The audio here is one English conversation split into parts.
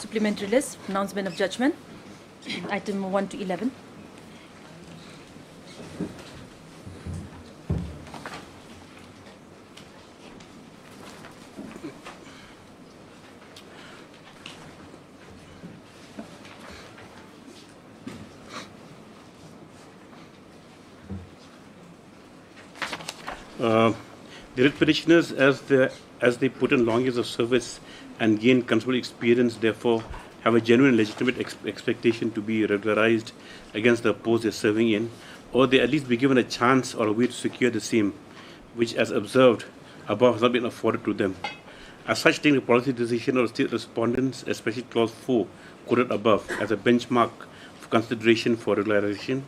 supplementary list, pronouncement of judgment, item 1 to 11. The writ petitioners, as they put in long years of service and gain considerable experience, therefore have a genuine legitimate expectation to be regularized against the post they're serving in, or they at least be given a chance or a way to secure the same, which, as observed above, has not been afforded to them. As such, taking the policy decision of state respondents, especially clause 4 quoted above, as a benchmark for consideration for regularization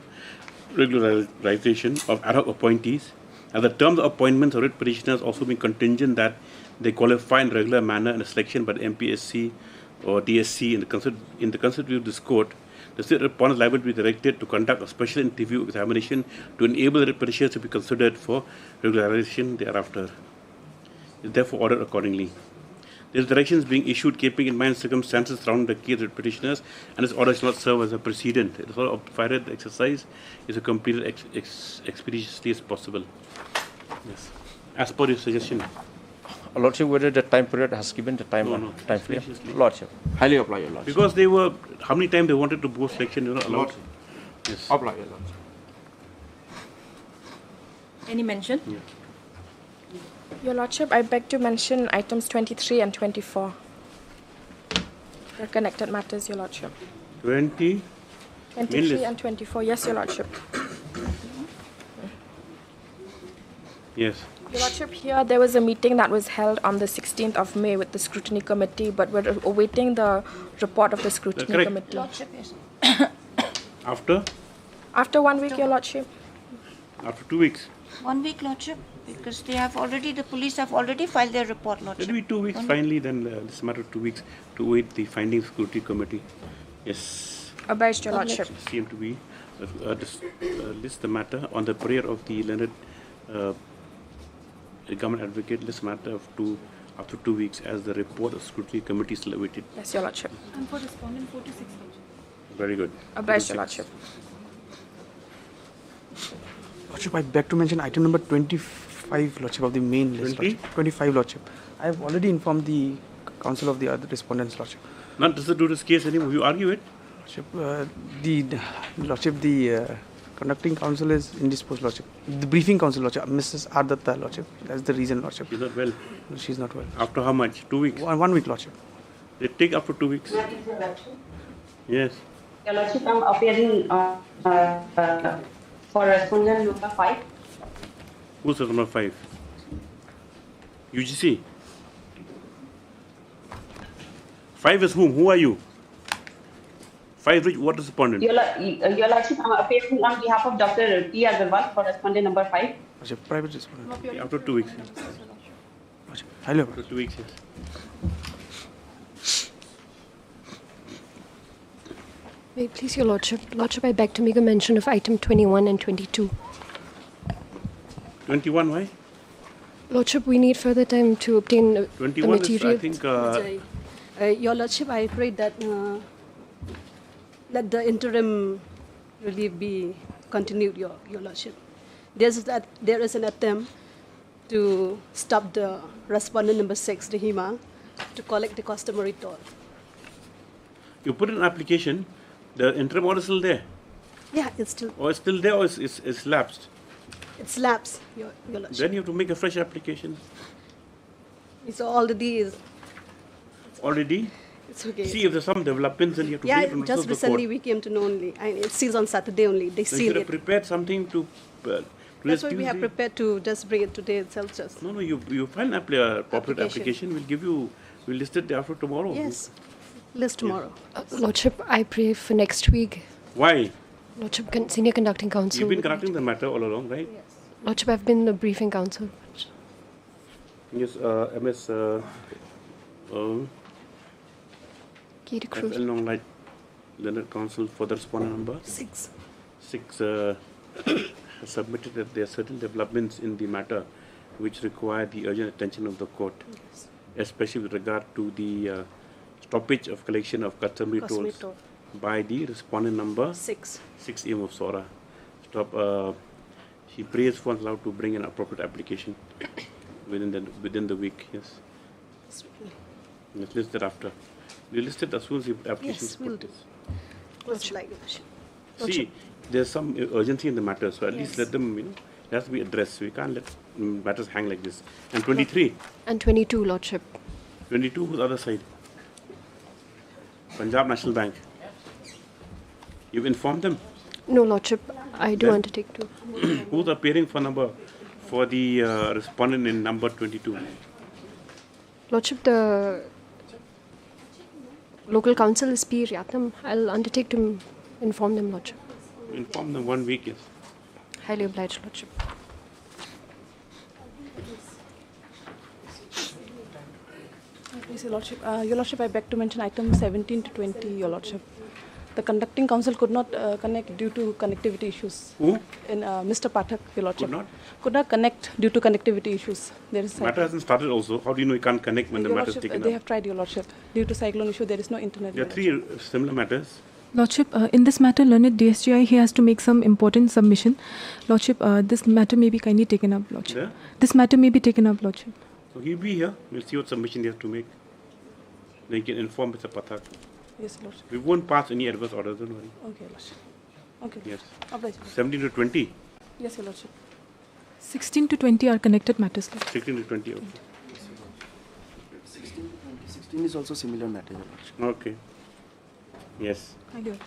of ad hoc appointees, and the terms of appointments of writ petitioners also being contingent that they qualify in regular manner in a selection by the MPSC or DSC in the constitution of this court, the state respondent is liable to be directed to conduct a special interview examination to enable the writ petitioners to be considered for regularization thereafter. It is therefore ordered accordingly. This direction is being issued keeping in mind circumstances surrounding the case of writ petitioners, and this order shall not serve as a precedent. It is all provided the exercise is completed expeditiously as possible. Yes. As per your suggestion. Lordship, whether the time period has given the time time frame? Lordship. Highly apply, your Lordship. Because they were, how many times they wanted to post selection, you know, allowed? Lordship. Yes. Apply, your Lordship. Any mention? Yeah. Your Lordship, I beg to mention items 23 and 24. They're connected matters, Your Lordship. 23 and 24, yes, Your Lordship. Yes. Your Lordship, here there was a meeting that was held on the 16th of May with the scrutiny committee, but we're awaiting the report of the scrutiny committee. Lordship, yes. After 1 week, Your Lordship. After 2 weeks. 1 week, Lordship, because the police have already filed their report, Lordship. Let it be 2 weeks finally, then this matter of 2 weeks to wait the findings of the scrutiny committee. Yes. Obliged, Your Lordship. CM to be list the matter on the prayer of the learned government advocate, list matter of after 2 weeks as the report of scrutiny committee is still awaited. Yes, Your Lordship. And for respondent 46. Very good. Obliged, Your Lordship. Lordship, I beg to mention item number 25, Lordship, of the main list. 20? 25, Lordship. I have already informed the counsel of the other respondents, Lordship. Not does it do this case anymore? You argue it? Lordship, the conducting counsel is indisposed, Lordship. The briefing counsel, Lordship, Mrs. Ardatta, Lordship. That's the reason, Lordship. She's not well. She's not well. After how much? 2 weeks? 1 week, Lordship. They take up to 2 weeks. Yes. Your Lordship, I'm appearing for respondent number 5. Who's the number 5? UGC. 5 is whom? Who are you? 5 which what respondent? Your Lordship, I'm appearing on behalf of Dr. T. Agarwal for respondent number 5. Lordship, private respondent. After 2 weeks. Lordship, highly After 2 weeks, yes. May it please your Lordship. Lordship, I beg to make a mention of item 21 and 22. 21, why? Lordship, we need further time to obtain the 21 is, material. I think, Your Lordship, I pray that let the interim relief be continued, Your Lordship. There is an attempt to stop the respondent number 6, the HEMA, to collect the customary toll. you put in an application, the interim order is still there? Yeah, it's still, Or it's still there or it's lapsed? it's lapsed, Your Lordship. Then you have to make a fresh application. It's already, Already? it's okay. See if there's some developments, then you have to Yeah, bring it from just the recently court. we came to know only. And it seals on Saturday only. They So you seal should have it. prepared something to That's why we have Tuesday. prepared to just bring it today itself. Just No, you file an appropriate application. We'll list it after tomorrow. yes, list tomorrow. Lordship, I pray for next week. Why? Lordship, Senior Conducting Counsel. You've been conducting the matter all along, right? Lordship, I've been the briefing counsel. Yes, MS Katie Cruz. FL Long Light Learned Counsel for the respondent number 6. 6 has submitted that there are certain developments in the matter which require the urgent attention of the court, especially with regard to the stoppage of collection of customary Customary tolls toll. by the respondent number 6. 6M of Sora. Stop. She prays funds allowed to bring an appropriate application within the week. Yes. Let's list that after. We list it as soon as the application is Yes, we'll put. do. Most likely. See, there's some urgency in the matter, so at least let them, it has to be addressed. We can't let matters hang like this. And 23. And 22, Lordship. 22, who's the other side? Punjab National Bank. You've informed them? No, Lordship, I do Then- undertake to. Who's appearing for the respondent in number 22? Lordship, the local council is P. Ryatam. I'll undertake to inform them, Lordship. Inform them 1 week, yes. Highly obliged, Lordship. Please, Your Lordship. Your Lordship, I beg to mention item 17 to 20, Your Lordship. The conducting council could not connect due to connectivity issues. Who? In Mr. Pathak, Your Lordship. Could not? Could not connect due to connectivity issues. There is Matter hasn't started also. How do you know you can't connect when the Your matter is Lordship, taken they up? have tried, Your Lordship. Due to cyclone issue, there is no internet. There are Your 3 similar matters. Lordship, in this matter, learned DSGI, he has to make some important submission. Lordship, this matter may be kindly taken up, Lordship. Yeah? This matter may be taken up, Lordship. So he'll be here. We'll see what submission he has to make. Then you can inform Mr. Pathak. Yes, Lordship. We won't pass any adverse orders, don't worry. Okay, Lordship. Okay. Yes. Obliged. 17 to 20. Yes, Your Lordship. 16 to 20 are connected matters, Lordship. 16 to 20, okay. 16 is also similar matter, Your Lordship. Okay. Yes. Thank you.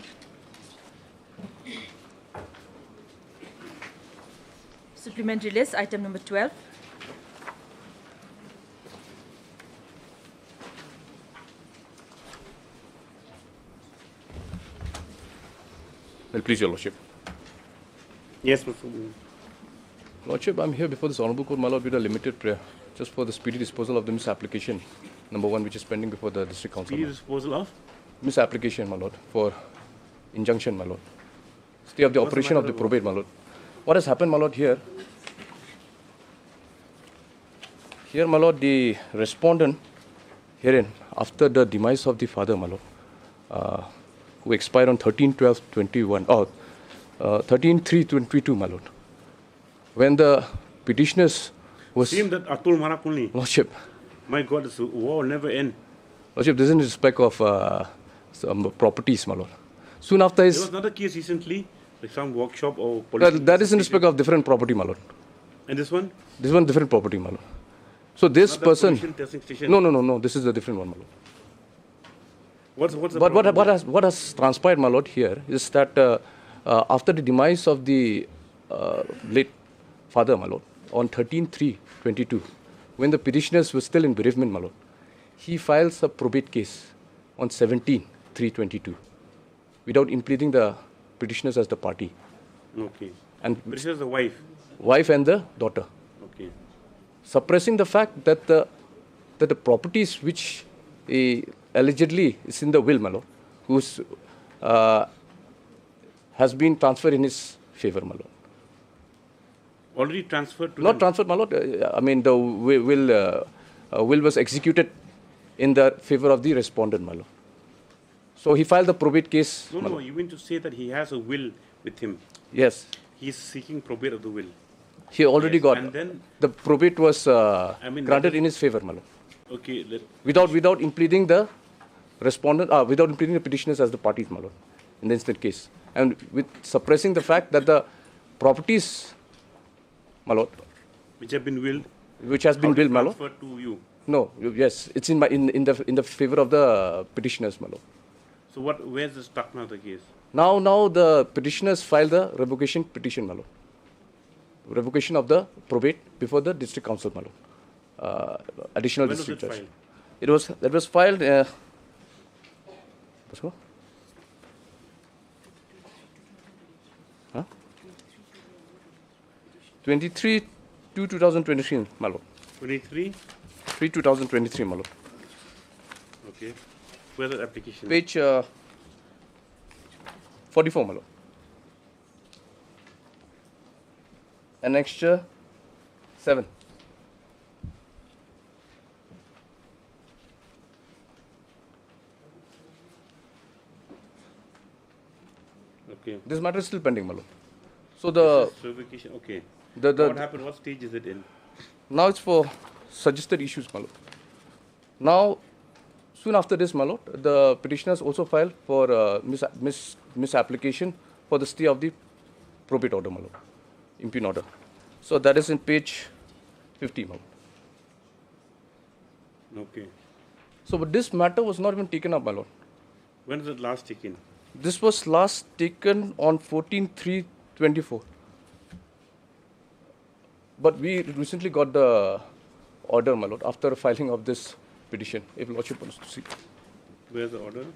Supplementary list, item number 12. Well, please, Your Lordship. Yes, Mr. Lordship, I'm here before this Honourable Court, my Lord, with a limited prayer, just for the speedy disposal of the misapplication, number 1, which is pending before the District Council. Speedy disposal of? Misapplication, my Lord, for injunction, my Lord. Stay of the What's the operation of matter, the probate, my Lord. What has happened, my Lord, here, my Lord, the respondent herein, after the demise of the father, my Lord, who expired on 13/12/21, 13/3/22, my Lord. When the petitioners was... Same that Atul Marakulni. Lordship, My God, this war will never end. Lordship, this is in respect of some properties, my Lord. Soon after There his... was another case recently, like some workshop or That is in respect of different property, my Lord. And this one? This one different property, my Lord. So this Not that person... pollution testing station. No. This is a different one, my Lord. What's the But problem? what has transpired, my Lord, here is that after the demise of the late father, my Lord, on 13/3/22, when the petitioners were still in bereavement, my Lord, he files a probate case on 17/3/22 without implementing the petitioners as the party. Okay. And But this is the wife. wife and the daughter, Okay. suppressing the fact that the properties which allegedly is in the will, my Lord, whose has been transferred in his favor, my Lord. Already transferred to Not them. transferred, my Lord. I mean, the will was executed in the favor of the respondent, my Lord. So he filed the probate case. my No, Lord. you mean to say that he has a will with him. Yes, He is seeking probate of the will. he already Yes, got. and then- the probate was mean, granted that in his favor, my Lord. Okay. Without implementing the respondent, without implementing the petitioners as the parties, my Lord, in the instant case, and with suppressing the fact that the properties, my Lord, Which have been willed. which has been how willed, my Lord. transferred to you. No, yes, it's in the favor of the petitioners, my Lord. So where's the stuck now of the case? Now the petitioners filed the revocation petition, my Lord. Revocation of the probate before the district council, my Lord. Additional When was district it judge. filed? That was filed. Huh? 23/2/2023, my Lord. 23? 3/2023, my Lord. Okay. Where's the application? Page 44, my Lord. Annexure 7. Okay. This matter is still pending, my lord. So the This is revocation. Okay. the What happened? What stage is it in? now it's for suggested issues, my lord. Now, soon after this, my lord, the petitioners also filed for misapplication for the stay of the probate order, my lord, impugn order. So that is in page 50, my lord. Okay. So, but this matter was not even taken up, my lord. When was it last taken? This was last taken on 14/3/24. But we recently got the order, my lord, after filing of this petition, if lordship wants to see. Where's the order?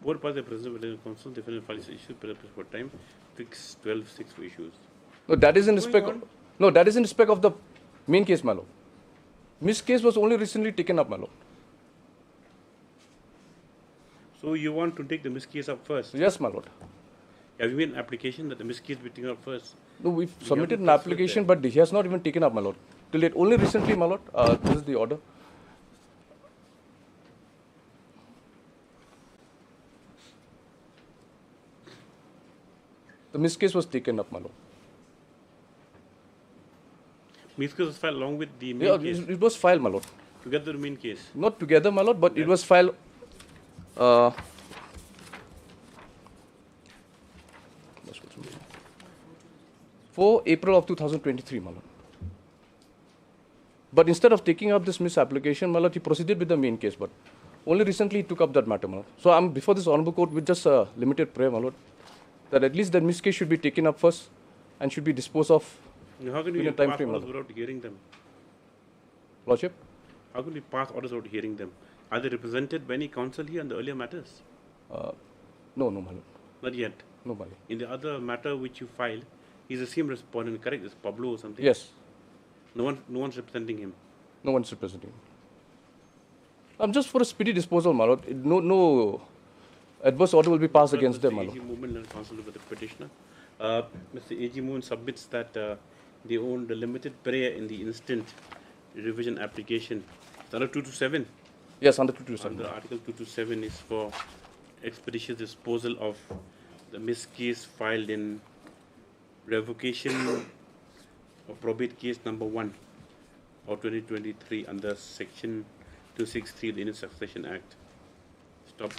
Board by the President of the Council, defendant files issue for time, fix 12/6 for issues. No, that is in What's respect. going on? No, that is in respect of the main case, my lord. Miss case was only recently taken up, my lord. So you want to take the miss case up first? Yes, my lord. Have you made an application that the miss case be taken up first? No, we've You submitted haven't an pursued application, that. but he has not even taken up, my lord. Till date, only recently, my lord. This is the order. The miss case was taken up, my lord. Miss case was filed along with the main Yeah, case. it was filed, my lord. Together the main case. Not together, my lord, but it was filed. 4 April of 2023, my lord. But instead of taking up this misapplication, my lord, he proceeded with the main case, but only recently he took up that matter, my lord. So I'm before this honorable court with just a limited prayer, my lord, that at least the miss case should be taken up first and should be disposed of Now, how can within we a time pass frame, my orders lord. without hearing them? Lordship? How can we pass orders without hearing them? Are they represented by any counsel here on the earlier matters? No, my lord. Not yet. No, my lord. In the other matter which you filed, he's the same respondent, correct? It's Pablo or something? Yes, No one's representing him. no one's representing. I'm just for a speedy disposal, my lord. No adverse order will be passed against them, my Mr. lord. A.G. Movement and counsel with the petitioner. Mr. A.G. Moon submits that they own the limited prayer in the instant revision application. It's under 227. Yes, under 227. Under Article 227 is for expeditious disposal of the miss case filed in revocation of probate case number 1 of 2023 under section 263 of the Indian Succession Act. Stop.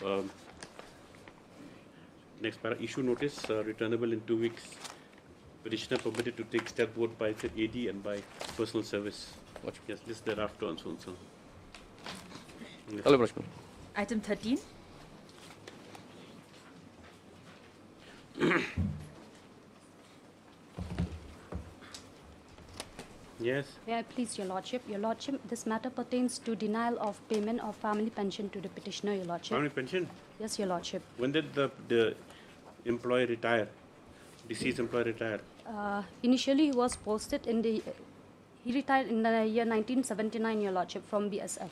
Next para, issue notice returnable in 2 weeks. Petitioner permitted to take step both by AD and by personal service. Yes, this thereafter and so on. So. Yes. Hello, Rashmi. Item 13. Yes. May I please, Your Lordship? Your Lordship, this matter pertains to denial of payment of family pension to the petitioner, Your Lordship. Family pension? Yes, Your Lordship. When did the employee retire? Deceased employee retire? Initially, he was posted in the... he retired in the year 1979, Your Lordship, from BSF.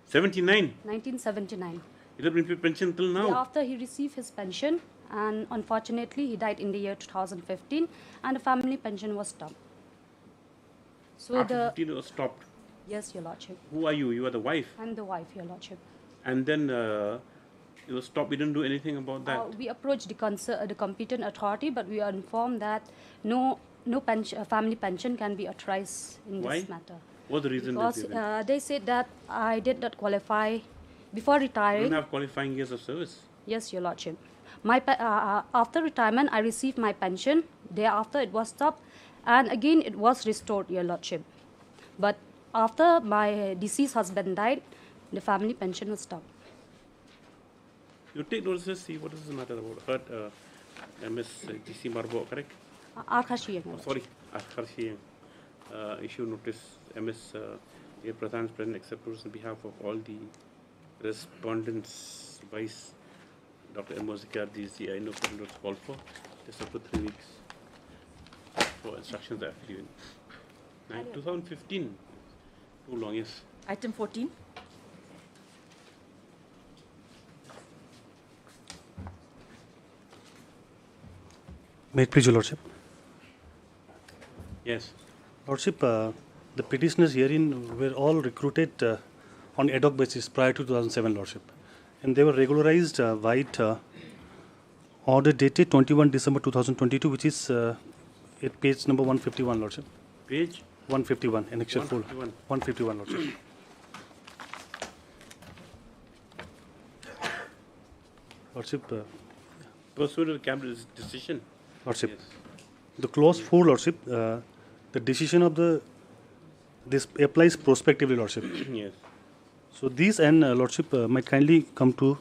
79? 1979. He didn't pay pension till now? After he received his pension, and unfortunately, he died in the year 2015, and the family pension was stopped. So After 15 it was stopped. Yes, Your Lordship. Who are you? You are the wife. I'm the wife, Your Lordship. And then it was stopped. You didn't do anything about that? We approached the competent authority, but we are informed that no family pension can be authorized in this matter. What's the reason? Because they said that I did not qualify before retiring. You don't have qualifying years of service? Yes, Your Lordship. After retirement, I received my pension. Thereafter, it was stopped. And again, it was restored, Your Lordship. But after my deceased husband died, the family pension was stopped. You take notice, see what is the matter about. Heard Ms. G.C. Marbo, correct? Arkashiyang. Oh, sorry, Arkashiyang. Issue notice, MS Pradhan's present acceptance on behalf of all the respondents, Vice Dr. M. Mozikar, DSC, I know what was called for, just up to 3 weeks. For instructions I have given. 2015. Too long, yes. Item 14. May it please your Lordship? Yes. Lordship, the petitioners herein were all recruited on ad hoc basis prior to 2007, Lordship. and they were regularized white order dated 21 December 2022, which is at page number 151, Lordship. Page 151, annexure 4. 151. 151, Lordship. Lordship. Procedural cabinet decision. Lordship. Yes. The clause 4, Lordship, the decision of this applies prospectively, Lordship. Yes. So these and Lordship might kindly come to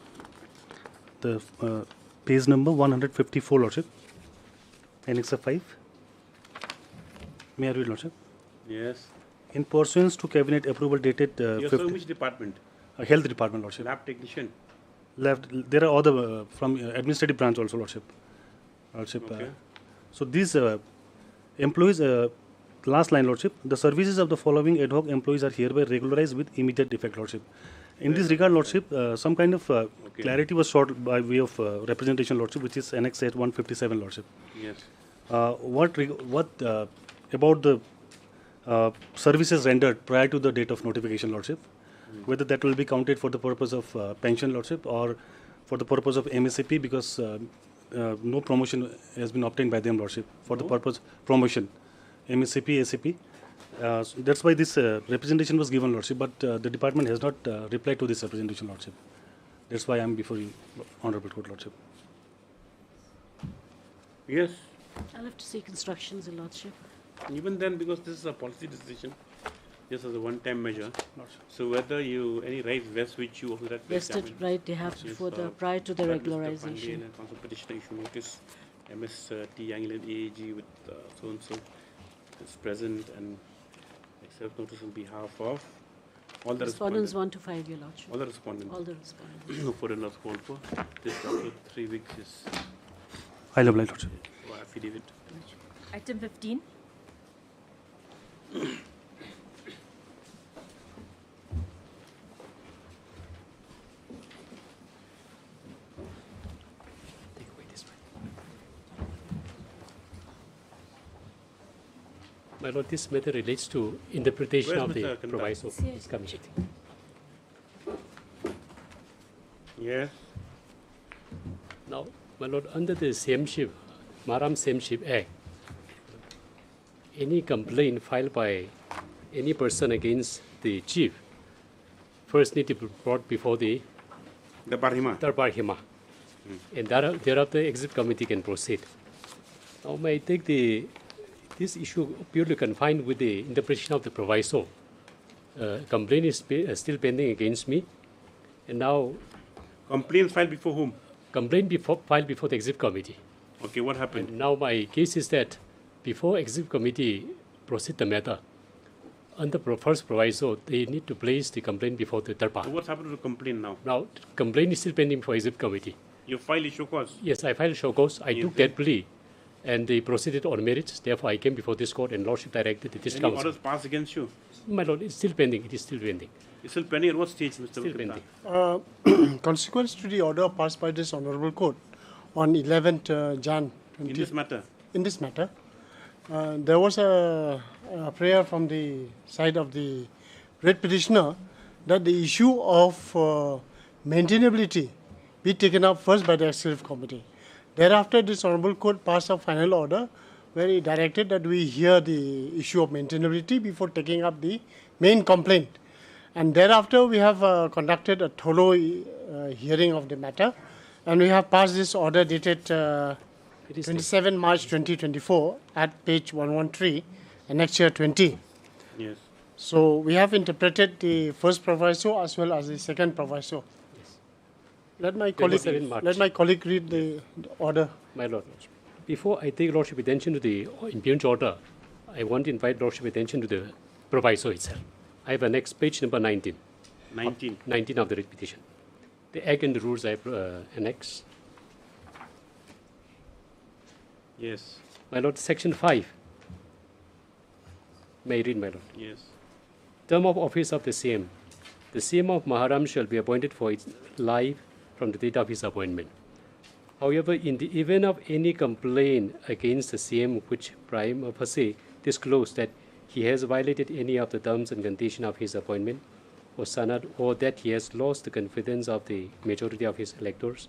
the page number 154, Lordship. Annexure 5. May I read, Lordship? Yes. In pursuance to cabinet approval dated You're 5th. serving which department? Health department, Lordship. Lab technician. Left. There are other from administrative branch also, Lordship. Lordship. Okay. So these employees, last line, Lordship, the services of the following ad hoc employees are hereby regularized with immediate effect, Lordship. In this regard, Lordship, some kind of clarity was sought by way of representation, Lordship, which is annexed at 157, Lordship. Yes. What about the services rendered prior to the date of notification, Lordship? Whether that will be counted for the purpose of pension, Lordship, or for the purpose of MSAP, because no promotion has been obtained by them, Lordship, for the purpose promotion, MSAP, SAP. So that's why this representation was given, Lordship, but the department has not replied to this representation, Lordship. That's why I am before you, Honorable Court, Lordship. Yes. I'll have to seek instructions, Your Lordship. Even then, because this is a policy decision, just as a one-time measure. So whether any rights vest which you also that Vested right they have before prior to the regularization. And council petitioner issue notice, MST England AAG with so and so is present and accept notice on behalf of all the respondents 1 to 5, Your Lordship. All the respondents. All the respondents. No foreigners called for. This after 3 weeks is. I love Lordship. Affidavit. Item 15. My Lord, this matter relates to interpretation of the proviso. It's coming. Yes. Now, my Lord, under the Maram Sameship Act, any complaint filed by any person against the chief first need to be brought before the Darbar-Hima. And thereafter, the exit committee can proceed. Now, may I take this issue purely confined with the interpretation of the proviso. Complaint is still pending against me, and now. Complaint filed before whom? Complaint filed before the exit committee. Okay, what happened? And now my case is that before exit committee proceed the matter, under first proviso, they need to place the complaint before the Darbar. So what's happened to the complaint now? Now, complaint is still pending for exit committee. You filed a show cause? Yes, I filed show cause. I took that plea, and they proceeded on merits. Therefore, I came before this court, and Lordship directed the district council. Any orders passed against you? My Lord, it's still pending. It is still pending. It's still pending at what stage, Mr. Still pending. Consequence to the order passed by this Honourable Court on 11th Jan. In this matter? In this matter, there was a prayer from the side of the writ petitioner that the issue of maintainability be taken up first by the Executive Committee. Thereafter, this Honourable Court passed a final order where it directed that we hear the issue of maintainability before taking up the main complaint. And thereafter, we have conducted a thorough hearing of the matter, and we have passed this order dated 27 March 2024 at page 113, annexure 20. Yes. So we have interpreted the first proviso as well as the second proviso. Yes. Let my colleague read the order. My Lord, before I take Lordship attention to the impugned order, I want to invite Lordship attention to the proviso itself. I have annexed page number 19. 19. 19 of the writ petition. The Act and the rules I have annexed. Yes. My Lord, section 5. May I read, my Lord? Yes. Term of office of the CM. The CM of Maharam shall be appointed for its life from the date of his appointment. However, in the event of any complaint against the CM which prima facie disclose that he has violated any of the terms and conditions of his appointment, or sanad, or that he has lost the confidence of the majority of his electors,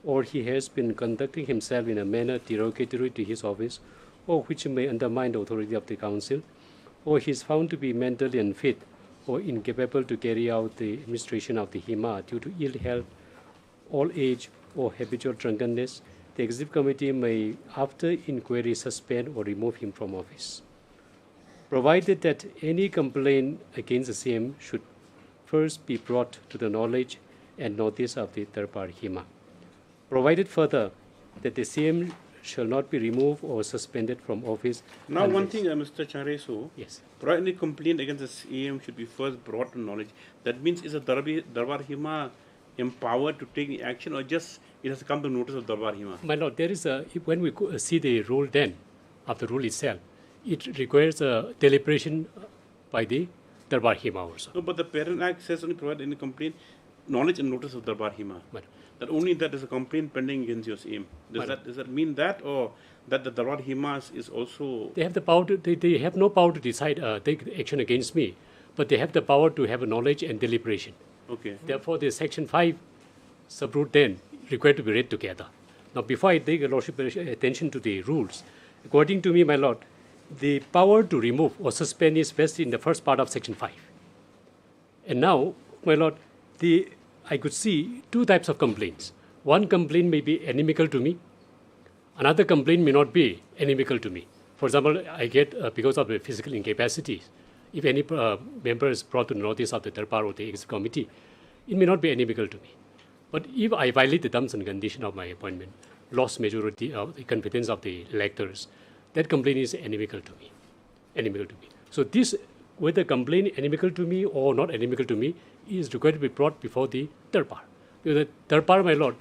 or he has been conducting himself in a manner derogatory to his office, or which may undermine the authority of the council, or he is found to be mentally unfit or incapable to carry out the administration of the HIMA due to ill health, old age, or habitual drunkenness, the Executive Committee may, after inquiry, suspend or remove him from office, provided that any complaint against the same should first be brought to the knowledge and notice of the third-party HIMA. Provided further that the same shall not be removed or suspended from office. Now, one thing, Mr. Chareso, yes, any complaint against the CM should be first brought to knowledge. That means is a Darbar HIMA empowered to take the action, or just it has to come to notice of Darbar HIMA? My lord, there is a, when we see the rule then, of the rule itself, it requires a deliberation by the Darbar HIMA also. No, but the Parent Act says only provide any complaint, knowledge and notice of Darbar HIMA. That only that is a complaint pending against your CM. Does that mean that, or that the Darbar HIMA is also... They have the power to, they have no power to decide, take action against me, but they have the power to have a knowledge and deliberation. Okay. Therefore, the Section 5 sub-rule 10 required to be read together. Now, before I take your lordship attention to the rules, according to me, my lord, the power to remove or suspend is vested in the first part of Section 5. And now, my lord, I could see two types of complaints. One complaint may be inimical to me. Another complaint may not be inimical to me. For example, I get, because of the physical incapacities, if any member is brought to the notice of the third part or the Executive Committee, it may not be inimical to me. But if I violate the terms and conditions of my appointment, lost majority of the confidence of the electors, that complaint is inimical to me. Inimical to me. So this, whether complaint inimical to me or not inimical to me, is required to be brought before the third part. Because the third part, my lord,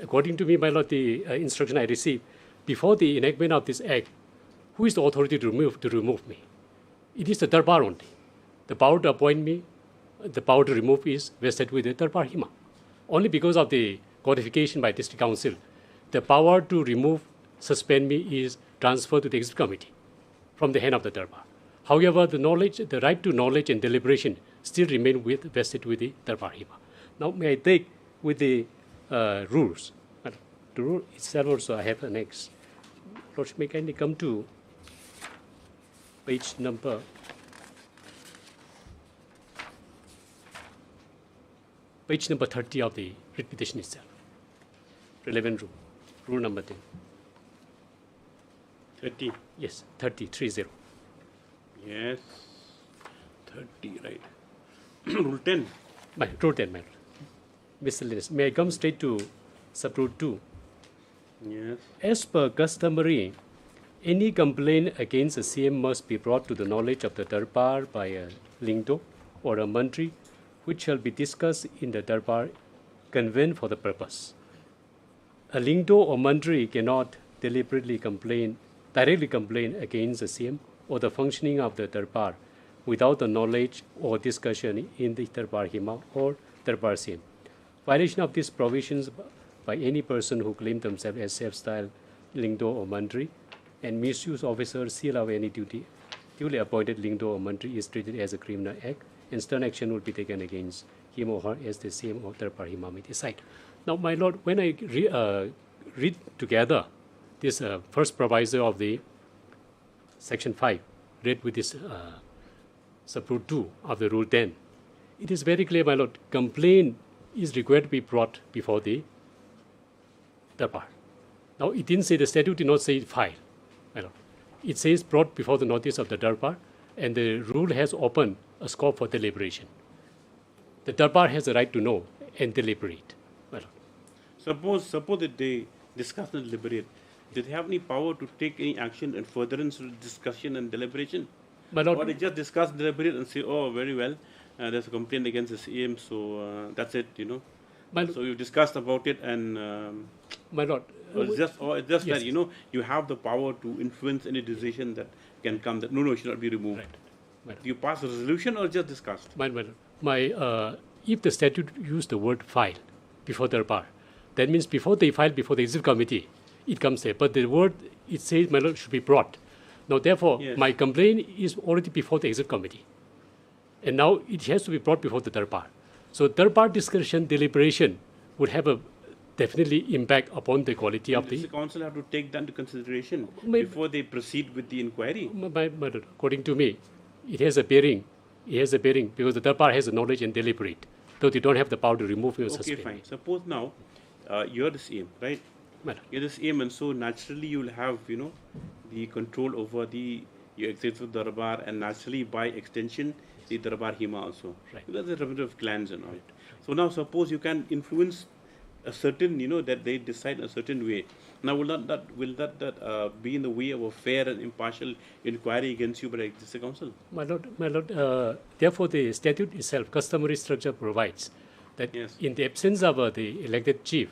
according to me, my lord, the instruction I received, before the enactment of this act, who is the authority to remove me? It is the third part only. The power to appoint me, the power to remove is vested with the third part HIMA. Only because of the codification by District Council, the power to remove, suspend me is transferred to the Executive Committee from the hand of the third part. However, the right to knowledge and deliberation still remain vested with the third part HIMA. Now, may I take with the rules? The rule itself also I have annexed. Lordship, may kindly come to page number 30 of the writ petition itself. Relevant rule, rule number 10. 30? Yes, 30. Yes, 30, right. Rule 10? Rule 10, my lord. Miscellaneous. May I come straight to sub-rule 2? Yes. As per customary, any complaint against a CM must be brought to the knowledge of the Darbar by a Lingdo or a Mantri, which shall be discussed in the Darbar convened for the purpose. A Lingdo or Mantri cannot directly complain against the CM or the functioning of the Darbar without the knowledge or discussion in the Darbar HIMA or Darbar CM. Violation of these provisions by any person who claim themselves as self-styled Lingdo or Mantri and misuse officers seal of any duly appointed Lingdo or Mantri is treated as a criminal act, and stern action will be taken against him or her as the same or third party may decide. Now, my lord, when I read together this first proviso of the Section 5, read with this sub-rule 2 of the Rule 10, it is very clear, my lord, complaint is required to be brought before the Darbar. Now, it didn't say, the statute did not say file, my lord. It says brought before the notice of the Darbar, and the rule has opened a scope for deliberation. The Darbar has the right to know and deliberate, my lord. Suppose that they discuss and deliberate, did they have any power to take any action and furtherance to discussion and deliberation? My lord, or they just discuss, deliberate, and say, oh, very well, there's a complaint against the CM, so that's it, you know. So you've discussed about it, and my lord, it's just yes, that, you know, you have the power to influence any decision that can come. That no, it should not be removed. Right. Do you pass a resolution or just discussed? If the statute used the word file before the Darbar, that means before they file before the Executive Committee, it comes there. But the word, it says, my lord, should be brought. Now, therefore, my complaint is already before the Executive Committee. And now it has to be brought before the third-part. So third-part discussion, deliberation would have a definitely impact upon the quality of the council have to take that into consideration Maybe. before they proceed with the inquiry. But according to me, it has a bearing. It has a bearing because the third part has the knowledge and deliberate, though they don't have the power to remove you or suspend. Okay, fine. Suppose now you're the CM, right? You're the CM, and so naturally you'll have, the control over your executive darbar, and naturally by extension the darbar hima also. Right. Because there's a representative of clans and all. Right. So now suppose you can influence a certain, that they decide a certain way. Now, will that be in the way of a fair and impartial inquiry against you by the Executive Council? My Lord, therefore the statute itself, customary structure provides that in the absence of the elected chief,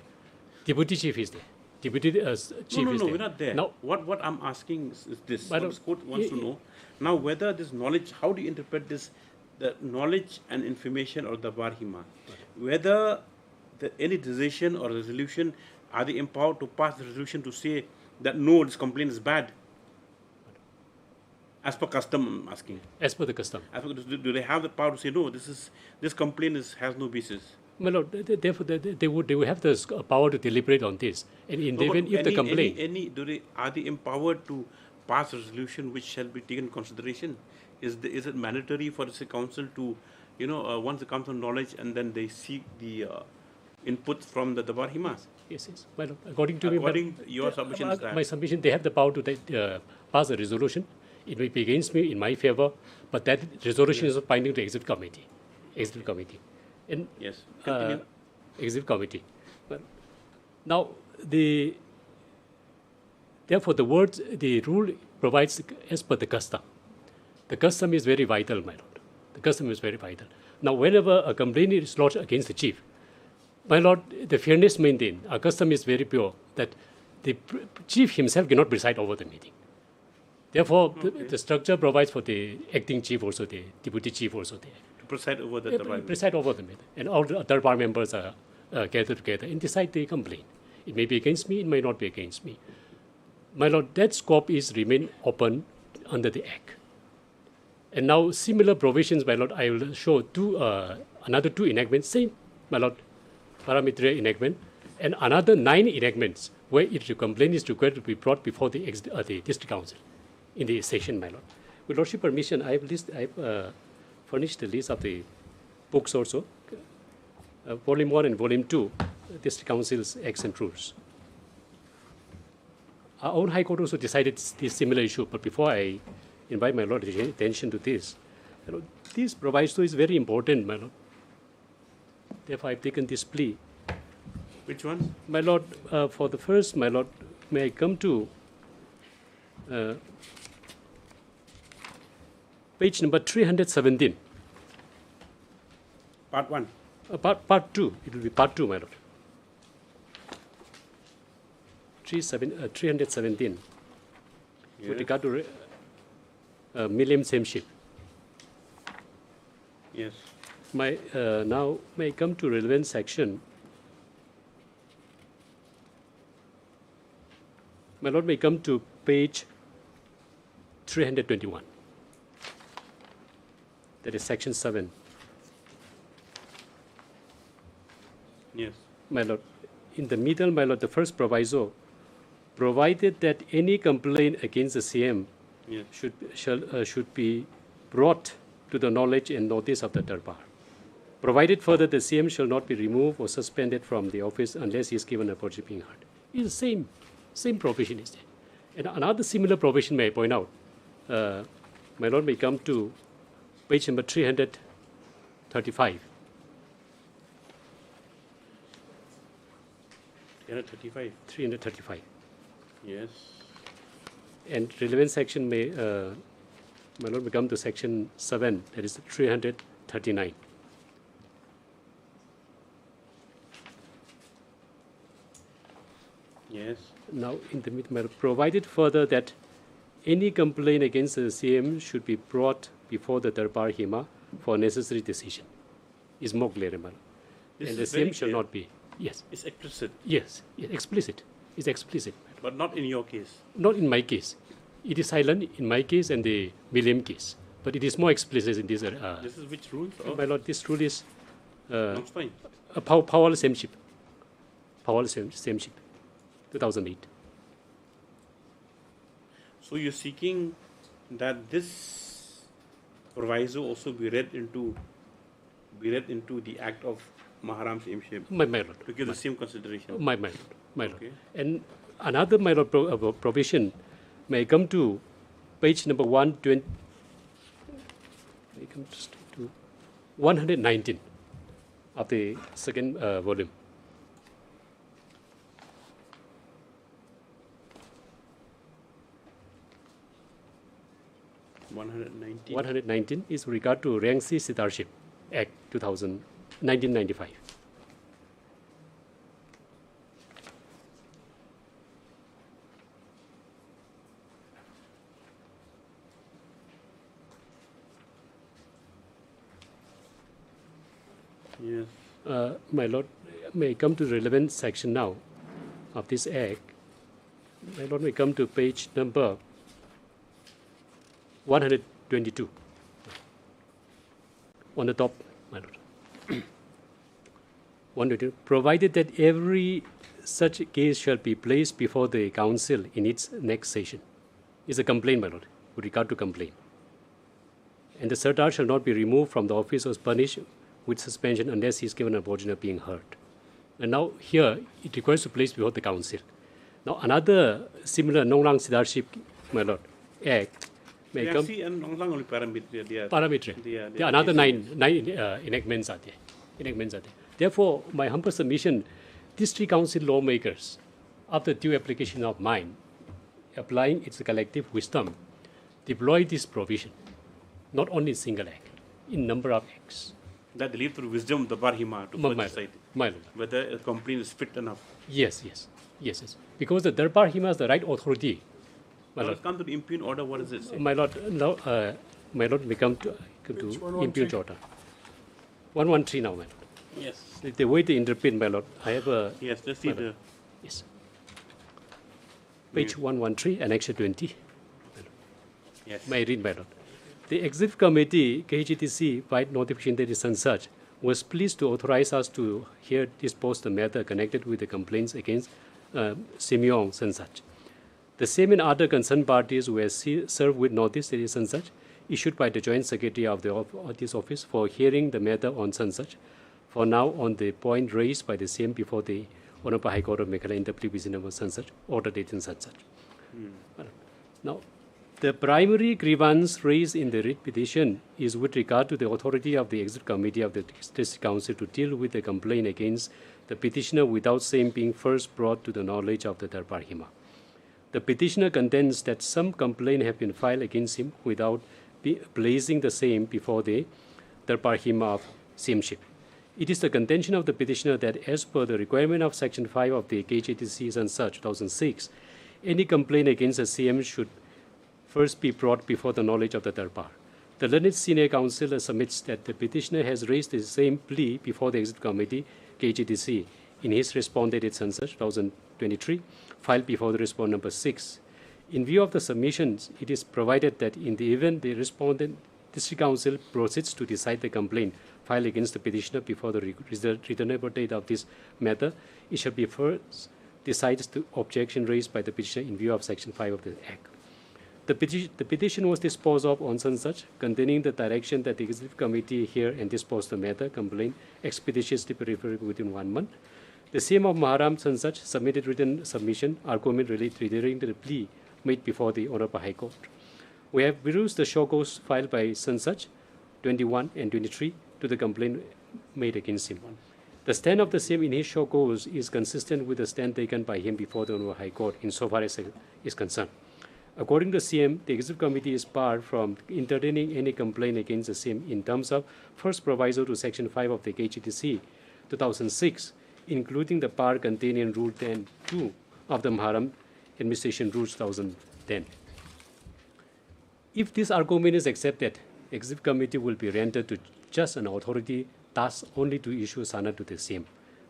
deputy chief is there. Deputy chief is there. No, we're not there. Now, what I'm asking is this. What this court wants to know, now whether this knowledge, how do you interpret this, the knowledge and information of the Barhima, whether any decision or resolution, are they empowered to pass the resolution to say that no, this complaint is bad? As per custom, I'm asking. As per the custom. Do they have the power to say no? This complaint has no basis. My Lord, therefore they would have the power to deliberate on this. And in the event if the complaint, are they empowered to pass a resolution which shall be taken into consideration? Is it mandatory for the council to, once it comes to knowledge and then they seek the inputs from the Dabar Himas? Yes. Well, according to your submission is that. My submission, they have the power to pass a resolution. It may be against me, in my favor, but that resolution is binding to Executive Committee. Executive Committee. And yes. Executive Committee. Well, now, therefore, the rule provides as per the custom. The custom is very vital, my Lord. The custom is very vital. Now, whenever a complaint is lodged against the chief, my Lord, the fairness maintained, our custom is very pure, that the chief himself cannot preside over the meeting. Therefore, the structure provides for the acting chief also, the deputy chief also there. To preside over the Darbar. Preside over the meeting. And all the Darbar members are gathered together and decide the complaint. It may be against me, it may not be against me. My Lord, that scope is remain open under the Act. And now similar provisions, my Lord, I will show another two enactments, same, my Lord, parametric enactment, and another 9 enactments where the complaint is required to be brought before the District Council in the session, my Lord. With Lordship permission, I have furnished the list of the books also, Volume 1 and Volume 2, District Council's Acts and Rules. Our own High Court also decided this similar issue, but before I invite my Lord's attention to this, this proviso is very important, my Lord. Therefore, I've taken this plea. Which one? My Lord, for the first, my Lord, may I come to page number 317. Part 1. Part 2. It will be part 2, my Lord. 317. Yes. With regard to Milliam Sameship. Yes. Now, may I come to relevant section. My Lord, may I come to page 321. That is section 7. Yes. My Lord, in the middle, my Lord, the first proviso, provided that any complaint against the CM should be brought to the knowledge and notice of the Darbar. Provided further, the CM shall not be removed or suspended from the office unless he is given a forgiving heart. It's the same provision is there. And another similar provision may I point out. My Lord, may come to page number 335. 335. Yes. And relevant section may, my Lord, may come to section 7, that is 339. Yes. Now, in the middle, provided further that any complaint against the CM should be brought before the Darbar Hima for necessary decision. Is more clear, and the CM shall not be. Yes. It's explicit. Yes, explicit. It's explicit. But not in your case. Not in my case. It is silent in my case and the William case. but it is more explicit in this. This is which rule? My lord, this rule is That's fine. powerless sameship. Powerless sameship, 2008. So you're seeking that this proviso also be read into the act of Maharam sameship. My lord. To give the same consideration. My lord. Okay. And another my lord provision may come to page number 120. May come to 119 of the second volume. $119. 119 is regard to Rangsi Sitarship Act 1995. Yes. My lord, may come to the relevant section now of this act. My lord, may come to page number 122 on the top, my lord. 122. Provided that every such case shall be placed before the council in its next session. Is a complaint, my lord, with regard to complaint. And the Sardar shall not be removed from the office or punished with suspension unless he is given an opportunity of being heard. And now here it requires to place before the council. Now another similar non-lang sidarship, my lord, act may come. And non-lang only parameter. There are another nine enactments are there. Therefore, my humble submission, district council lawmakers, after due application of mind, applying its collective wisdom, deploy this provision, not only in single act, in number of acts. That they leave through wisdom the Barhima to decide whether a complaint is fit enough. Yes. Because the Darbar Hima has the right authority. My lord, come to the impugn order. What does it say? My lord, my lord, we come to impugn order. 113 now, my lord. Yes. The way to interpret, my lord, I have a. Yes, let's see the. Yes. Page 113, Annexure 20. Yes. May I read, my lord? The Executive Committee, KGTC, by notification that is and such, was pleased to authorize us to here dispose the matter connected with the complaints against Simeon and such. The same and other concerned parties were served with notice that is and such, issued by the Joint Secretary of this office for hearing the matter on such. For now, on the point raised by the same before the Honorable High Court of Meghalaya in the previous number such, order date and such. Now, the primary grievance raised in the writ petition is with regard to the authority of the Executive Committee of the District Council to deal with the complaint against the petitioner without same being first brought to the knowledge of the Darbar Hima. The petitioner contends that some complaint have been filed against him without placing the same before the Darbar Hima of Sameship. It is the contention of the petitioner that as per the requirement of Section 5 of the KJTC and such 2006, any complaint against the CM should first be brought before the knowledge of the Darbar. The learned senior counsel submits that the petitioner has raised the same plea before the Executive Committee, KGTC, in his response dated 2023, filed before the respondent number 6. In view of the submissions, it is provided that in the event the respondent District Council proceeds to decide the complaint filed against the petitioner before the returnable date of this matter, it shall be first decided the objection raised by the petitioner in view of Section 5 of the Act. The petition was disposed of on such, containing the direction that the Executive Committee hear and dispose the matter complaint expeditiously preferred within 1 month. The same of Maharam such submitted written submission argument relating to the plea made before the Honorable High Court. We have perused the show cause filed by such 21 and 23 to the complaint made against him. The stand of the same in his show cause is consistent with the stand taken by him before the Honorable High Court insofar as is concerned. According to CM, the Executive Committee is barred from entertaining any complaint against the same in terms of first proviso to Section 5 of the KGTC 2006, including the bar contained in Rule 10.2 of the Maharam Administration Rules 2010. If this argument is accepted, the Executive Committee will be rendered to just an authority tasked only to issue sana to the same,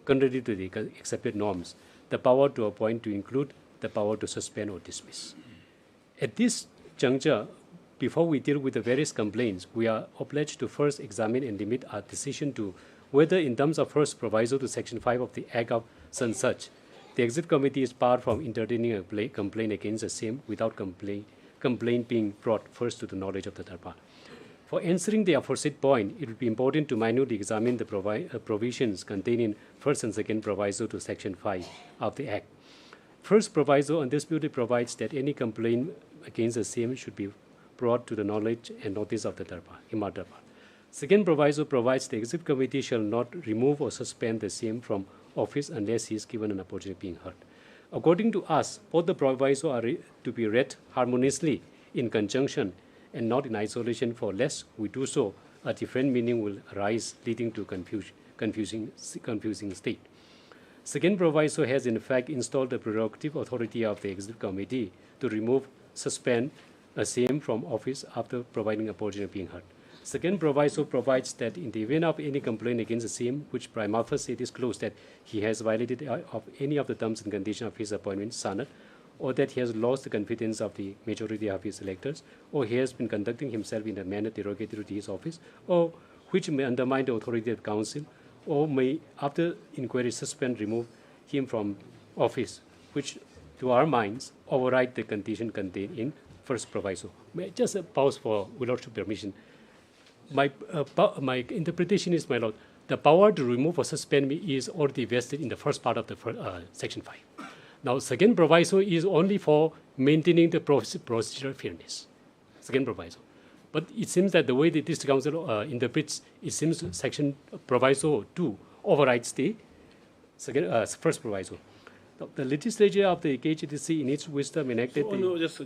contrary to the accepted norms, the power to appoint to include the power to suspend or dismiss. At this juncture, before we deal with the various complaints, we are obliged to first examine and limit our decision to whether, in terms of first proviso to Section 5 of the Act of such, the Executive Committee is barred from entertaining a complaint against the same without complaint being brought first to the knowledge of the third party. For answering the aforesaid point, it would be important to minutely examine the provisions contained in first and second proviso to Section 5 of the Act. First proviso undisputedly provides that any complaint against the same should be brought to the knowledge and notice of the third party. Second proviso provides the Executive Committee shall not remove or suspend the same from office unless he is given an opportunity of being heard. According to us, both the proviso are to be read harmoniously in conjunction and not in isolation, for lest we do so, a different meaning will arise, leading to confusing state. Second proviso has in fact installed the prerogative authority of the Executive Committee to remove, suspend a same from office after providing opportunity of being heard. Second proviso provides that in the event of any complaint against the same, which prima facie disclosed that he has violated of any of the terms and conditions of his appointment, Senate, or that he has lost the confidence of the majority of his electors, or he has been conducting himself in a manner derogatory to his office, or which may undermine the authority of the council, or may, after inquiry, suspend, remove him from office, which, to our minds, override the condition contained in first proviso. May I just pause for, with Lordship permission? My interpretation is, my Lord, the power to remove or suspend me is already vested in the first part of the Section 5. Now, second proviso is only for maintaining the procedural fairness. Second proviso. But it seems that the way the District Council interprets, it seems Section Proviso 2 overrides the first proviso. Now, the legislature of the KHDC, in its wisdom, enacted just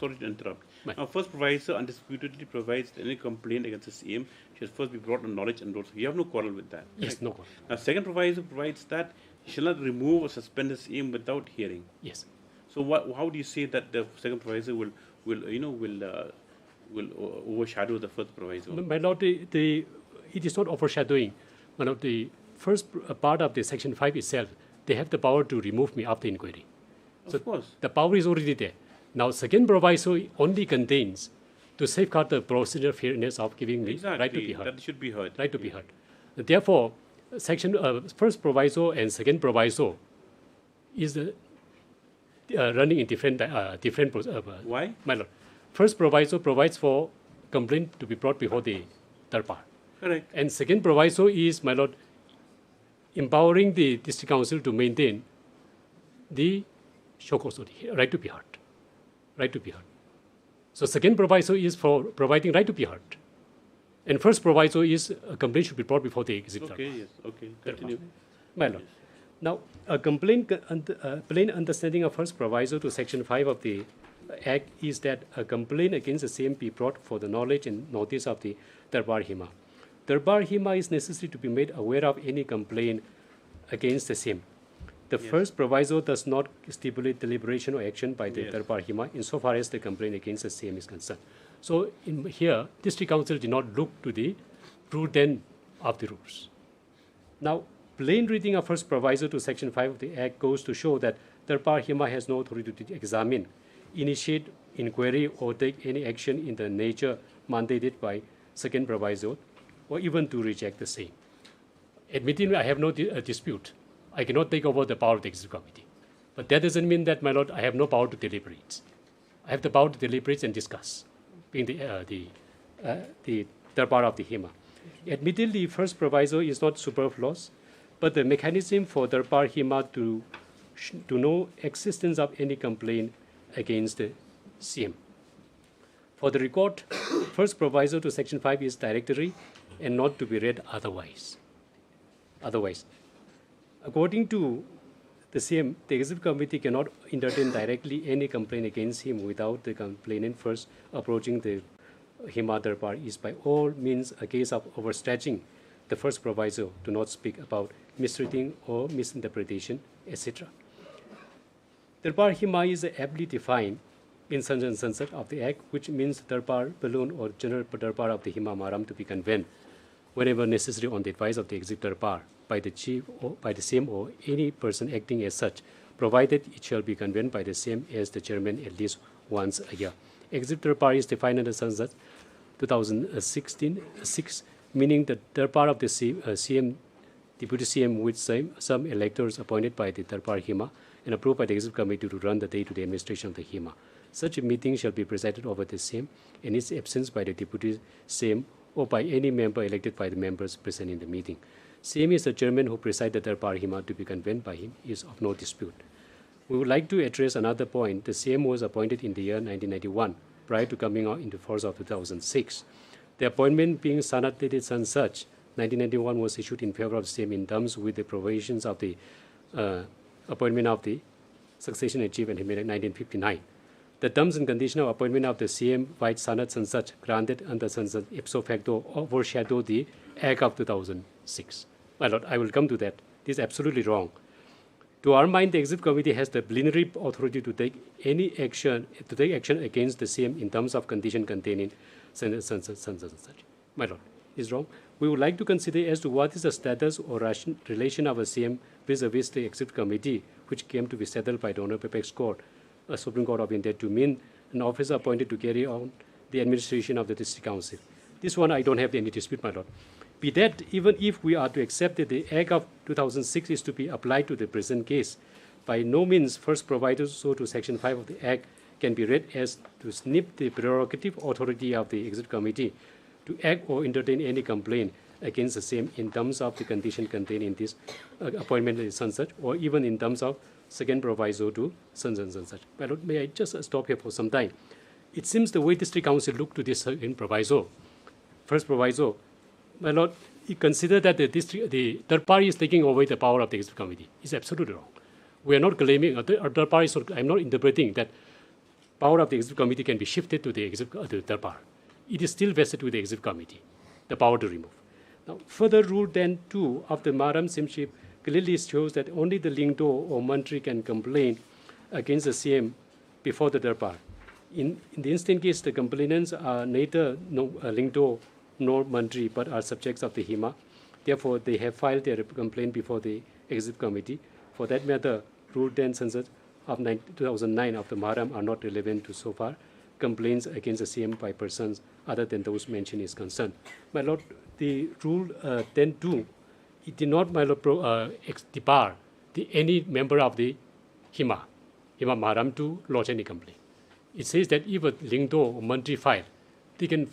sorry to interrupt. Now, first proviso undisputedly provides that any complaint against the same should first be brought to knowledge and notice. You have no quarrel with that. Yes, right? no quarrel. Now, second proviso provides that he shall not remove or suspend the same without hearing. Yes. So, how do you say that the second proviso will overshadow the first proviso? My Lord, it is not overshadowing. One of the first part of the Section 5 itself, they have the power to remove me after inquiry. Of course. The power is already there. Now, second proviso only contains to safeguard the procedural fairness of giving me right to be heard. That should be heard. Right to be heard. Therefore, first proviso and second proviso is running in different. Why? My Lord, first proviso provides for complaint to be brought before the third part. Correct. And second proviso is, my Lord, empowering the District Council to maintain the right to be heard. Right to be heard. So second proviso is for providing right to be heard. And first proviso is a complaint should be brought before the executive. Okay, yes, okay. Continue. My Lord. Now, a plain understanding of first proviso to Section 5 of the Act is that a complaint against the same be brought for the knowledge and notice of the Darbar Hima. Darbar Hima is necessary to be made aware of any complaint against the same. The first proviso does not stipulate deliberation or action by the Darbar Hima insofar as the complaint against the same is concerned. So in here, District Council did not look to the prudent of the rules. Now, plain reading of first proviso to Section 5 of the Act goes to show that Darbar Hima has no authority to examine, initiate inquiry, or take any action in the nature mandated by second proviso, or even to reject the same. Admitting I have no dispute, I cannot take over the power of the Executive Committee. But that doesn't mean that, my Lord, I have no power to deliberate. I have the power to deliberate and discuss, being the third part of the Hima. Admittedly, first proviso is not superfluous, but the mechanism for Darbar Hima to know existence of any complaint against the same. For the record, first proviso to Section 5 is directory and not to be read otherwise. According to the same, the Executive Committee cannot entertain directly any complaint against him without the complainant first approaching the Hima Darbar is by all means a case of overstretching the first proviso, to not speak about misreading or misinterpretation, etc. Darbar Hima is aptly defined in Sanjan Sansad of the Act, which means Darbar Balloon or General Darbar of the Hima Maram to be convened whenever necessary on the advice of the Executive Darbar by the Chief or by the same or any person acting as such, provided it shall be convened by the same as the Chairman at least once a year. Exit third party is defined under Census 2016-6, meaning the third part of the CM, Deputy CM with some electors appointed by the third party HIMA and approved by the Executive Committee to run the day-to-day administration of the HIMA. Such a meeting shall be presided over the same in its absence by the Deputy CM or by any member elected by the members present in the meeting. CM is the chairman who presides the third party HIMA to be convened by him is of no dispute. We would like to address another point. The CM was appointed in the year 1991, prior to coming out into force of 2006. The appointment being Sanat dated San such, 1991 was issued in favor of CM in terms with the provisions of the appointment of the succession chief and in 1959. The terms and conditions of appointment of the CM by Sanat San such granted under Sanat ipso facto overshadow the Act of 2006. My Lord, I will come to that. This is absolutely wrong. To our mind, the Executive Committee has the plenary authority to take any action, against the CM in terms of condition contained in such. My Lord, is wrong. We would like to consider as to what is the status or relation of a CM vis-a-vis the Executive Committee, which came to be settled by the Honorable Apex Court, a Supreme Court of India, to mean an officer appointed to carry on the administration of the District Council. This one I don't have any dispute, my Lord. Be that, even if we are to accept that the Act of 2006 is to be applied to the present case, by no means first provided so to Section 5 of the Act can be read as to snip the prerogative authority of the Executive Committee to act or entertain any complaint against the same in terms of the condition contained in this appointment of such, or even in terms of second proviso to such. My Lord, may I just stop here for some time? It seems the way District Council looked to this in proviso, first proviso, my Lord, you consider that the third party is taking away the power of the Executive Committee. It's absolutely wrong. We are not claiming, third party, I'm not interpreting that power of the Executive Committee can be shifted to the third party. It is still vested with the Executive Committee, the power to remove. Now, further Rule 10.2 of the Maharam Simship clearly shows that only the Lingdo or Mantri can complain against the CM before the third party. In the instant case, the complainants are neither Lingdo nor Mantri, but are subjects of the HIMA. Therefore, they have filed their complaint before the Executive Committee. For that matter, Rule 10 census of 2009 of the Maharam are not relevant to so far complaints against the CM by persons other than those mentioned is concerned. My Lord, the Rule 10.2, it did not, my Lord, debar any member of the HIMA Maharam to lodge any complaint. It says that if a Lingdo or Mantri file, they cannot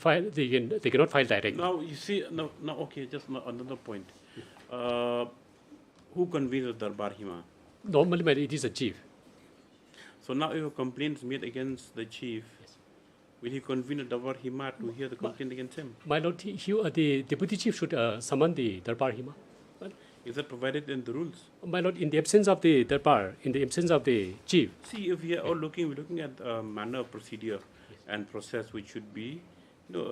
file directly. Now, you see, okay, just another point. Who convenes the Darbar HIMA? Normally, it is a chief. So now if a complaint is made against the chief, yes, will he convene a Darbar HIMA to hear the complaint against him? My Lord, the Deputy Chief should summon the Darbar HIMA. Is that provided in the rules? My Lord, in the absence of the Darbar, in the absence of the chief. See, if we are all looking, we're looking at manner of procedure, yes, and process which should be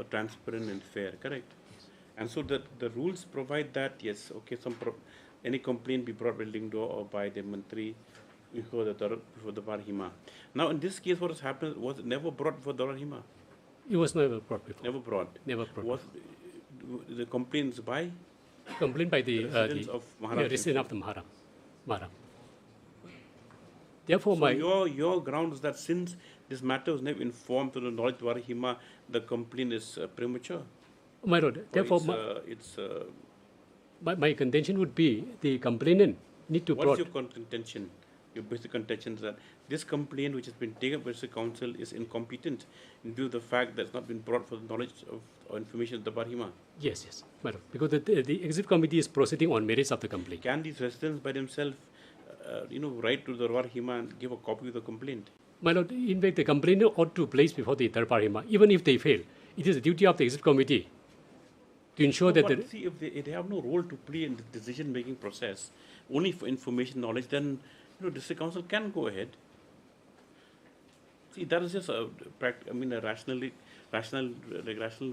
transparent and fair, correct? Yes. And so the rules provide that, yes, okay, any complaint be brought by Lingdo or by the Mantri before the Darbar HIMA. Now, in this case, what has happened was it never brought before Darbar HIMA? It was never brought before. Never brought. Never brought. Was the complaints by? Complaint by the residents of the Maharam. Therefore, so your ground is that since this matter was never informed to the knowledge of Darbar HIMA, the complaint is premature. My Lord, therefore, my contention would be the complainant need to. What is your contention? Your basic contention is that this complaint, which has been taken by the council, is incompetent in view of the fact that it's not been brought for the knowledge of or information of the Darbar HIMA. Yes, my Lord, because the Executive Committee is proceeding on merits of the complaint. Can these residents by themselves, write to the Darbar HIMA and give a copy of the complaint? My Lord, in fact, the complainant ought to place before the Darbar HIMA, even if they fail. It is the duty of the Executive Committee to ensure that. See, if they have no role to play in the decision-making process, only for information knowledge, then District Council can go ahead. See, that is just a rational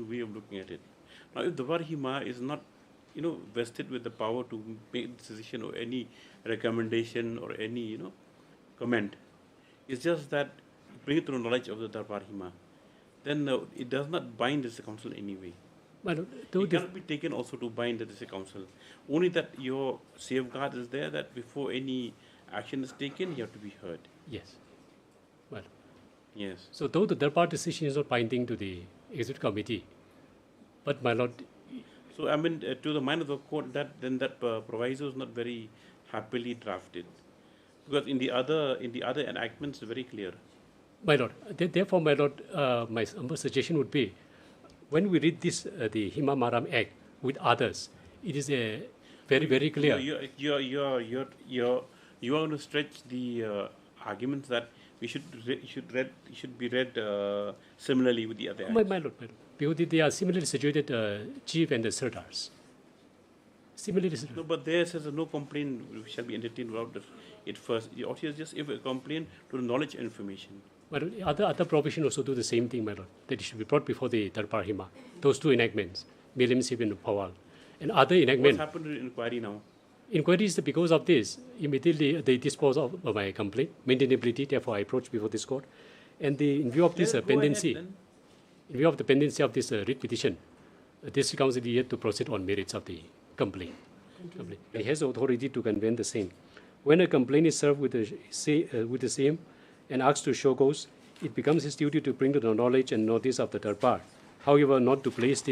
way of looking at it. Now, if the Darbar HIMA is not, vested with the power to make a decision or any recommendation or any, comment, it's just that bring it to the knowledge of the Darbar HIMA, then it does not bind the District Council anyway. It cannot be taken also to bind the District Council. Only that your safeguard is there that before any action is taken, you have to be heard. Yes. Well, Yes. So though the third part decision is not binding to the executive committee, but my lord. So I mean, to the mind of the court, that proviso is not very happily drafted, because in the other enactments, it's very clear. My lord, therefore, my lord, my humble suggestion would be, when we read this, the Hima Maram Act with others, it is a very clear. You are going to stretch the arguments that we should be read similarly with the other acts. My lord, because they are similarly situated, chief and the sirdars. Similarly situated. No, but there says no complaint shall be entertained without it first. You ought to just if a complaint to the knowledge and information. But other provisions also do the same thing, my lord, that it should be brought before the third party Hima. Those two enactments, Milimsip and Pawal. And other enactment. What's happened to the inquiry now? Inquiry is because of this. Immediately they dispose of my complaint, maintainability, therefore I approach before this court. And in view of this pendency, in view of the pendency of this writ petition, this council is yet to proceed on merits of the complaint. It has authority to convene the same. When a complaint is served with the same and asked to show cause, it becomes his duty to bring to the knowledge and notice of the third part. However, not to place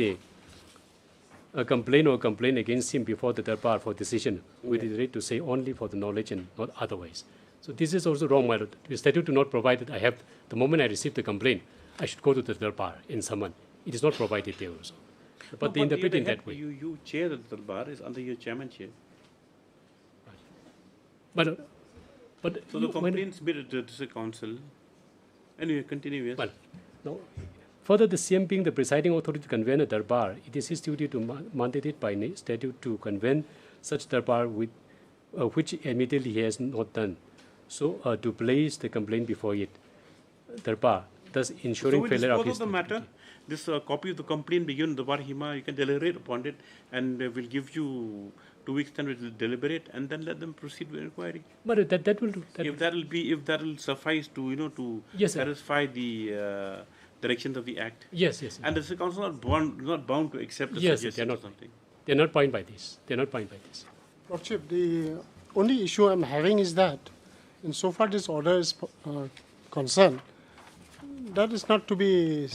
a complaint or complaint against him before the third part for decision, with the right to say only for the knowledge and not otherwise. So this is also wrong, my lord. The statute do not provide that I have, the moment I receive the complaint, I should go to the third part in summon. It is not provided there also. But they interpret in that way. You chair the third bar is under your chairmanship. But so the complaints made to the council. Anyway, continue. Yes. Well, no. Further, the CM being the presiding authority to convene a darbar, it is his duty to mandate by statute to convene such darbar with which admittedly he has not done. So, to place the complaint before it, darbar, thus ensuring failure of his. The matter. This copy of the complaint be given the Bar Hima. You can deliberate upon it, and we'll give you 2 weeks' time to deliberate, and then let them proceed with inquiry. But that will do. If that will suffice to yes, satisfy the directions of the Act. Yes. And the council not bound to accept the suggestion or something. They're not bound by this. Lordship, the only issue I'm having is that, insofar this order is concerned, that is not to be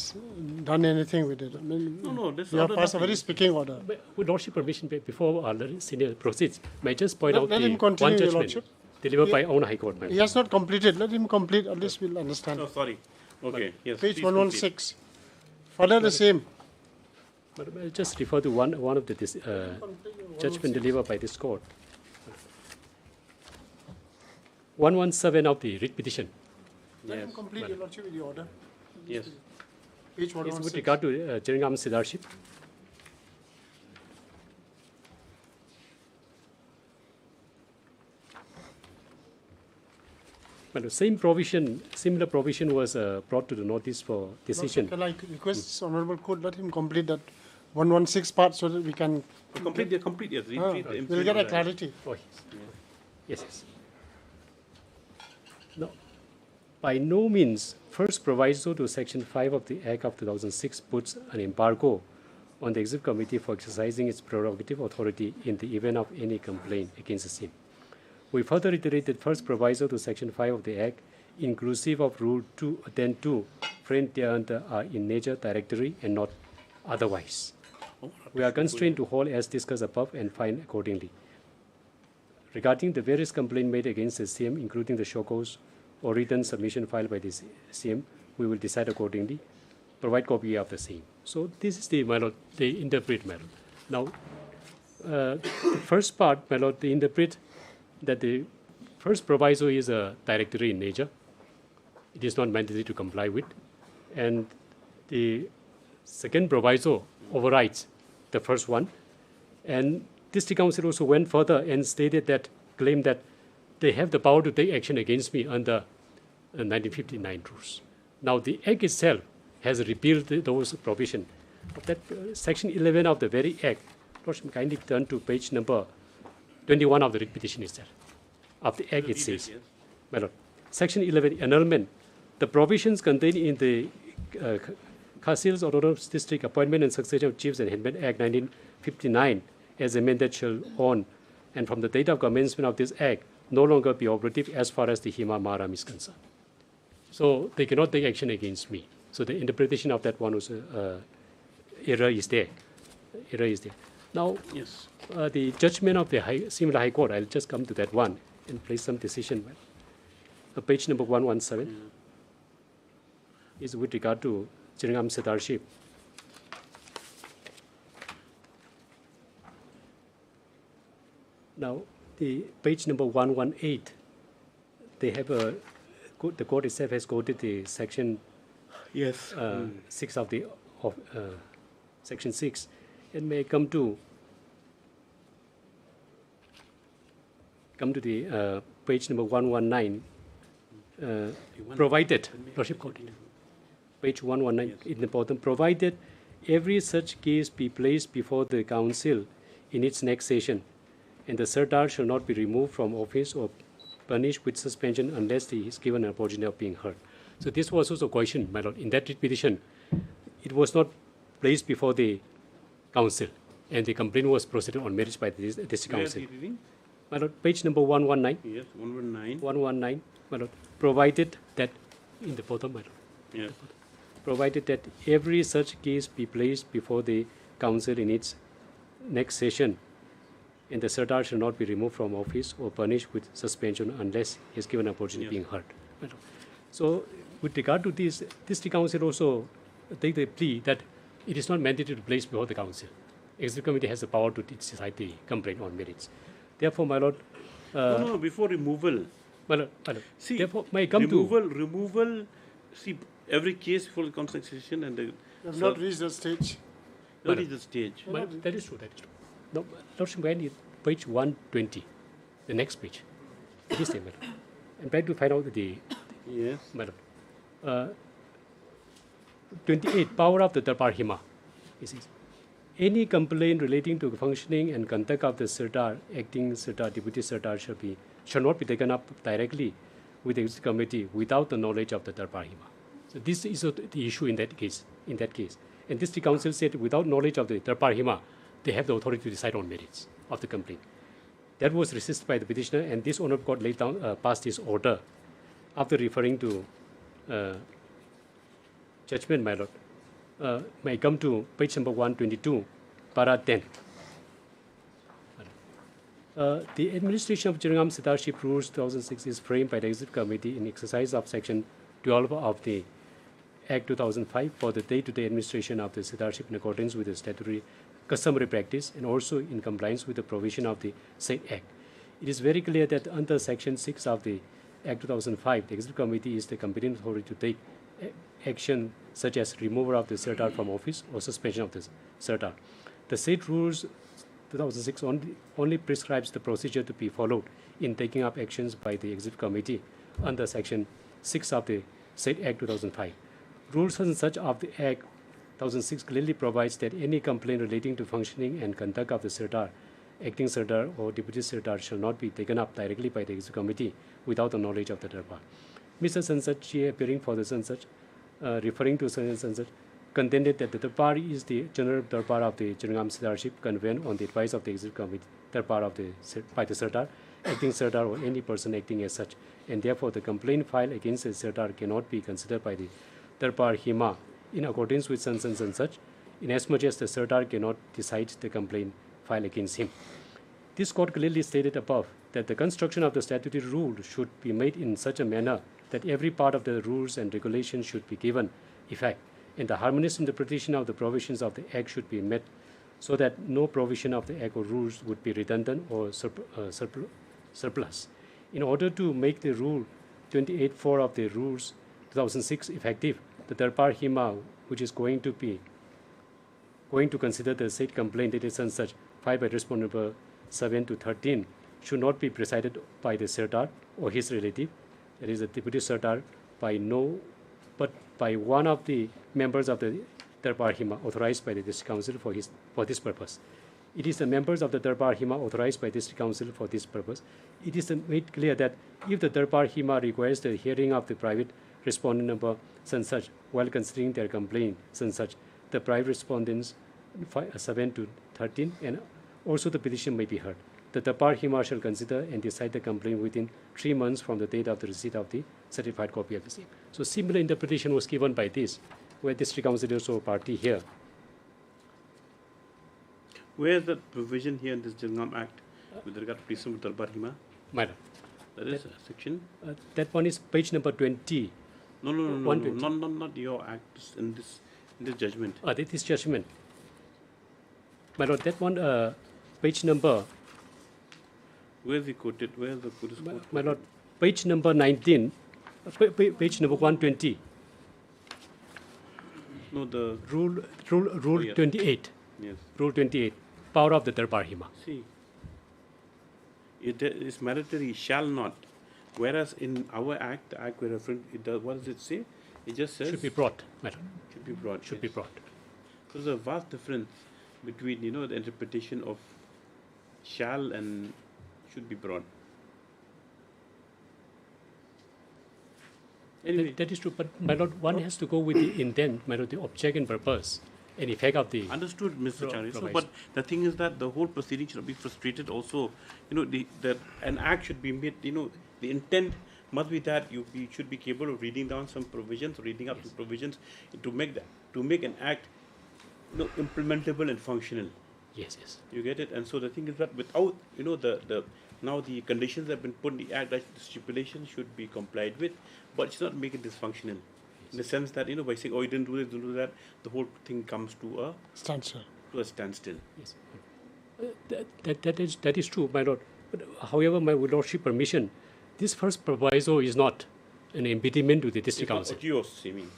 done anything with it. I mean, no. We have passed a very speaking order. With Lordship permission, before our senior proceeds, may I just point out let the him continue, one judgment Lordship. delivered by own High Court. He has not completed. Let him complete. At least we'll understand. Oh, sorry. Okay. Yes. Page 116. Further the same. But I'll just refer to one of the judgment delivered by this court. 117 of the writ petition. Let him complete, Your Lordship, with the order. Yes. Page 116. Yes, with regard to Jeringam Sidarship. But the same provision, similar provision was brought to the notice for decision. Can I request Honourable Court, let him complete that 116 part so that we can... Complete, yes. We'll get a clarity. Oh, yes. No, by no means, first proviso to Section 5 of the Act of 2006 puts an embargo on the Executive Committee for exercising its prerogative authority in the event of any complaint against the same. We further reiterate that first proviso to Section 5 of the Act, inclusive of Rule 2, framed thereunder, are in nature directory and not otherwise. We are constrained to hold as discussed above and find accordingly. Regarding the various complaints made against the CM, including the show cause or written submission filed by the CM, we will decide accordingly, provide copy of the same. So this is the interpret, my lord. Now, the first part, my lord, the interpret that the first proviso is a directory in nature. It is not mandatory to comply with. And the second proviso overrides the first one. And District Council also went further and stated that, claimed that they have the power to take action against me under 1959 rules. Now, the Act itself has repealed those provisions. That Section 11 of the very Act, kindly turn to page number 21 of the writ petition is there. Of the Act, it says, my lord, Section 11, annulment. The provisions contained in the Council's Autonomous District Appointment and Succession of Chiefs and Headmen Act 1959, as amended, shall on, and from the date of commencement of this Act, no longer be operative as far as the Hima Maram is concerned. So they cannot take action against me. So the interpretation of that one was error is there. Error is there. Now, yes, the judgment of the similar High Court, I'll just come to that one and place some decision. Page number 117 is with regard to Jiringam Sedarship. Now, the page number 118, they have the court itself has quoted the section 6 of the section 6, and may come to the page number 119, provided, Lordship quoted, page 119 in the bottom, provided every such case be placed before the council in its next session, and the Sardar shall not be removed from office or punished with suspension unless he is given an opportunity of being heard. So this was also a question, my lord. In that petition, it was not placed before the council, and the complaint was proceeded on marriage by the district council. My lord, page number 119. Yes, 119. 119, my lord. Provided that, in the bottom, my lord. Yes. Provided that every such case be placed before the council in its next session, and the Sardar shall not be removed from office or punished with suspension unless he is given an opportunity of being heard. So, with regard to this, district council also take the plea that it is not mandatory to place before the council. Executive committee has the power to decide the complaint on merits. Therefore, my lord. No, before removal. My lord. See, therefore, may I come removal. See, every case before the council session and the. You have not reached the stage. Not reached the stage. That is true. That is true. No, Lordship, page 120, the next page. This thing, madam. I'm trying to find out the. Yes. Madam. 28, power of the Darbar Hima. Any complaint relating to the functioning and conduct of the Sardar, acting Sardar, deputy Sardar shall not be taken up directly with the executive committee without the knowledge of the Darbar Hima. So this is the issue in that case. And district council said without knowledge of the Darbar Hima, they have the authority to decide on merits of the complaint. That was resisted by the petitioner, and this honourable court laid down, passed this order after referring to judgment, my lord. May I come to page number 122, para 10. The administration of Jiringam Sitarship Rules 2006 is framed by the Executive Committee in exercise of Section 12 of the Act 2005 for the day-to-day administration of the Sitarship in accordance with the statutory customary practice and also in compliance with the provision of the said Act. It is very clear that under Section 6 of the Act 2005, the Executive Committee is the competent authority to take action such as removal of the Sardar from office or suspension of the Sardar. The said rules 2006 only prescribes the procedure to be followed in taking up actions by the Executive Committee under Section 6 of the said Act 2005. Rules and such of the Act 2006 clearly provides that any complaint relating to functioning and conduct of the Sardar, acting Sardar or deputy Sardar shall not be taken up directly by the Executive Committee without the knowledge of the Darbar. Mr. Sansach, appearing for the Sansach, referring to Sansach, contended that the Darbar is the general Darbar of the Jiringam Sidarship convened on the advice of the Executive Committee, Darbar of by the Sardar, acting Sardar or any person acting as such, and therefore the complaint filed against the Sardar cannot be considered by the Darbar Hima in accordance with Sansach, inasmuch as the Sardar cannot decide the complaint filed against him. This court clearly stated above that the construction of the statutory rule should be made in such a manner that every part of the rules and regulations should be given effect, and the harmonious interpretation of the provisions of the Act should be met so that no provision of the Act or rules would be redundant or surplus. In order to make the Rule 28.4 of the Rules 2006 effective, the Darbar Hima, which is going to consider the said complaint dated such filed by respondent number 7 to 13, should not be presided by the Sardar or his relative, that is the deputy Sardar, but by one of the members of the Darbar Hima authorized by the District Council for this purpose. It is the members of the Darbar Hima authorized by District Council for this purpose. It is made clear that if the Darbar Hima requires the hearing of the private respondent number such while considering their complaint such, the private respondents 7 to 13 and also the petition may be heard. the Darbar Hima shall consider and decide the complaint within 3 months from the date of the receipt of the certified copy of the same. So similar interpretation was given by this, where District Council is also a party here. Where is the provision here in this Jangam Act with regard to petition with Darbar Hima? Madam. That is section? That one is page number 20. No, not your act, in this judgment. This judgment. My lord, that one, page number. Where is it quoted? Where is the quoted? My lord, page number 19, page number 120. No, the rule oh, yes. 28. Yes. Rule 28. Power of the Darbar Hima. See, it is mandatory, shall not. Whereas in our act, the act we're referring, what does it say? It just says should be brought, madam. Should be brought. Should be brought. So there's a vast difference between the interpretation of shall and should be brought. Anyway, that is true, but my lord, one has to go with the intent, my lord, the object and purpose and effect of the. Understood, Mr. Chari. So, but the thing is that the whole proceeding should not be frustrated. Also, an act should be made. The intent must be that you should be capable of reading down some provisions, reading up to provisions to make an act implementable and functional. Yes, yes. You get it? And so the thing is that without now the conditions that have been put in the act, that the stipulation should be complied with, but it's not make it dysfunctional. Yes. In the sense that by saying, oh, you didn't do this, didn't do that, the whole thing comes to a standstill. Yes. That is true, my lord. But however, my lordship permission, this first proviso is not an impediment to the district council. What you are saying.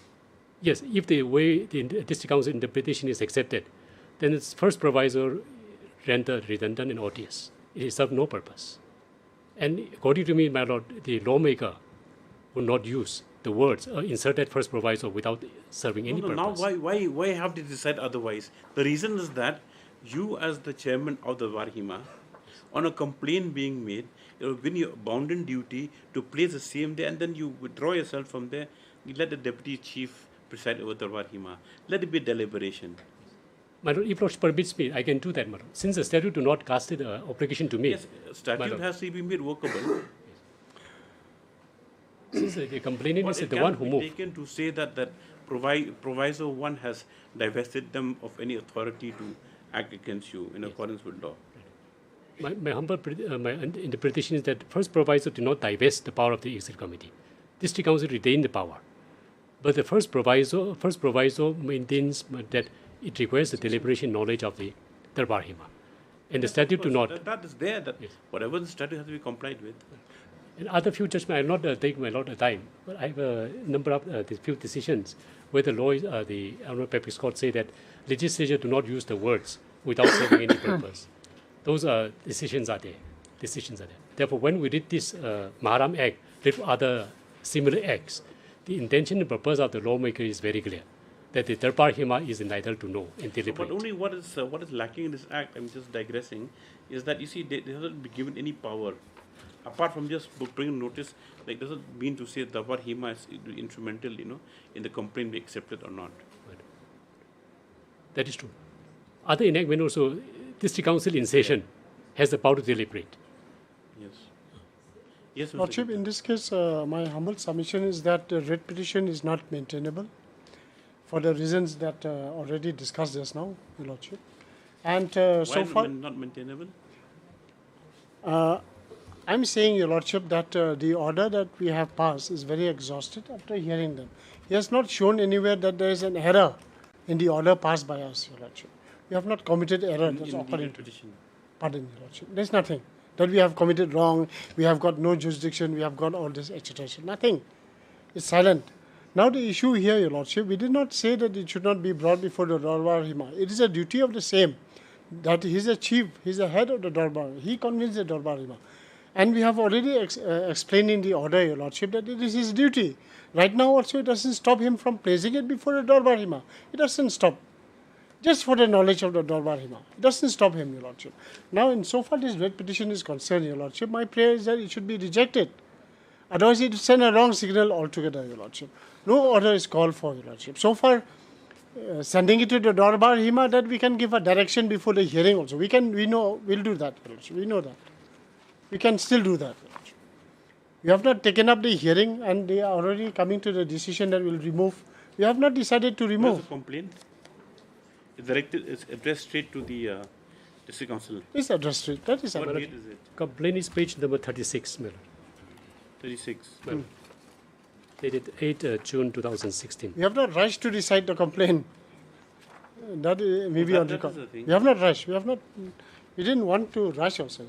Yes, if the way the district council interpretation is accepted, then its first proviso rendered redundant and odious. It serves no purpose. And according to me, my lord, the lawmaker would not use the words inserted first proviso without serving any purpose. Now, why have they decided otherwise? The reason is that you, as the chairman of the Darbar Hima, on a complaint being made, when you're bound in duty to place the same day, and then you withdraw yourself from there, you let the deputy chief preside over the Darbar Hima. Let it be deliberation. My lord, if Lord permits me, I can do that, my lord. Since the statute do not cast it obligation to me. Yes, statute has to be made workable. Since the complainant is the one who moved. It can be taken to say that proviso 1 has divested them of any authority to act against you in accordance with law. My humble interpretation is that first proviso did not divest the power of the executive committee. District council retained the power, but the first proviso maintains that it requires the deliberation knowledge of the Darbar Hima, and the statute do not. That is there. That yes. Whatever the statute has to be complied with. In other few judgments, I will not take my lot of time, but I have a number of few decisions where the law, the Honorable People's Court say that legislature do not use the words without serving any purpose. Those decisions are there. Therefore, when we did this Maharam Act, with other similar acts, the intention and purpose of the lawmaker is very clear, that the Darbar Hima is entitled to know and deliberate. But only what is lacking in this act, I'm just digressing, is that you see they haven't been given any power. Apart from just bringing notice, like doesn't mean to say Darbar Hima is instrumental, in the complaint be accepted or not. Right. That is true. Other enactment also, district council in session has the power to deliberate. Yes. Yes, Lordship, in this case, my humble submission is that the writ petition is not maintainable for the reasons that already discussed just now, Your Lordship. And so far, not maintainable? I'm saying, Your Lordship, that the order that we have passed is very exhausted after hearing them. He has not shown anywhere that there is an error in the order passed by us, Your Lordship. We have not committed error. That's according to pardon, Your Lordship. There's nothing that we have committed wrong. We have got no jurisdiction. We have got all this, etc. Nothing. It's silent. Now the issue here, Your Lordship, we did not say that it should not be brought before the Darbar Hima. It is a duty of the same that he is a chief, he is the head of the Darbar. He convenes the Darbar Hima. And we have already explained in the order, Your Lordship, that it is his duty. Right now also it doesn't stop him from placing it before the Darbar Hima. It doesn't stop. Just for the knowledge of the Darbar Hima. It doesn't stop him, Your Lordship. Now, in so far this writ petition is concerned, Your Lordship, my prayer is that it should be rejected. Otherwise it will send a wrong signal altogether, Your Lordship. No order is called for, Your Lordship. So far, sending it to the Darbar Hima, that we can give a direction before the hearing also. We'll do that, Your Lordship. We know that. we can still do that. We have not taken up the hearing and they are already coming to the decision that we'll remove. We have not decided to What is remove. the complaint? It's addressed straight to the district council. It's addressed straight. That is What addressed. date is it? Complaint is page number 36, madam. 36. Madam. Dated 8 June 2016. We have not rushed to decide the complaint. That may be on that record. is the thing. We have not rushed. We didn't want to rush also.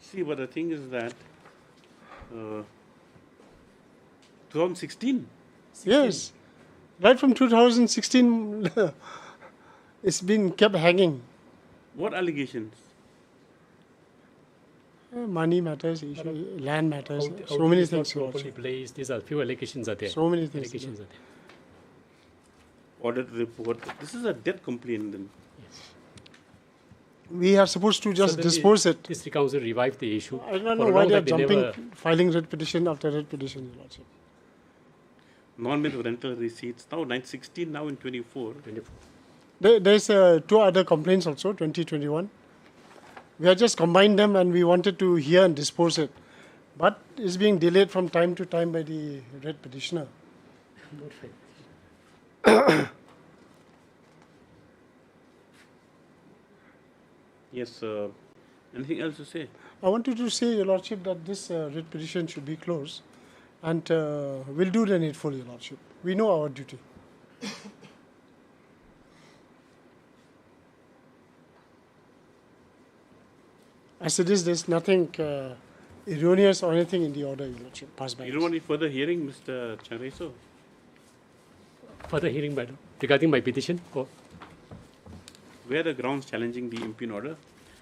See, but the thing is that 2016. Yes, right from 2016, it's been kept hanging. What allegations? Money matters, land matters, How so many it is not things. properly placed. These are few allegations are there. So many things. Allegations are there. Audit report. This is a death complaint then. We are supposed to just So then dispose it. District Council revived the issue. I don't For know a why long they are time jumping, never- filing red petition after red petition, Your Lordship. Non-payment of rental receipts. Now 916, now in 24. There's two other complaints also, 2021. We have just combined them and we wanted to hear and dispose it. But it's being delayed from time to time by the red petitioner. Yes. Anything else to say? I wanted to say, Your Lordship, that this writ petition should be closed and we'll do the needful, Your Lordship. We know our duty. As it is, there's nothing erroneous or anything in the order, Your Lordship. Pass by. You don't want any further hearing, Mr. Changreso? Further hearing, madam, regarding my petition? Or Where are the grounds challenging the impugn order?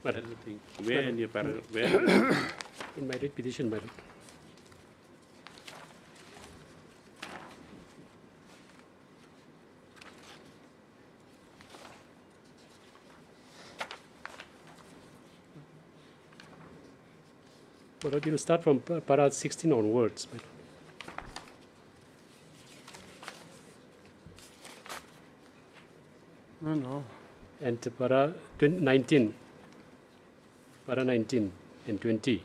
That Madam. is the thing. Where Madam. in your paragraph? Where? in my writ petition, madam. Well, you start from para 16 onwards, madam. No. And para 19, para 19 and 20.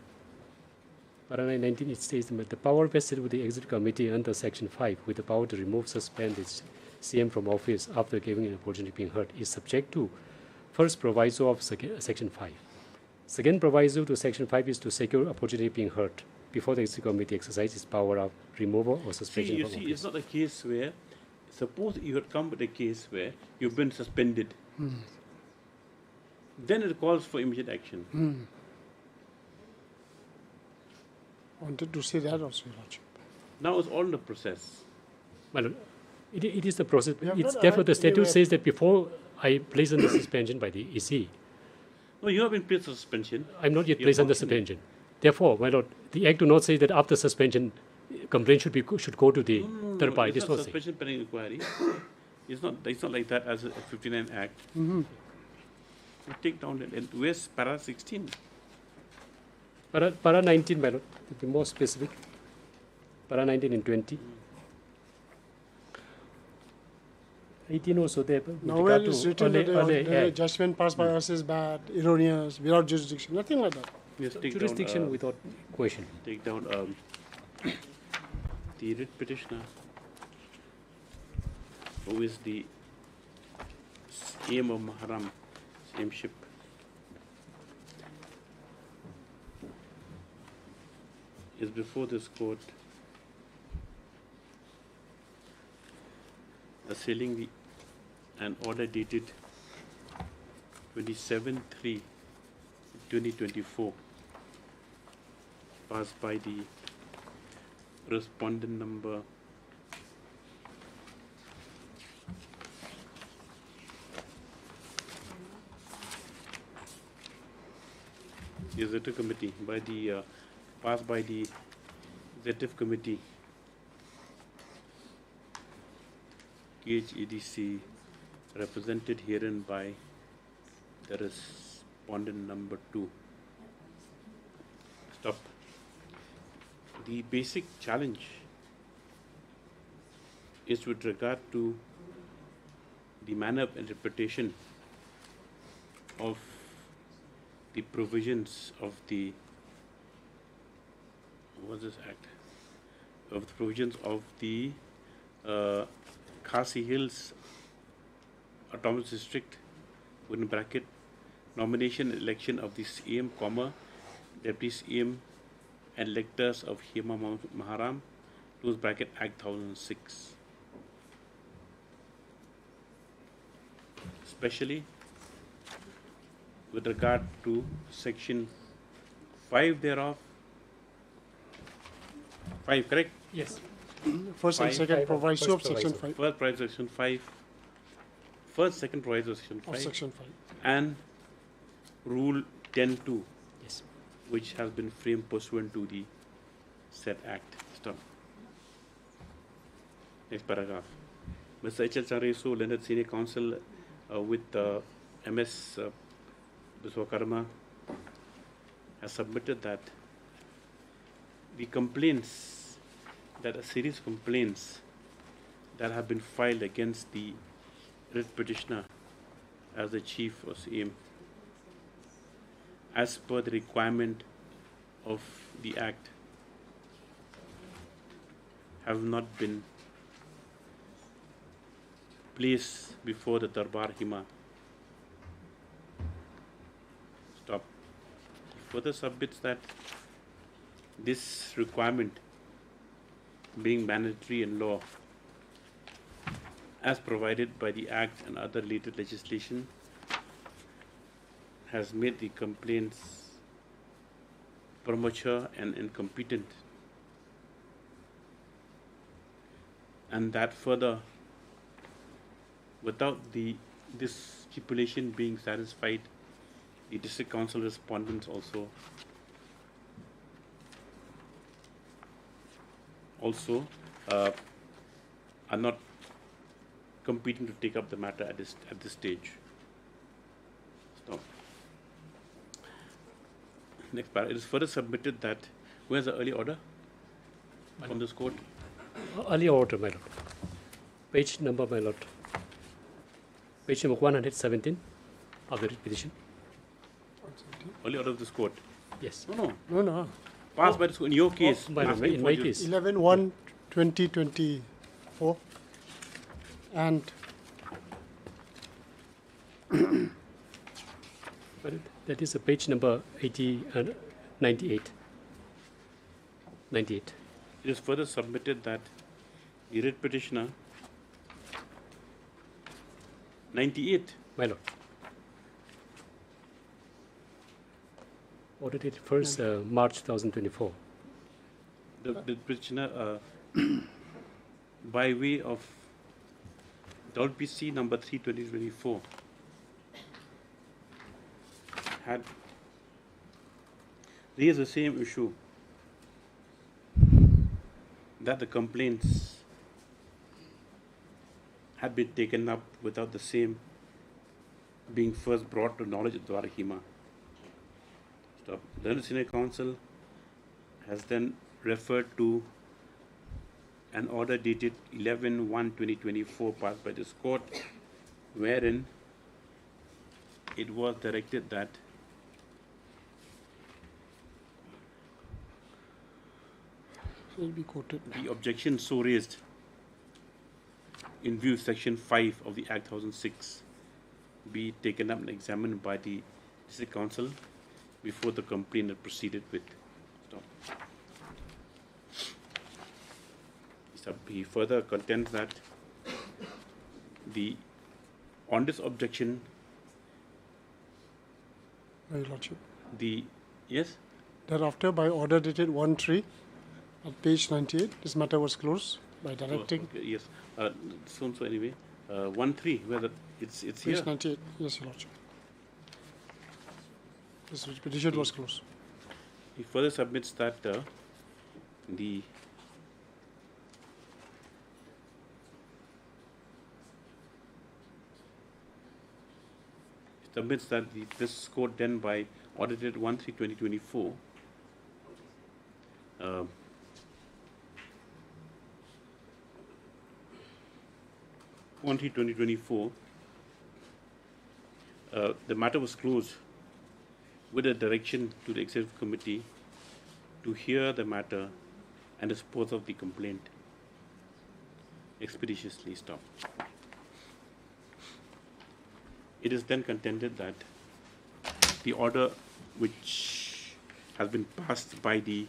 Para 19 it says that the power vested with the Executive Committee under Section 5 with the power to remove, suspend its CM from office after giving an opportunity being heard is subject to first proviso of Section 5. Second proviso to Section 5 is to secure opportunity being heard before the Executive Committee exercises its power of removal or suspension See, from office. it's not a case where, suppose you had come with a case where you've been suspended. Then it calls for immediate action. Wanted to say that also, Your Lordship. Now it's all in the process. Well, it is the process. We have It's not therefore the arrived statute anywhere. says that before I place under suspension by the EC, No, you have been placed on suspension. I'm not yet You're placed under functioning. suspension. Therefore, my lord, the Act do not say that after suspension, complaint should go to the third party. It's This not was saying. suspension pending inquiry. It's not like that as a 59 Act. Mm-hmm. You take down and where's para 16? Para 19, my lord, to be more specific. Para 19 and 20. 18 also there. with Nowhere regard to is written that early the act. judgment passed by us is bad, erroneous, without jurisdiction, nothing like that. Yes, take Jurisdiction down, without question. Take down the writ petitioner, who is the aim of Maharam, same ship. Is before this court assailing an order dated 27/3/2024 passed by the respondent number Executive Committee by the passed by the Executive Committee KHEDC represented herein by the respondent number 2. Stop. The basic challenge is with regard to the manner of interpretation of the provisions of the provisions of the Khasi Hills Autonomous District, within bracket, nomination and election of the CM, deputy CM and electors of Hima Maharam, close bracket, Act 1006. Especially with regard to section 5 thereof. 5, correct? Yes. First and second proviso of section 5. First proviso section 5. First, second proviso section 5. Of section 5. And rule 10.2. Yes. Which has been framed pursuant to the said act. Stop. Next paragraph. Mr. H.L. Charesu, Leonard Senior Counsel with MS Biswakarma has submitted that the complaints, that a series of complaints that have been filed against the writ petitioner as the chief or CM, as per the requirement of the act, have not been placed before the Darbar Hima. Stop. Further submits that this requirement, being mandatory in law as provided by the Act and other related legislation, has made the complaints premature and incompetent, and that further, without this stipulation being satisfied, the District Council respondents also are not competent to take up the matter at this stage. Stop. Next paragraph. It is further submitted that, where's the early order from this court? Early order, my lord. Page number, my lord. Page number 117 of the writ petition. Early order of this court? Yes. No. Passed by the court in your case. In my case. 11/1/2024 and that is a page number 98. 98. It is further submitted that the writ petitioner 98. My lord. Ordered it first March 2024. The petitioner, by way of WPC number 3/2024, had raised the same issue, that the complaints had been taken up without the same being first brought to knowledge of Dwara Hima. Stop. The Senior Counsel has then referred to an order dated 11/1/2024 passed by this court, wherein it was directed that be quoted. The objection so raised in view of section 5 of the Act 1006 be taken up and examined by the District Council before the complaint is proceeded with. Stop. He further contends that on this objection, Your Lordship. Yes? Thereafter, by order dated 1/3 at page 98, this matter was closed by directing. Okay, yes. So anyway, 1/3, where it's page here. 98, yes, Your Lordship. This petition was closed. He further submits that the submits that this court then by order dated 1/3/2024 2024, the matter was closed with a direction to the Executive Committee to hear the matter and dispose of the complaint expeditiously. Stop. It is then contended that the order which has been passed by the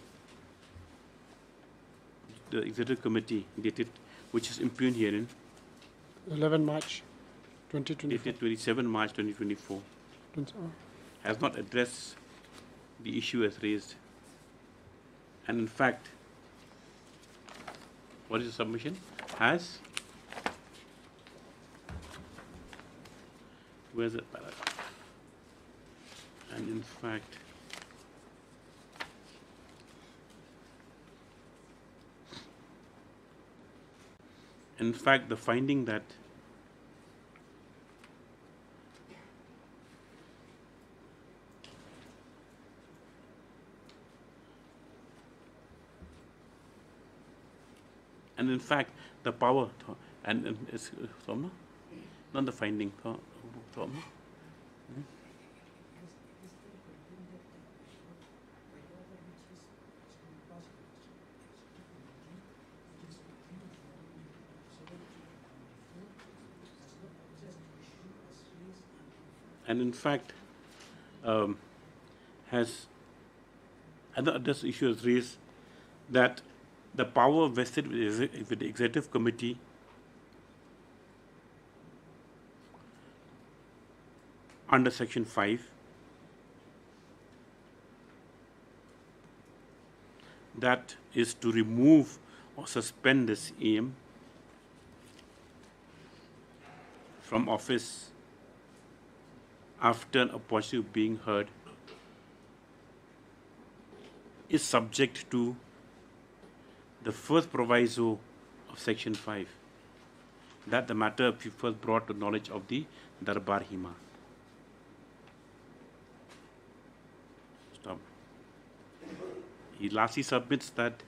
Executive Committee, dated, which is impugned herein, 11 March 2024. dated 27 March 2024, has not addressed the issue as raised. And in fact, what is the submission? Has, where's that paragraph? And in fact, the finding that the power and it's not the finding. And in fact, has this issue is raised that the power vested with the Executive Committee under Section 5, that is to remove or suspend this aim from office after an opposition being heard, is subject to the first proviso of Section 5, that the matter be first brought to knowledge of the Darbar Hima. Stop. He lastly submits that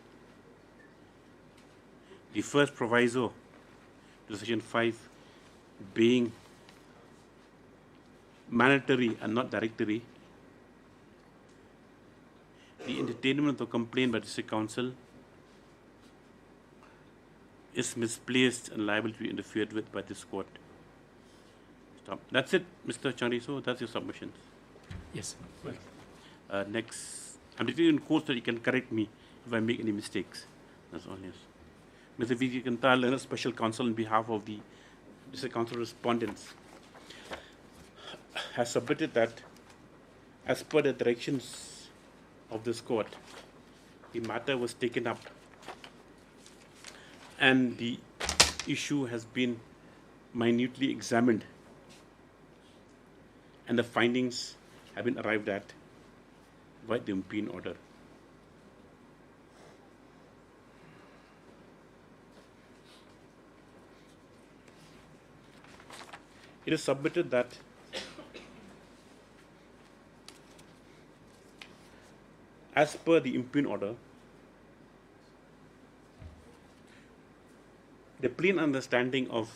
the first proviso to Section 5 being mandatory and not directory, the entertainment of the complaint by District Council is misplaced and liable to be interfered with by this court. Stop. That's it, Mr. Chariso. That's your submission. Yes. Well, next, I'm taking in course that you can correct me if I make any mistakes. That's all, yes. Mr. V.K. Kantar, Learner Special Counsel on behalf of the District Council respondents, has submitted that as per the directions of this court, the matter was taken up and the issue has been minutely examined and the findings have been arrived at by the impugn order. It is submitted that as per the impugn order, the plain understanding of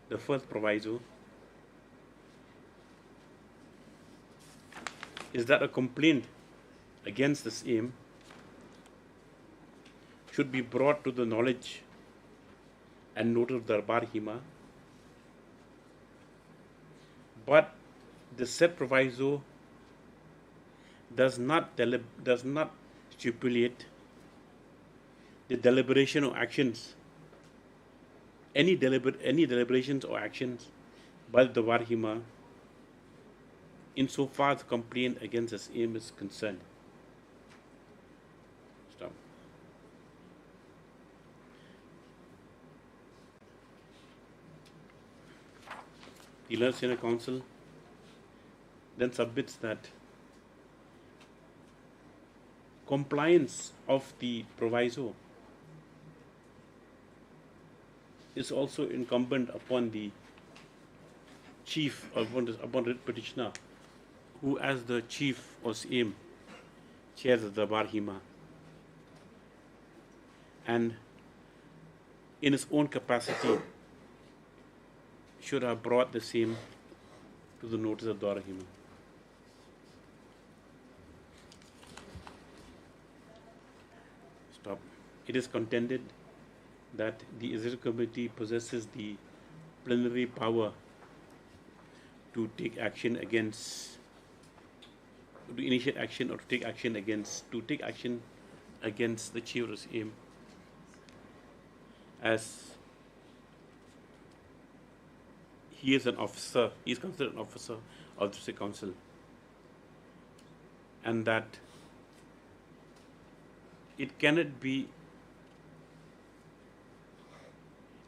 the first proviso is that a complaint against this aim should be brought to the knowledge and notice of Darbar Hima, but the said proviso does not stipulate the deliberation or actions, any deliberations or actions by the Darbar Hima insofar as the complaint against this aim is concerned. Stop. The Learned Senior Counsel then submits that compliance of the proviso is also incumbent upon the chief, upon the petitioner, who as the chief or aim chairs the Darbar Hima, and in his own capacity should have brought the same to the notice of Darbar Hima. Stop. It is contended that the Executive Committee possesses the plenary power to take action against, to initiate action or to take action against the Chief of the aim, as he is an officer, he is considered an officer of the District Council, and that it cannot be,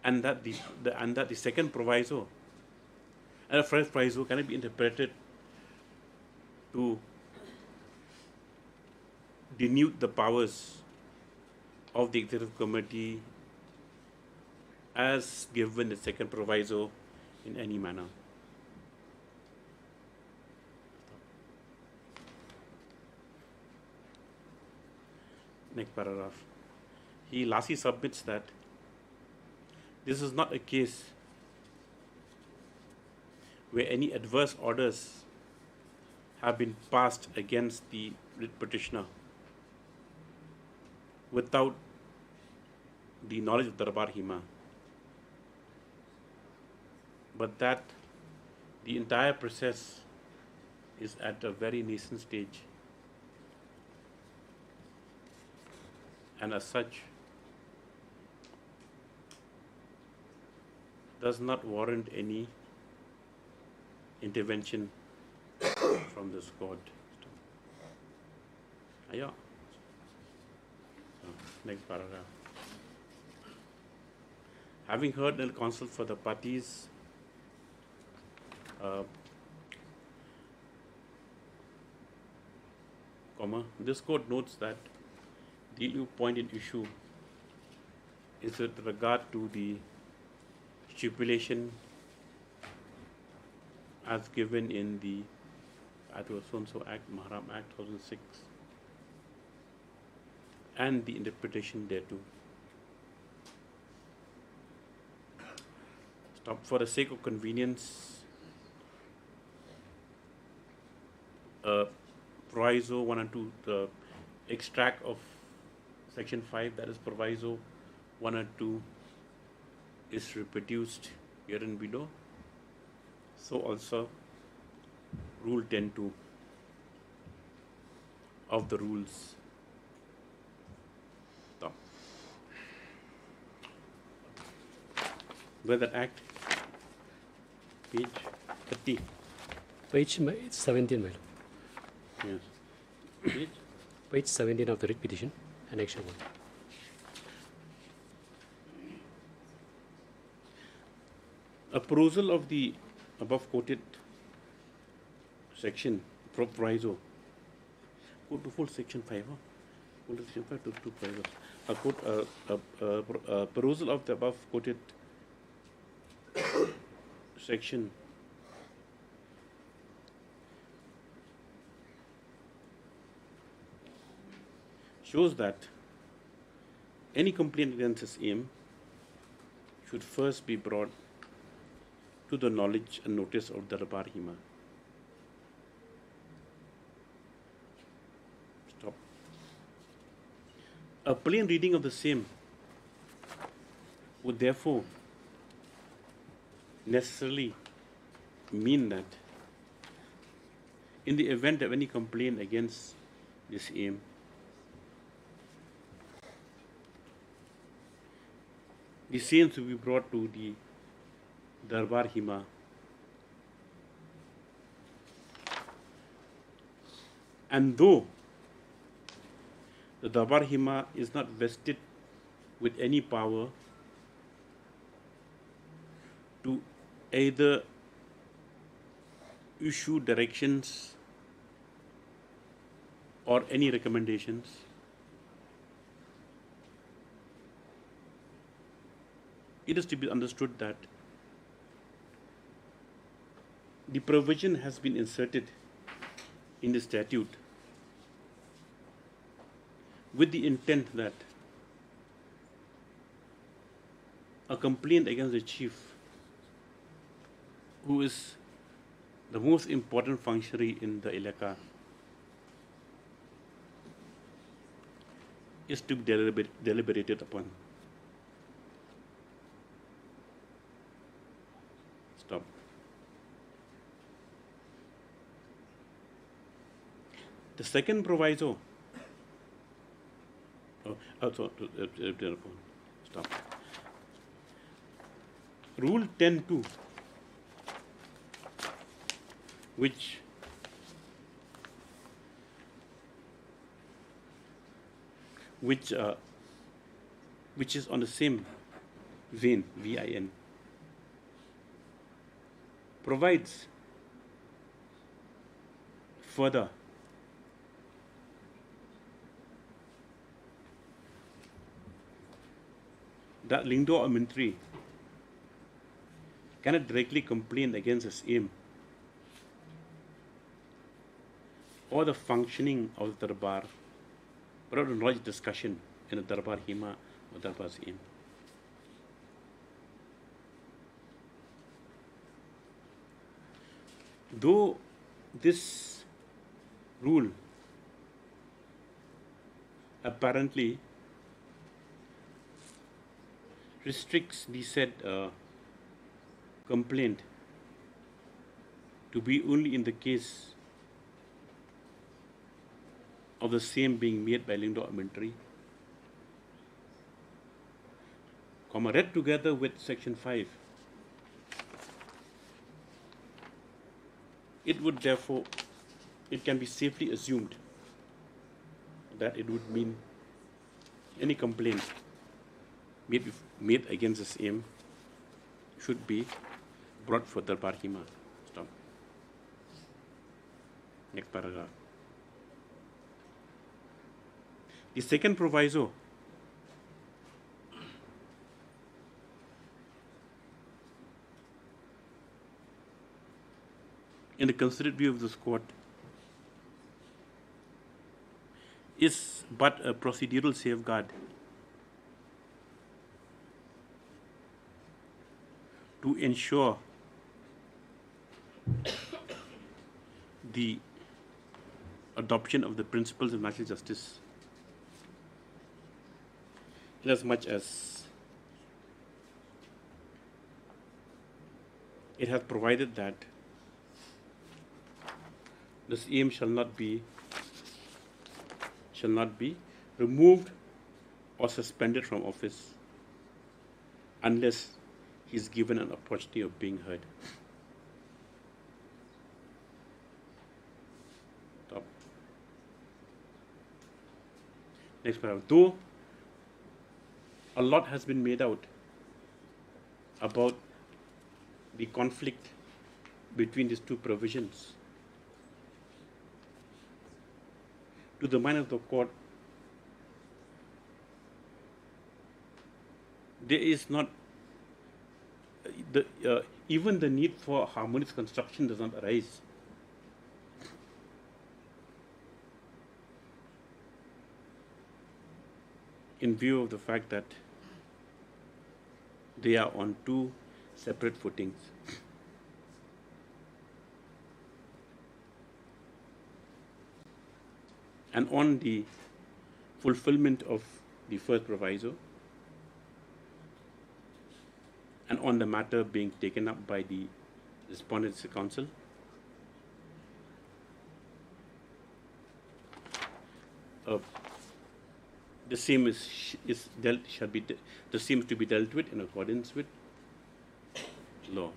and that the second proviso and the first proviso cannot be interpreted to denude the powers of the Executive Committee as given the second proviso in any manner. Next paragraph. He lastly submits that this is not a case where any adverse orders have been passed against the writ petitioner without the knowledge of Darbar Hima, but that the entire process is at a very nascent stage, and as such does not warrant any intervention from this court. Yeah. Next paragraph. Having heard the counsel for the parties, this court notes that the new point in issue is with regard to the stipulation as given in the So-and-so Act, Mahram Act 2006, and the interpretation thereto. Stop. For the sake of convenience, proviso 1 and 2, the extract of section 5, that is proviso 1 and 2, is reproduced here in below. So also Rule 10.2 of the rules. Stop. Where that act? Page 30. Page 17, madam. Yes. Page 17 of the writ petition, Annex 1. A perusal of the above quoted section, proviso. Go to full section 5. Go to section 5 to proviso. Perusal of the above quoted section shows that any complaint against his aim should first be brought to the knowledge and notice of the Darbar Hima. Stop. A plain reading of the same would therefore necessarily mean that in the event of any complaint against this aim, the same to be brought to the Darbar Hima, and though the Darbar Hima is not vested with any power to either issue directions or any recommendations, it is to be understood that the provision has been inserted in the statute with the intent that a complaint against the chief, who is the most important functionary in the Ilaka, is to be deliberated upon. Stop. The second proviso. Stop. Rule 10(2), which is on the same vein, VIN, provides further that Lingdo or Mintri cannot directly complain against his aim or the functioning of the Darbar without a knowledge discussion in the Darbar Hima or Darbar's aim. Though this rule apparently restricts the said complaint to be only in the case of the same being made by Lingdo Ammentary, read together with Section 5, it can be safely assumed that it would mean any complaint made against this aim should be brought for Darbar Hima. Stop. Next paragraph. The second proviso in the considered view of this court is but a procedural safeguard to ensure the adoption of the principles of natural justice, inasmuch as it has provided that this aim shall not be removed or suspended from office unless he is given an opportunity of being heard. Stop. Next paragraph. Though a lot has been made out about the conflict between these two provisions, to the mind of the court, there is not even the need for harmonious construction does not arise. In view of the fact that they are on two separate footings. And on the fulfillment of the first proviso, and on the matter being taken up by the Respondents' Council, the same the same to be dealt with in accordance with law.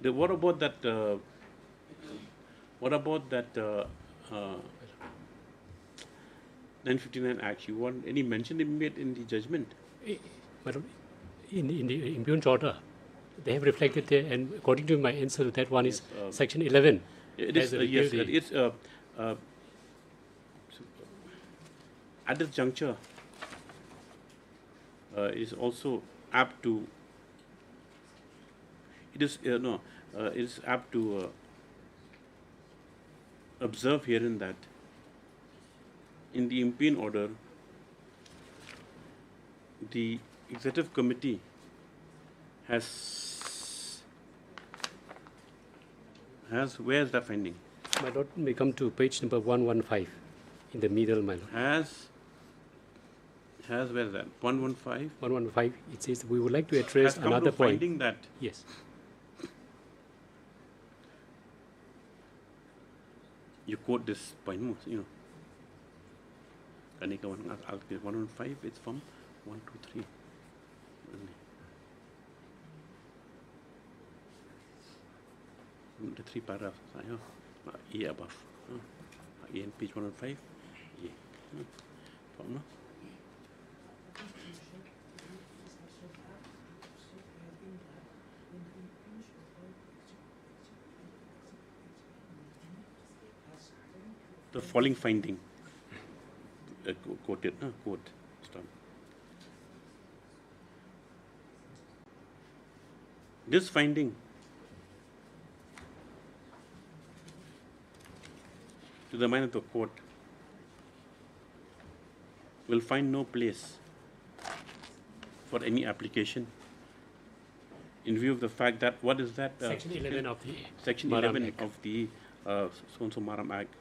What about that? What about that 959 Act? You want any mention made in the judgment? Madam, in the impugned order, they have reflected there, and according to my answer to that one is Section 11. It is yes. It's at this juncture. Is also apt to. It is it is apt to observe herein that in the impugned order, the Executive Committee has, where is that finding? My lord, may come to page number 115 in the middle, my lord. Where is that? 115? 115, it says we would like to address has come another to point. Finding that. Yes. You quote this point, you know. Kanika 115, it's from 1 to 3. The 3 paragraphs, A above. A in page 105, A. From, no? The following finding, quoted, quote, stop. This finding to the mind of the court will find no place for any application in view of the fact that, what is that? Section 11 of the Section Maram 11 Act. of the so-and-so Maram Act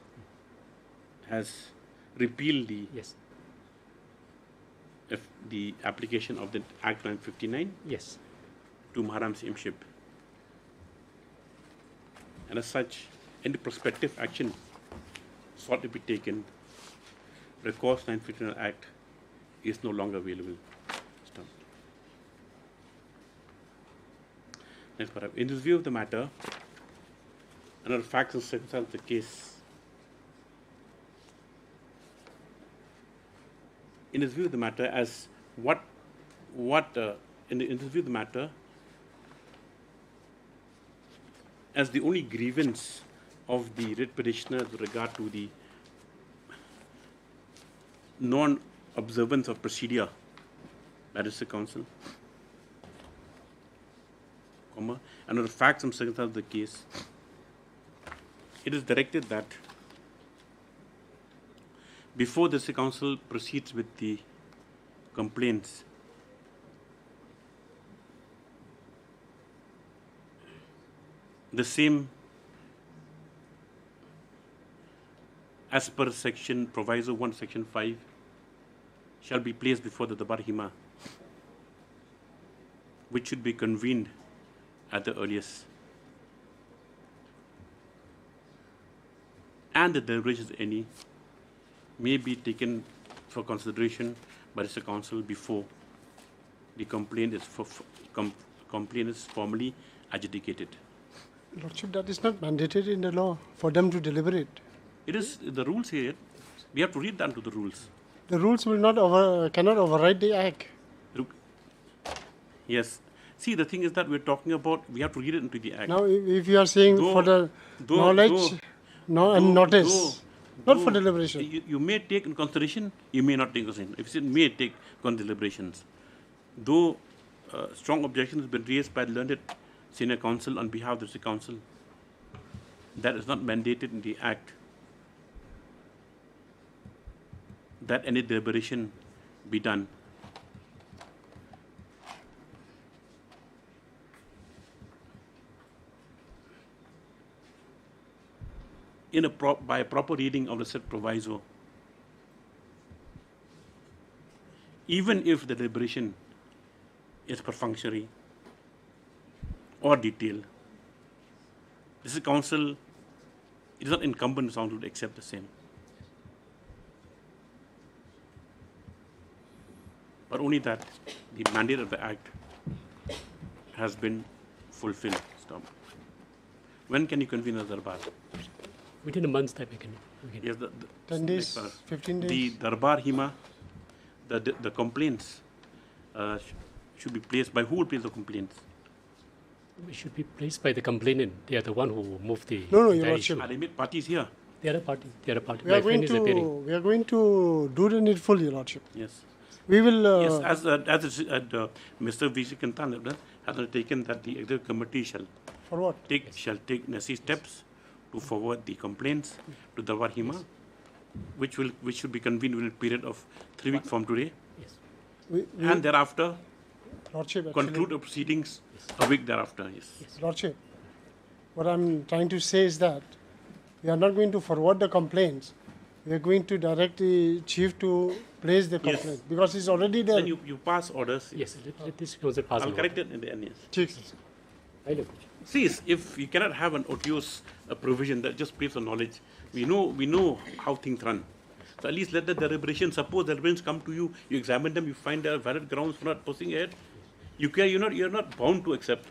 has repealed the, if the application of the Act 959 to Maharam Simship. And as such, any prospective action sought to be taken, recourse 959 Act is no longer available. Stop. Next paragraph. In this view of the matter, another facts and circumstances of the case, in his view of the matter, as in his view of the matter, as the only grievance of the writ petitioner with regard to the non-observance of procedure, Barrister Counsel, and under the facts and circumstances of the case, it is directed that before the Council proceeds with the complaints, the same as per section proviso 1 section 5 shall be placed before the Darbar Hima, which should be convened at the earliest, and the deliberations any may be taken for consideration by the Council before the complaint is formally adjudicated. Lordship, that is not mandated in the law for them to deliberate. It is the rules here. We have to read down to the rules. The rules will not cannot override the act. Yes. See, the thing is that we're talking about, we have to read it into the act. Now, if you are saying for the knowledge and notice, not for deliberation. You may take in consideration, you may not take in consideration. If you may take deliberations, though strong objections have been raised by the learned senior counsel on behalf of the council, that is not mandated in the act that any deliberation be done. By a proper reading of the said proviso, even if the deliberation is perfunctory or detailed, this is council, it is not incumbent on council to accept the same. But only that the mandate of the act has been fulfilled. Stop. When can you convene a Darbar? Within a month's time, we can. Yes, 10 days, 15 days. The Darbar Hima, the complaints should be placed by who will place the complaints? It should be placed by the complainant. They are the one who moved the. No, Your Lordship. Are they made parties here? They are a party. They are a party. We are going to do the needful, Your Lordship. Yes. We will. Yes, as Mr. V.C. Kantan has undertaken that the executive committee shall take necessary steps to forward the complaints to the Darbar Hima, which should be convened within a period of 3 weeks from today. Yes. And thereafter, Lordship, conclude the proceedings a week thereafter. Yes. Lordship, what I'm trying to say is that we are not going to forward the complaints. We are going to direct the chief to place the complaint because it's already there. Then you pass orders. Yes, let this council pass. I'll correct it in the end. Yes. Chief. See, if you cannot have an OTO's provision that just plays on knowledge, we know how things run. So at least let the deliberation. Suppose the deliberations come to you, you examine them, you find there are valid grounds for not proceeding ahead. You're not bound to accept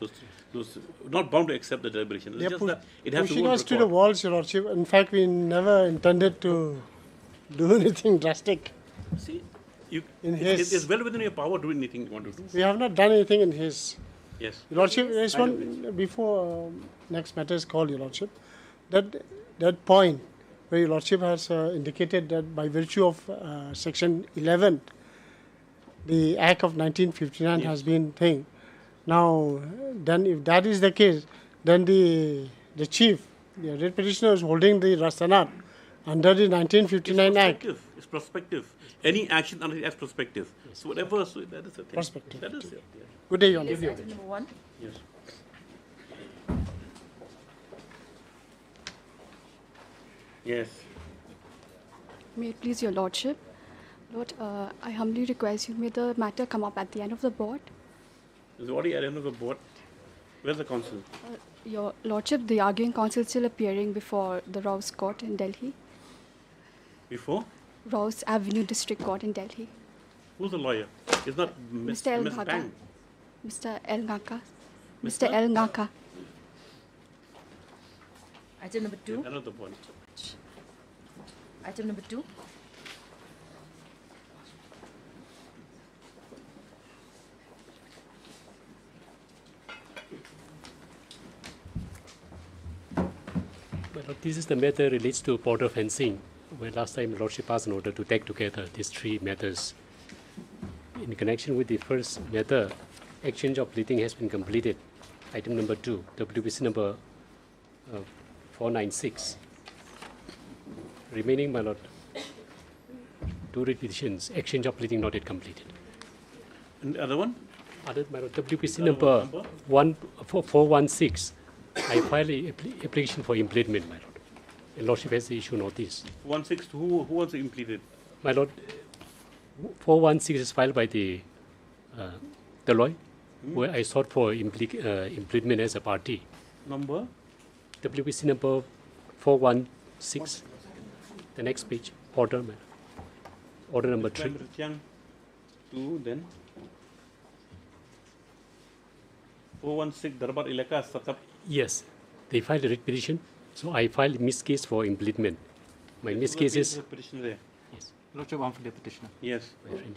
those not bound to accept the deliberation. It's just that it has to pushing go us to the walls, Your Lordship. In fact, we never intended to do anything drastic. See, it's well within your power to do anything you want to do. We have not done anything in his. Yes. Your Lordship, there is one before next matter is called, Your Lordship. That point where Your Lordship has indicated that by virtue of Section 11, the Act of 1959 has been thing. Now, then if that is the case, then the chief, the writ petitioner is holding the Rastanat under the 1959 Act. It's prospective. Any action under the Act is prospective. So whatever, so that is the thing. Prospective. That is it. Yeah. Good day, Your Honor. Yes, item number 1. Yes. Yes. May it please Your Lordship. Lord, I humbly request you, may the matter come up at the end of the board. Is already at the end of the board. Where's the counsel? Your Lordship, the arguing counsel is still appearing before the Rouse Court in Delhi. Before? Rouse Avenue District Court in Delhi. Who's the lawyer? It's not Mr. El Ms. Ngaka. Bang. Mr. El Ngaka. Mr. El Ngaka. Item number 2. Another point. Item number 2. Well, this is the matter relates to border fencing, where last time Lordship passed an order to take together these three matters. In connection with the first matter, exchange of pleading has been completed. Item number 2, WPC number 496. Remaining, my lord, 2 writ petitions, exchange of pleading not yet completed. And the other one? Other, my lord, WPC number 416. I filed an application for impleadment, my lord. And Lordship has issued notice. 416, who wants to implead it? My lord, 416 is filed by the lawyer, where I sought for impleadment as a party. Number? WPC number 416. The next page, order, man. Order number 3. 2, then 416 Darbar Ilaka Satab. Yes, they filed a writ petition, so I filed miss case for impleadment. My miss case is. Petition there. Yes. Lordship, I'm for the petitioner. Yes.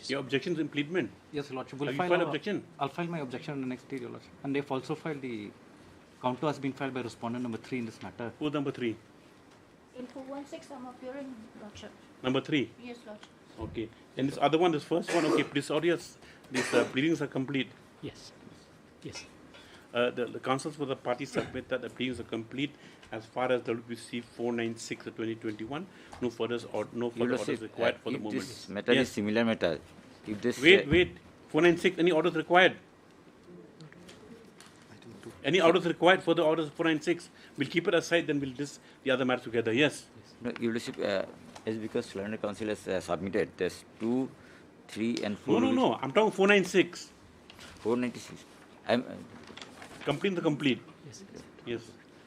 Your objection to impleadment? Yes, Lordship. Have you filed objection? I'll file my objection on the next day, Your Lordship. And they've also filed the counter has been filed by respondent number 3 in this matter. Who's number 3? In 416, I'm appearing, Lordship. Number 3? Yes, Lordship. Okay. And this other one, this first one, okay, this audience, these pleadings are complete. Yes. Yes. The counsels for the parties submit that the pleadings are complete as far as WPC 496 of 2021. No further orders required for the moment. This matter is similar matter. If this wait. 496. Any orders required? Any orders required for the orders 496? We'll keep it aside. Then we'll discuss the other matters together. Yes. No, Your Lordship, as because London Council has submitted, there's 2, 3, and 4. No. I'm talking 496. 496. I'm. Complete the complete. Yes.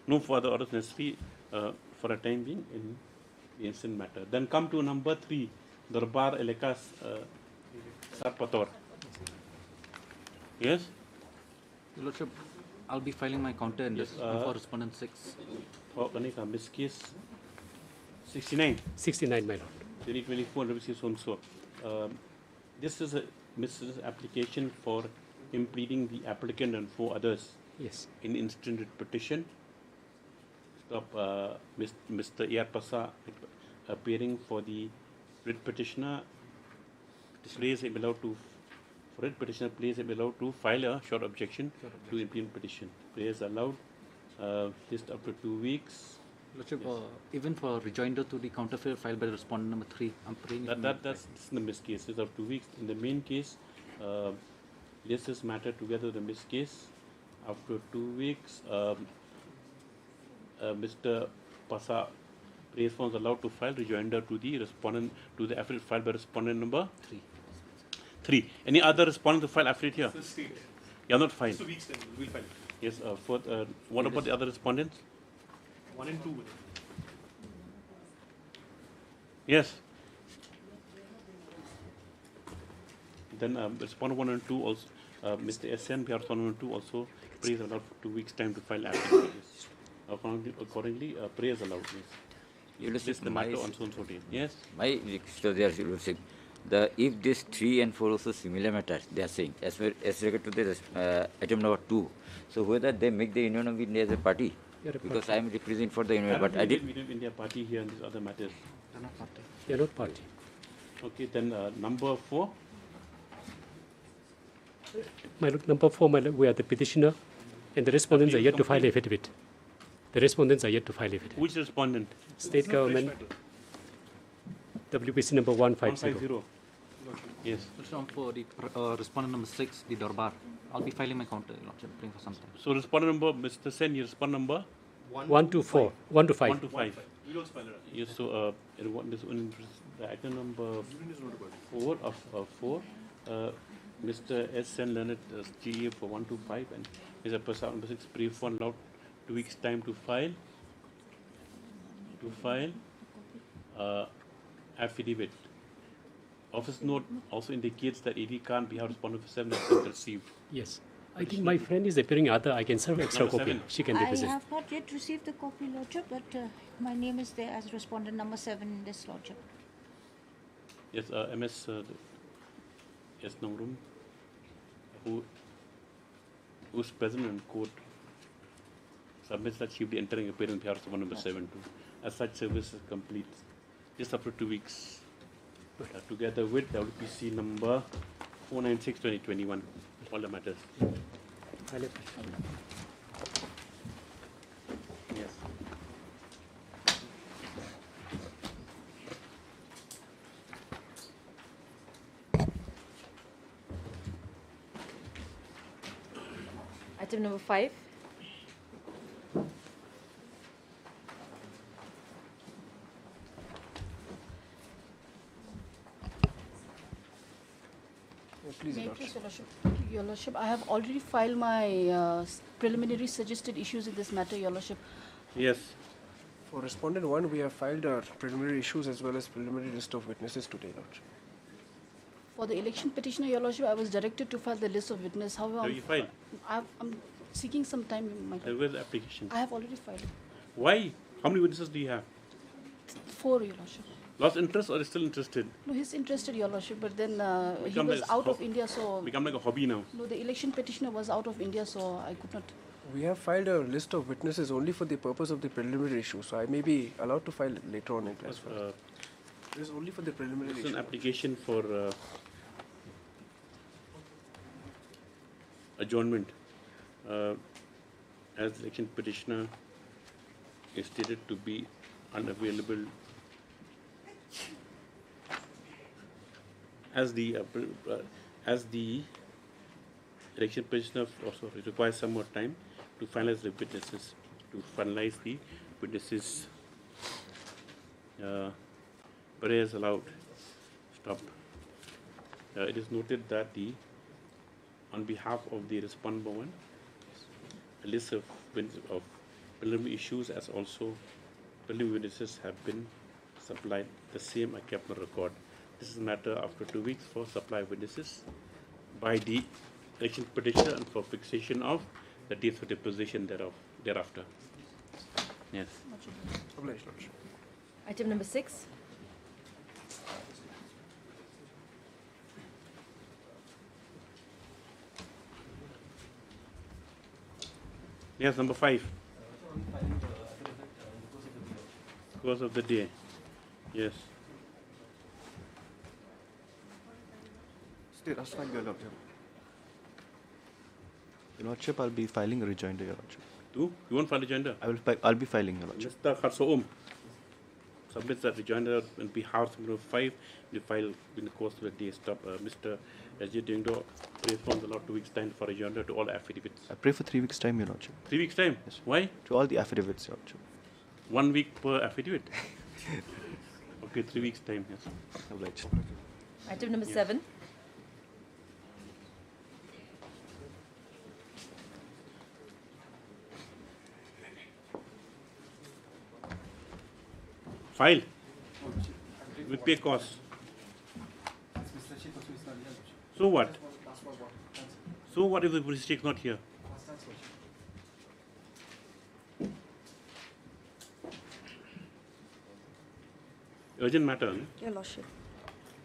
No further orders necessary for a time being in the instant matter. Then come to number 3, Darbar Elekas Sarpator. Yes? Your Lordship, I'll be filing my counter in this for respondent 6. For Miss case 69. 69, my lord. 2024, so. This is a Mrs. application for impleading the applicant and 4 others. Yes. In instant writ petition. Stop Mr. Yarpasa appearing for the writ petitioner. Please am allowed to writ petitioner please am allowed to file a short objection to implement petition. Please allowed just up to 2 weeks. Lordship, even for rejoinder to the counterfeit filed by the respondent number 3, I'm praying. That's in the miss case. It's of 2 weeks. In the main case, list this matter together in this case. After 2 weeks, Mr. Pasa Prayaswan is allowed to file rejoinder to the respondent, to the affidavit filed by respondent number 3. Any other respondent to file affidavit here? You are not filed. 2 weeks then we'll file. Yes. What about the other respondents? 1 and 2. Yes. Then respondent 1 and 2 also, Mr. SN, respondent 1 and 2 also, Pray is allowed for 2 weeks time to file affidavit. Accordingly, Pray is allowed. Yes. This is the matter on so and so date. Yes. My request to their lordship, if this 3 and 4 also similar matters, they are saying as regard to the item number 2. So whether they make the Union of India as a party, because I am representing for the Union, but I did. Union of India party here and these other matters. They are not party. They are not party. Okay, then number 4. My lord, number 4, my lord, we are the petitioner, and the respondents are yet to file affidavit. The respondents are yet to file affidavit. Which respondent? State government. WPC number 150. 150. Yes. For the respondent number 6, the Dorbar, I'll be filing my counter, Lordship, for some time. So respondent number, Mr. Sen, you respond number? 1 to 4. 1 to 5. 1 to 5. Yes, so the item number 4 of 4, Mr. S. Sen Leonard GA for 1 to 5, and Mr. Prasad number 6 brief one allowed 2 weeks time to file affidavit. Office note also indicates that AD can't be held respondent for 7 has been received. Yes. I think my friend is appearing other. I can serve extra Number copy. 7. She can I represent. have not yet received the copy, Lordship, but my name is there as respondent number 7 in this, Lordship. Yes, MS S. Nongrum, who's present in court, submits that she will be entering appearance here for number 7 too. As such, service is complete just after 2 weeks. Together with WPC number 496/2021, all the matters. Yes. Item number 5. Please, Your Lordship. Your Lordship, I have already filed my preliminary suggested issues in this matter, Your Lordship. Yes. For respondent 1, we have filed our preliminary issues as well as preliminary list of witnesses today, Lordship. For the election petitioner, Your Lordship, I was directed to file the list of witnesses. However, Have you filed? I'm seeking some time. Where's the application? I have already filed. Why? How many witnesses do you have? 4, Your Lordship. Lost interest or is still interested? No, he's interested, Your Lordship, but then he Become was like out of India, so... Become like a hobby now. No, the election petitioner was out of India, so I could not... We have filed a list of witnesses only for the purpose of the preliminary issue, so I may be allowed to file it later on in class. It is only for the preliminary It's issue. an application for adjournment. As election petitioner is stated to be unavailable as the election petitioner also requires some more time to finalize the witnesses, prayers allowed. Stop. It is noted that on behalf of the respondent one, a list of preliminary issues as also preliminary witnesses have been supplied. The same I kept on record. This is a matter after 2 weeks for supply of witnesses by the election petitioner and for fixation of the dates for deposition thereafter. Yes. Item number 6. Yes, number 5. Course of the day. Yes. State Aswag, Your Lordship. Your Lordship, I'll be filing a rejoinder, Your Lordship. You won't file rejoinder? I'll be filing, Your Lordship. Mr. Kharsoum. submits that rejoinder on behalf of number 5 will file in the course of the day. Stop. Mr. S.J. Dingdo responds allowed 2 weeks time for rejoinder to all affidavits. I pray for 3 weeks' time, Your Lordship. 3 weeks time? Yes. Why? To all the affidavits, Your Lordship. 1 week per affidavit. Okay, 3 weeks time, yes. Obliged. Item number 7. File. We pay costs. So what? So what if the mistake is not here? Urgent matter. No? Your Lordship.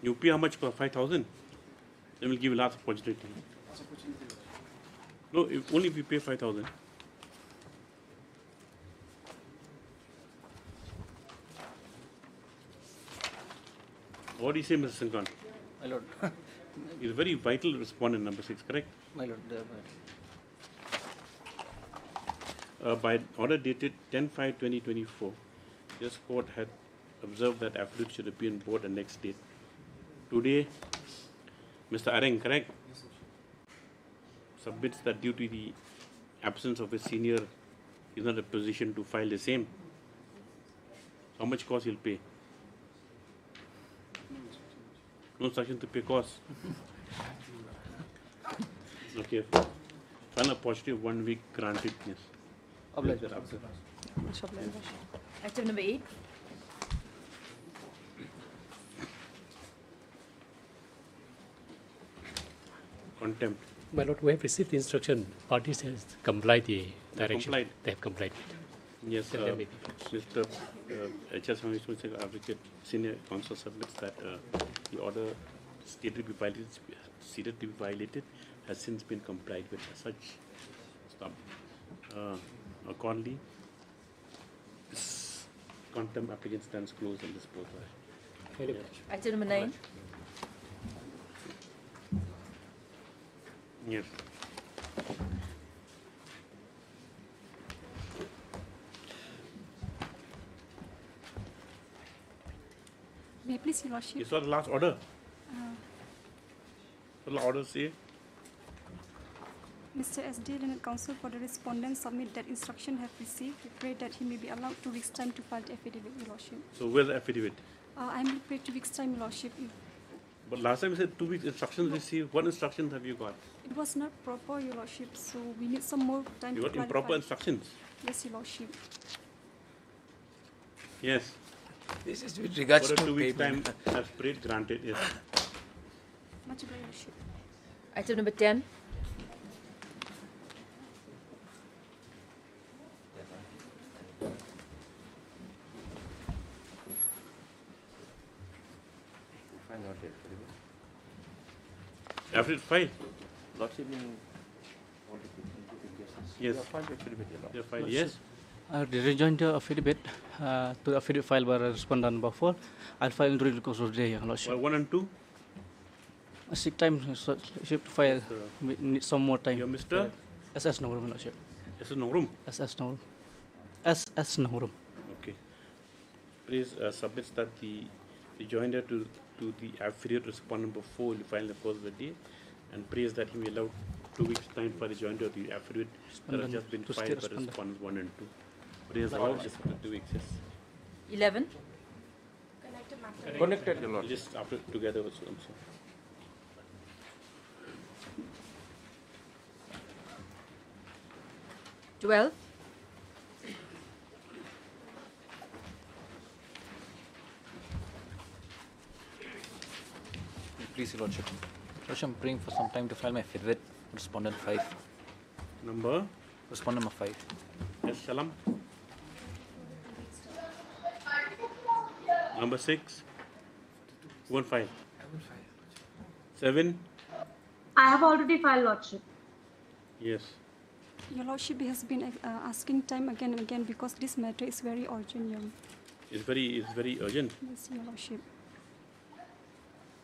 You pay how much for 5,000? Then we'll give you last opportunity. No, only if you pay 5,000. What do you say, Mr. Singhan? My Lord. He's a very vital respondent, number 6, correct? My Lord. By order dated 10/5/2024, this court had observed that affidavit should appear in board the next date. Today, Mr. Areng, correct? Submits that due to the absence of a senior, he is not in a position to file the same. How much cost he'll pay? No instruction to pay costs. Okay. Final opportunity of 1 week granted. Yes. Obliged. Item number 8. Contempt. My Lord, we have received the instruction. Parties have complied the direction. Complied. They have complied. Yes, Then there may be. Mr. H.S. Advocate Senior Counsel submits that the order stated to be violated has since been complied with. As such, stop. Accordingly, this contempt application stands closed and disposed of. Yes. Item number 9. Yes. May I please, Your Lordship? You saw the last order. What the order say? Mr. S.D. Learned Counsel for the respondent submit that instruction have received. We pray that he may be allowed 2 weeks' time to file the affidavit, Your Lordship. So where's the affidavit? I will pray 2 weeks' time, Your Lordship. But last time you said 2 weeks instructions received. What instructions have you got? It was not proper, Your Lordship, so we need some more time You to got clarify. improper instructions. Yes, Your Lordship. Yes. This is with regards for to a 2 weeks time payment. as prayed granted. Yes. Much obliged, Your Lordship. Item number 10. Affidavit file. Lordship, Yes. Your file. Yes. The rejoinder affidavit to the affidavit filed by respondent number 4. I'll file during the course of the day, Your Lordship. 1 and 2. Seek time, so shift file. We need some more time. You're Mr. SS Norum, Your Lordship. SS Norum. SS Norum. SS Norum. Okay. Please submits that the rejoinder to the affidavit respondent number 4 will be filed in the course of the day, and prays that he may allow 2 weeks time for rejoinder of the affidavit that has just been to filed stay by respondent. respondents 1 and 2. Prays all just for 2 weeks. Yes. 11. Connected, Your Lordship. Just after together with also. Twelve. Please, Your Lordship. Lordship, I'm praying for some time to file my affidavit. Respondent 5. Number? Respondent number 5. Yes, Salam. Number 6. 1 file. 7. I have already filed, Lordship. Yes. Your Lordship has been asking time again and again because this matter is very urgent, Your. It's very urgent. Yes, Your Lordship.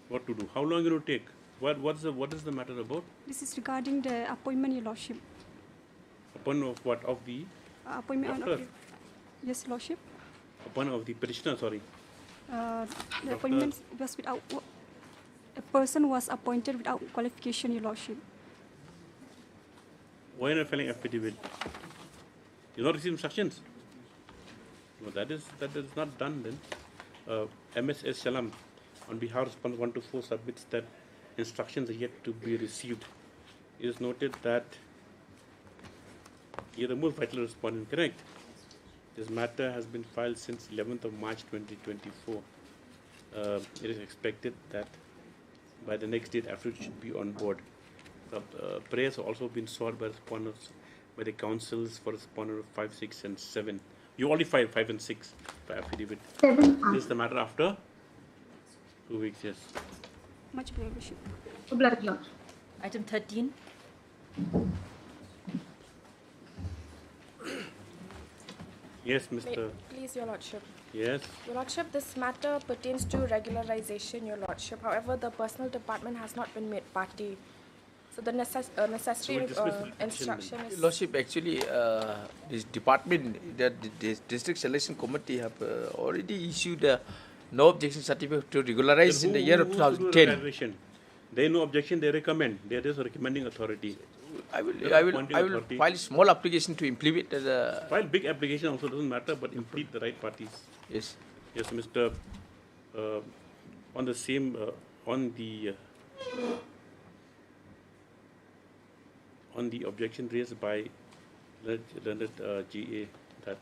What to do? How long it will take? What is the matter about? This is regarding the appointment, Your Lordship. Appointment of what? Of the Appointment doctor? of the, yes, Lordship. Appointment of the petitioner, sorry. The appointment was without, a person was appointed without qualification, Your Lordship. Why not filing affidavit? You not receive instructions? No, that is not done then. MSS Salam, on behalf of Respondent 1 to 4, submits that instructions are yet to be received. It is noted that you removed vital respondent, correct? This matter has been filed since 11th of March 2024. It is expected that by the next date, affidavit should be on board. Prayers have also been sought by respondents, by the councils for respondent 5, 6, and 7. You already filed 5 and 6 by affidavit. 7. This is the matter after 2 weeks, yes. Much obliged, Lordship. Obliged, Lord. Item 13. Yes, Mr. Please, Your Lordship. Yes. Your Lordship, this matter pertains to regularization, Your Lordship. However, the personal department has not been made party. So the necessary instruction is... Your Lordship, actually, this department, the District Selection Committee have already issued a no objection certificate to regularize in the year of 2010. They no objection, they recommend. They are just recommending authority. I will file a small application to implement the... File big application also doesn't matter, but implement the right parties. Yes. Yes, Mr. On the same, on the objection raised by learned GA that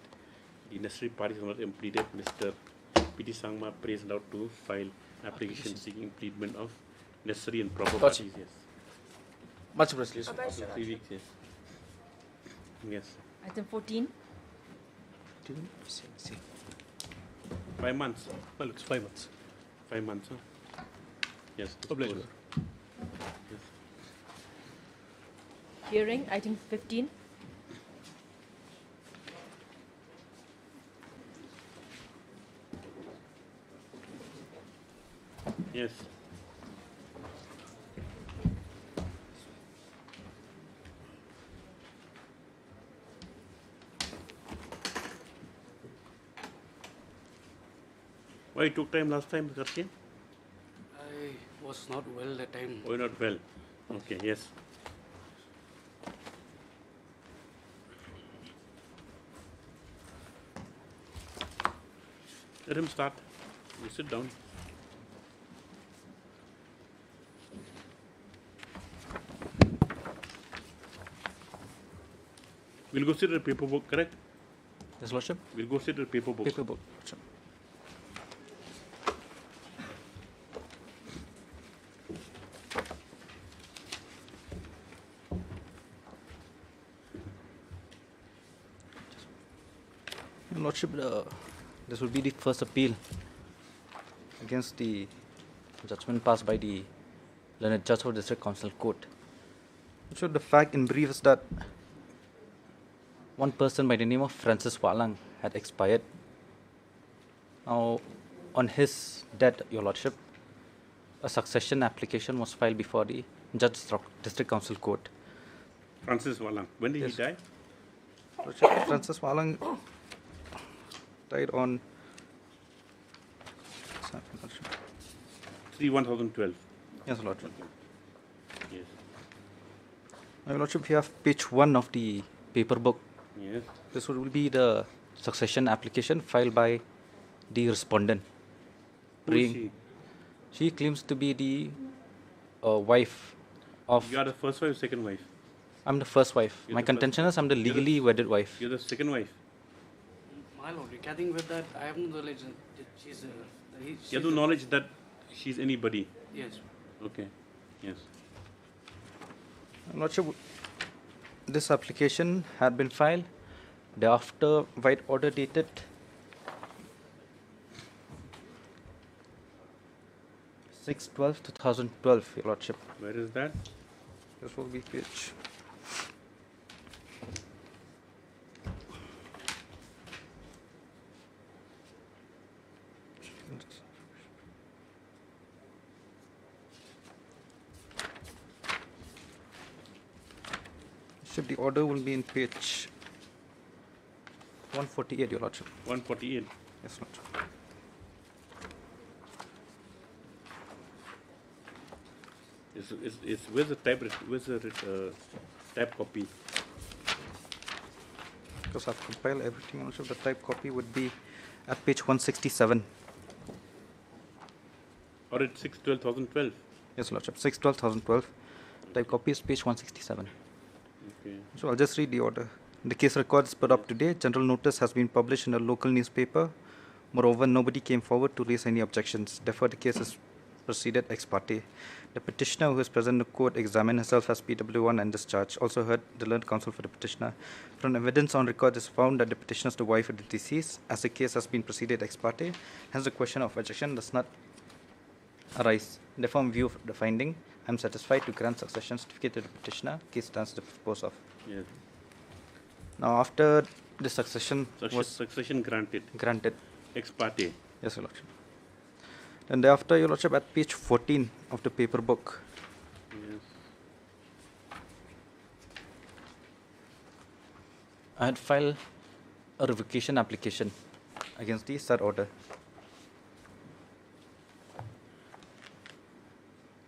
the necessary parties are not implemented, Mr. P.T. Sangma praised out to file application seeking implement of necessary and proper parties. Yes. Much appreciated. After 3 weeks, yes. Yes. Item 14. 5 months. Well, it's 5 months. 5 months, huh? Yes. Obliged. Yes. Hearing, item 15. Yes. Why it took time last time, Karthien? I was not well that time. Oh, you're not well. Okay, yes. Let him start. You sit down. We'll go sit at the paper book, correct? Yes, Lordship. We'll go sit at the paper book. Paper book, Lordship. Your Lordship, this will be the first appeal against the judgment passed by the learned judge of District Council Court. So the fact in brief is that one person by the name of Francis Walang had expired. Now, on his death, Your Lordship, a succession application was filed before the District Council Court. Francis Walang. When did he die? Lordship, Francis Walang died on 3/1012. Yes, Lordship. Yes. Your Lordship, we have page 1 of the paper book. Yes. This will be the succession application filed by the respondent. Who is she? She claims to be the wife of... You are the first wife or second wife? I'm the first wife. You're My the contention is I'm the legally wedded wife. You're the second wife? My lord, regarding with that, I have no knowledge that she's... You have no knowledge that she's anybody? Yes. Okay. Yes. I'm not sure. This application had been filed. Thereafter, white order dated 6/12/2012, Your Lordship. Where is that? This will be page. So the order will be in page 148, Your Lordship. 148. Yes, Lordship. Where's the type copy? Because I've compiled everything, also the type copy would be at page 167. Or at 6/12/2012? Yes, Lordship, 6/12/2012. Type copy is page 167. Okay. So I'll just read the order. The case record is put up today. General notice has been published in a local newspaper. Moreover, nobody came forward to raise any objections. Therefore, the case is proceeded ex parte. The petitioner who is present in the court examined herself as PW1 and discharged. Also heard the learned counsel for the petitioner. From evidence on record, it is found that the petitioner is the wife of the deceased. As the case has been proceeded ex parte, hence the question of objection does not arise. Therefore, in view of the finding, I am satisfied to grant succession certificate to the petitioner. Case stands to dispose of. Yes. Now, after the succession was succession granted. Granted. Ex parte. Yes, Your Lordship. And thereafter, Your Lordship, at page 14 of the paper book. Yes. I had filed a revocation application against the said order.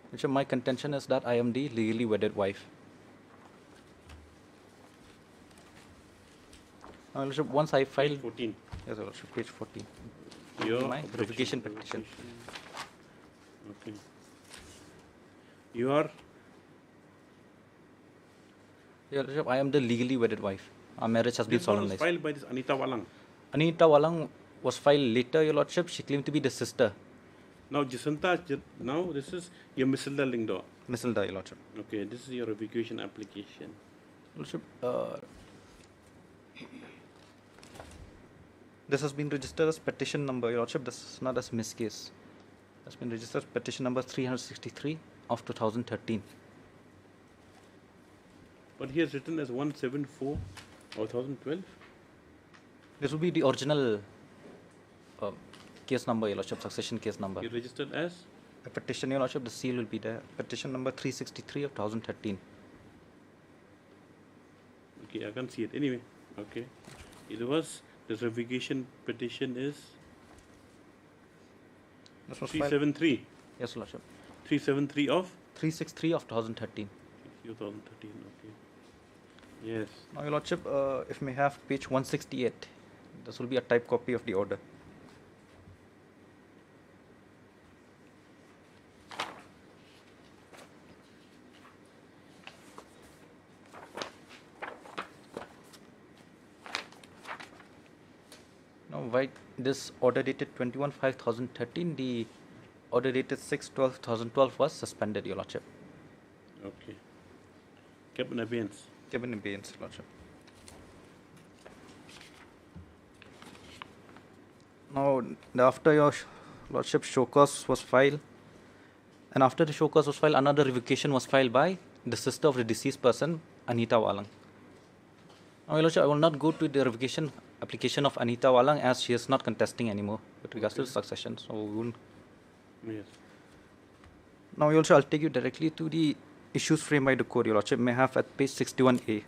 Which my contention is that I am the legally wedded wife. Now, Your Lordship, once I filed... Page 14. Yes, Your Lordship, page 14. My revocation petition. Okay. You are? Your Lordship, I am the legally wedded wife. Our marriage has been solemnized. This was filed by this Anita Walang. Anita Walang was filed later, Your Lordship. She claimed to be the sister. Now, now this is your Misilda Lingdo. Misilda, Your Lordship. Okay, this is your revocation application. Lordship, this has been registered as petition number, Your Lordship. This is not as miss case. It has been registered as petition number 363 of 2013. But he has written as 174 of 2012. This will be the original case number, Your Lordship, succession case number. You registered as? A petition, Your Lordship, the seal will be there. Petition number 363 of 2013. Okay, I can't see it. Anyway, okay. It was, this revocation petition is 373. Yes, Lordship. 373 of? 363 of 2013. 2013, okay. Yes. Now, Your Lordship, if may have page 168, this will be a type copy of the order. Now, why this order dated 21/5/2013, the order dated 6/12/2012 was suspended, Your Lordship. Okay. Kept in abeyance. Kept in abeyance, Lordship. Now, after Your Lordship, show cause was filed, and after the show cause was filed, another revocation was filed by the sister of the deceased person, Anita Walang. Now, Your Lordship, I will not go to the revocation application of Anita Walang as she is not contesting anymore with regards to the succession, so we won't. Yes. Now, Your Lordship, I'll take you directly to the issues framed by the court, Your Lordship. May have at page 61A.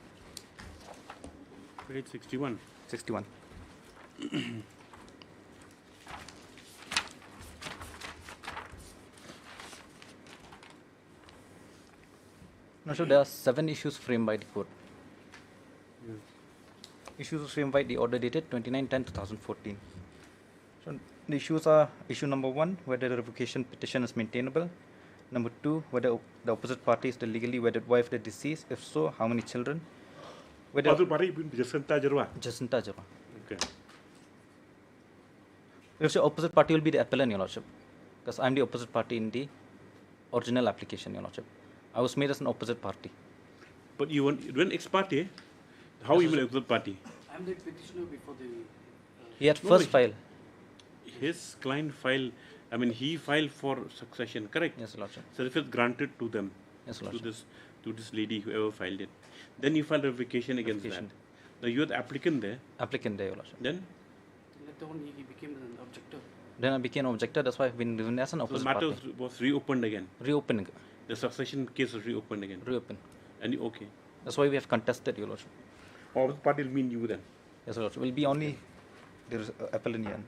Page 61. 61. Now, so there are 7 issues framed by the court. Yes. Issues framed by the order dated 29/10/2014. So the issues are: issue number 1, whether the revocation petition is maintainable; number 2, whether the opposite party is the legally wedded wife of the deceased; if so, how many children; whether Opposite party Jacinta Jarwa. Jacinta Jarwa. Okay. If the opposite party will be the appellant, Your Lordship, because I am the opposite party in the original application, Your Lordship. I was made as an opposite party. But you went ex parte. How you will opposite party? I am the petitioner before the. He had first filed. His client filed. I mean, he filed for succession, correct? Yes, Lordship. Certificate granted to them. Yes, Lordship. To this lady, whoever filed it. Then you filed revocation against that. Now you are the applicant there. Applicant there, Your Lordship. Then? Later on, he became an objector. Then I became an objector. That's why I've been given as an opposite party. So the party. matter was reopened again. Reopened. The succession case was reopened again. Reopened. And you, okay. That's why we have contested, Your Lordship. Opposite party will mean you then. Yes, Your Lordship. Will be only there is appellant here.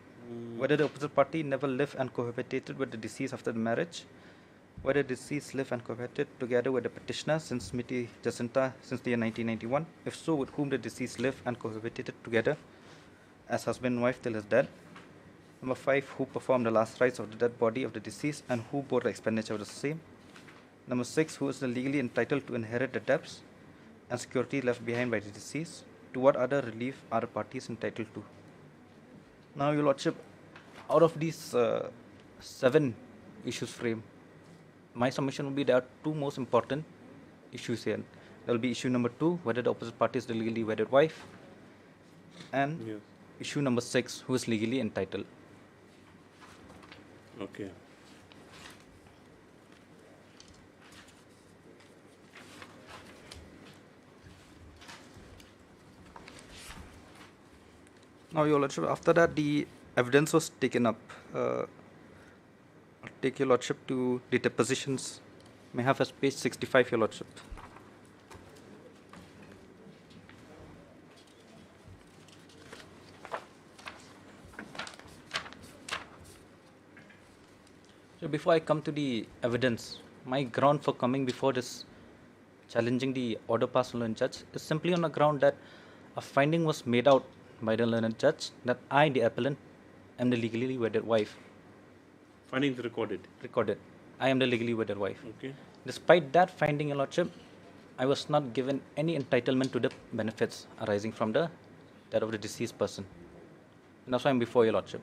Whether the opposite party never lived and cohabitated with the deceased after the marriage, whether deceased lived and cohabited together with the petitioner since Miti Jacinta since the year 1991. If so, with whom the deceased lived and cohabited together as husband and wife till his death. Number 5, who performed the last rites of the dead body of the deceased and who bore the expenditure of the same. Number 6, who is legally entitled to inherit the debts and security left behind by the deceased. To what other relief are the parties entitled to? Now, Your Lordship, out of these 7 issues framed, my submission will be there are 2 most important issues here. There will be issue number 2, whether the opposite party is the legally wedded wife, and issue number 6, who is legally entitled. Okay. Now, Your Lordship, after that, the evidence was taken up. I'll take Your Lordship to the depositions. May I have as page 65, Your Lordship. So before I come to the evidence, my ground for coming before this challenging the order passed on the judge is simply on the ground that a finding was made out by the learned judge that I, the appellant, am the legally wedded wife. Findings recorded. Recorded. I am the legally wedded wife. Okay. Despite that finding, Your Lordship, I was not given any entitlement to the benefits arising from the death of the deceased person. And that's why I'm before Your Lordship.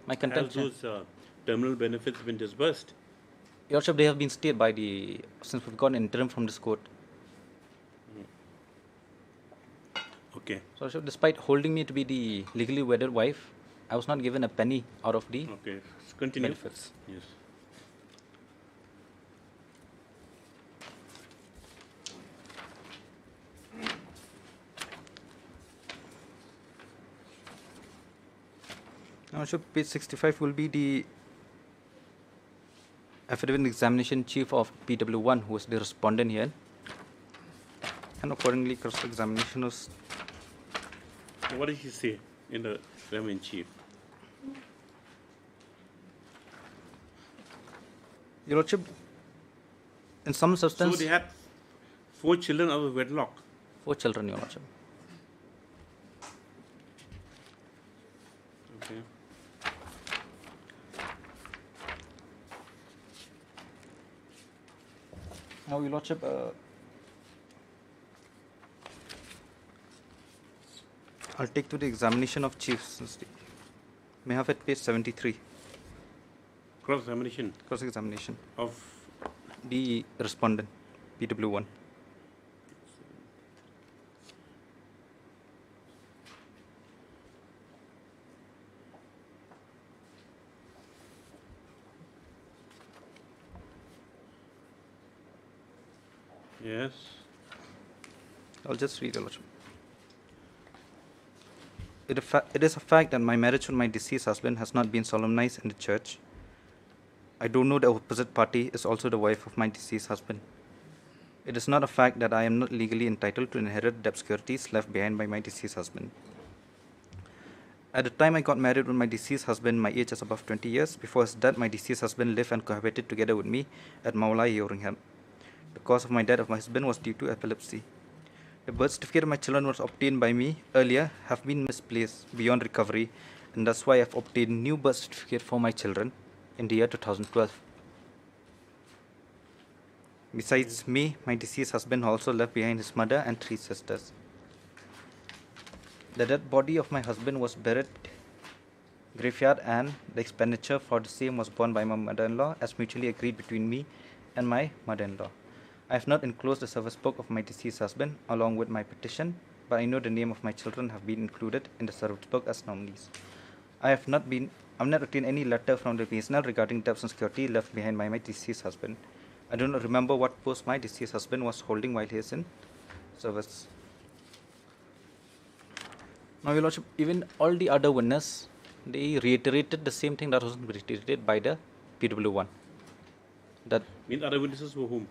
My contention. Have those terminal benefits been disbursed? Your Lordship, they have been stayed by the, since we've got an interim from this court. Okay. So, Lordship, despite holding me to be the legally wedded wife, I was not given a penny out of the benefits. Yes. Now, Lordship, page 65 will be the affidavit examination chief of PW1, who was the respondent here, and accordingly cross-examination was. What did he say in the examination chief? Your Lordship, in some substance. So they had 4 children out of wedlock. 4 children, Your Lordship. Okay. Now, Your Lordship, I'll take to the examination of chiefs. May I have at page 73. Cross-examination? Cross-examination. Of? The respondent, PW1. Yes. I'll just read, Your Lordship. It is a fact that my marriage with my deceased husband has not been solemnized in the church. I don't know the opposite party is also the wife of my deceased husband. It is not a fact that I am not legally entitled to inherit debt securities left behind by my deceased husband. At the time I got married with my deceased husband, my age is above 20 years. Before his death, my deceased husband lived and cohabited together with me at Maulai, Yoringham. The cause of my death of my husband was due to epilepsy. The birth certificate of my children was obtained by me earlier, have been misplaced beyond recovery, and that's why I have obtained new birth certificate for my children in the year 2012. Besides me, my deceased husband also left behind his mother and 3 sisters. The dead body of my husband was buried graveyard, and the expenditure for the same was borne by my mother-in-law as mutually agreed between me and my mother-in-law. I have not enclosed the service book of my deceased husband along with my petition, but I know the name of my children have been included in the service book as nominees. I have not obtained any letter from the BSNL regarding debts and security left behind by my deceased husband. I do not remember what post my deceased husband was holding while he is in service. Now, Your Lordship, even all the other witnesses, they reiterated the same thing that was reiterated by the PW1. That means other witnesses were whom?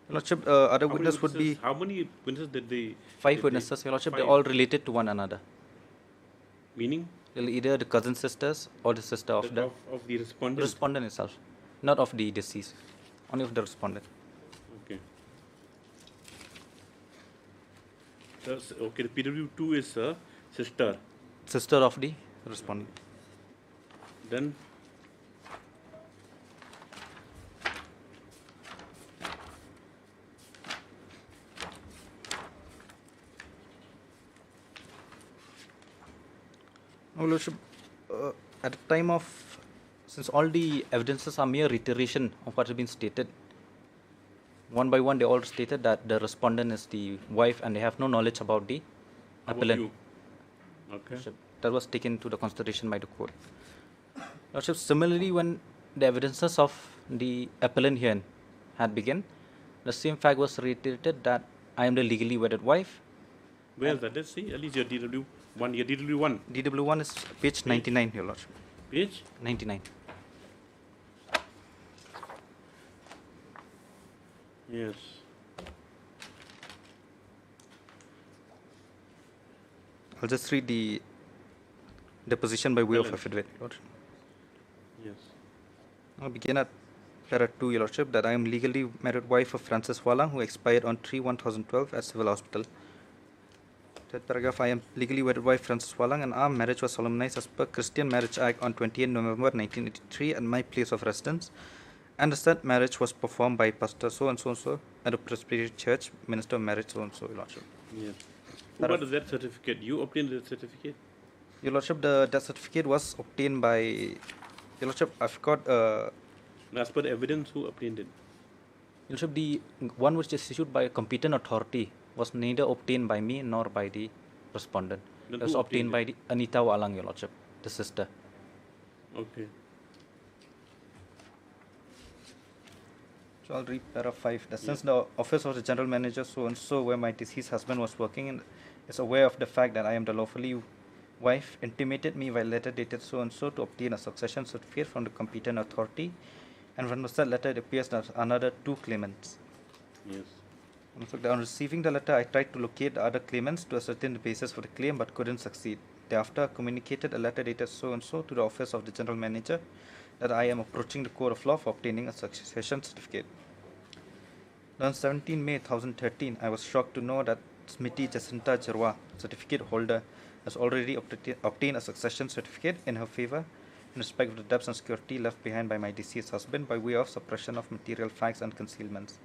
Your Lordship, other witnesses would be. How many witnesses did they? 5 witnesses, Your Lordship. They all related to one another. Meaning? Either the cousin sisters or the sister of the respondent. Respondent itself, not of the deceased. only of the respondent. Okay. So, okay, the PW2 is a sister. Sister of the respondent. Then No, Lordship, at the time of, since all the evidences are mere reiteration of what has been stated, one by one they all stated that the respondent is the wife and they have no knowledge about the appellant. Okay. Lordship, that was taken into the consideration by the court. Lordship, similarly, when the evidences of the appellant here had begun, the same fact was reiterated that I am the legally wedded wife. Where is that? Let's see. At least your DW1. Your DW1. DW1 is page 99, Your Lordship. Page 99. Yes. I'll just read the deposition by way of affidavit, Your Lordship. Yes. I'll begin at para 2, Your Lordship, that I am legally married wife of Francis Walang, who expired on 3/1/2012 at Civil Hospital. Third paragraph, I am legally wedded wife Francis Walang, and our marriage was solemnized as per Christian Marriage Act on 28 November 1983 at my place of residence. And the said marriage was performed by Pastor so-and-so at a Presbyterian Church, Minister of Marriage so-and-so, Your Lordship. Yes. Who got the death certificate? You obtained the certificate? Your Lordship, the death certificate was obtained by, Your Lordship, I've got... as per the evidence, who obtained it? Your Lordship, the one which is issued by a competent authority was neither obtained by me nor by the respondent. Then It was who obtained by the Anita Walang, Your Lordship, the sister. Okay. So I'll read para 5. That since the office of the general manager so-and-so, where my deceased husband was working, and is aware of the fact that I am the lawfully wife, intimated me by letter dated so-and-so to obtain a succession certificate from the competent authority, and from the said letter it appears that another 2 claimants. Yes. On receiving the letter, I tried to locate the other claimants to ascertain the basis for the claim but couldn't succeed. Thereafter, I communicated a letter dated so-and-so to the office of the general manager that I am approaching the court of law for obtaining a succession certificate. On 17 May 2013, I was shocked to know that Smiti Jacinta Jarwa, certificate holder, has already obtained a succession certificate in her favor in respect of the debts and security left behind by my deceased husband by way of suppression of material facts and concealments.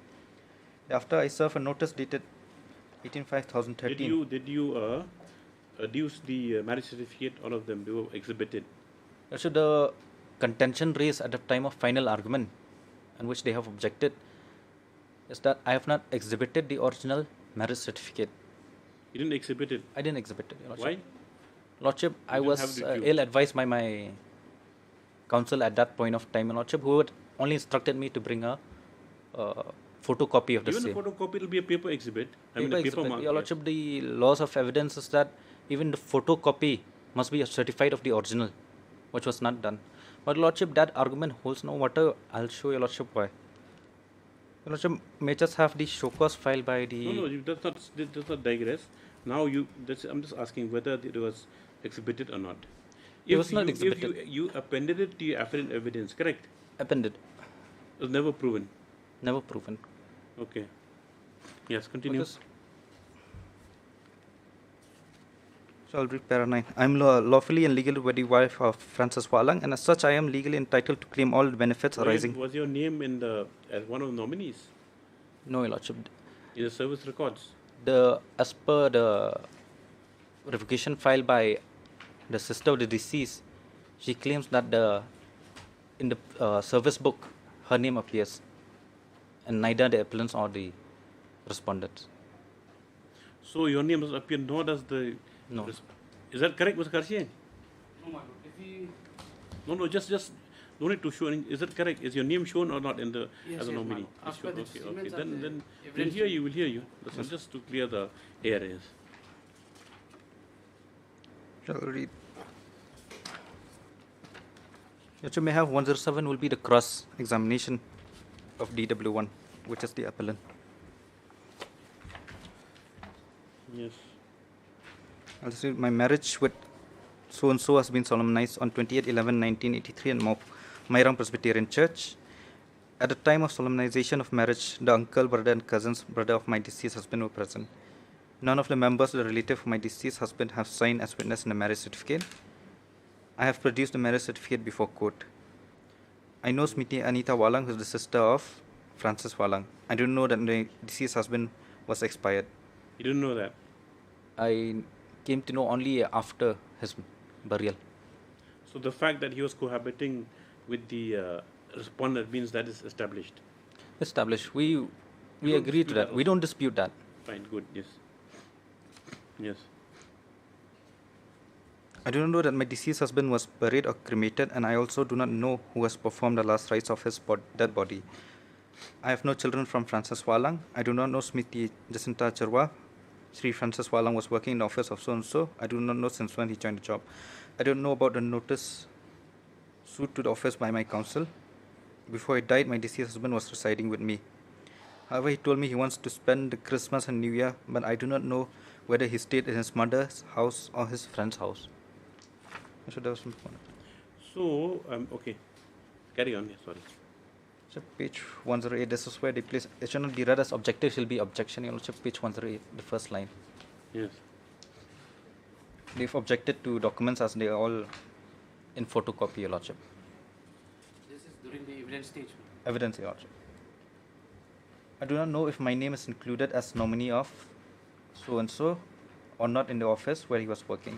After I serve a notice dated 18/5/2013. Did you adduce the marriage certificate? All of them, they were exhibited. So the contention raised at the time of final argument, and which they have objected, is that I have not exhibited the original marriage certificate. You didn't exhibit it? I didn't exhibit it, Your Lordship. Why? Lordship, I was ill-advised by my counsel at that point of time, Your Lordship, who had only instructed me to bring a photocopy of the same. Even the photocopy will be a paper exhibit. I mean, a paper mark. Your Lordship, the laws of evidence is that even the photocopy must be certified of the original, which was not done. But Lordship, that argument holds no water. I'll show Your Lordship why. Your Lordship, may just have the show cause filed by the... No, does not digress. Now I'm just asking whether it was exhibited or not. It was not exhibited. If you appended it to your apparent evidence, correct? Appended. It was never proven. Never proven. Okay. Yes, continue. So I'll read para 9. I am lawfully and legally wedded wife of Francis Walang, and as such I am legally entitled to claim all the benefits arising. Was your name as one of the nominees? No, Your Lordship. In the service records? As per the revocation filed by the sister of the deceased, she claims that in the service book her name appears, and neither the appellants or the respondents. So your name does appear, nor does the... No. Is that correct, Mr. Karshian? No, my lord. If he... No, just no need to show any. Is that correct? Is your name shown or not in the as a nominee? As per the Okay. statements of Then the we'll hear you. We'll hear you. This is just to clear the areas. Shall I read? You may have 107 will be the cross examination of DW1, which is the appellant. Yes. I'll say my marriage with so-and-so has been solemnized on 28/11/1983 in Mairang Presbyterian Church. At the time of solemnization of marriage, the uncle, brother, and cousins, brother of my deceased husband were present. None of the members of the relative of my deceased husband have signed as witness in the marriage certificate. I have produced the marriage certificate before court. I know Smiti Anita Walang, who is the sister of Francis Walang. I don't know that my deceased husband was expired. You didn't know that? I came to know only after his burial. So the fact that he was cohabiting with the respondent means that is established? Established. We agree to that. We don't dispute that. Fine, good, yes. Yes. I do not know that my deceased husband was buried or cremated, and I also do not know who has performed the last rites of his dead body. I have no children from Francis Walang. I do not know Smiti Jacinta Charwa. Sri Francis Walang was working in the office of so-and-so. I do not know since when he joined the job. I don't know about the notice suit to the office by my counsel. Before he died, my deceased husband was residing with me. However, he told me he wants to spend the Christmas and New Year, but I do not know whether he stayed in his mother's house or his friend's house. So, okay. Carry on, yes, sorry. So, page 108, this is where they place, it should not be read as objective, it shall be objection. You'll check page 108, the first line. Yes. They've objected to documents as they are all in photocopy, Your Lordship. This is during the evidence stage. Evidence, Your Lordship. I do not know if my name is included as nominee of so-and-so or not in the office where he was working.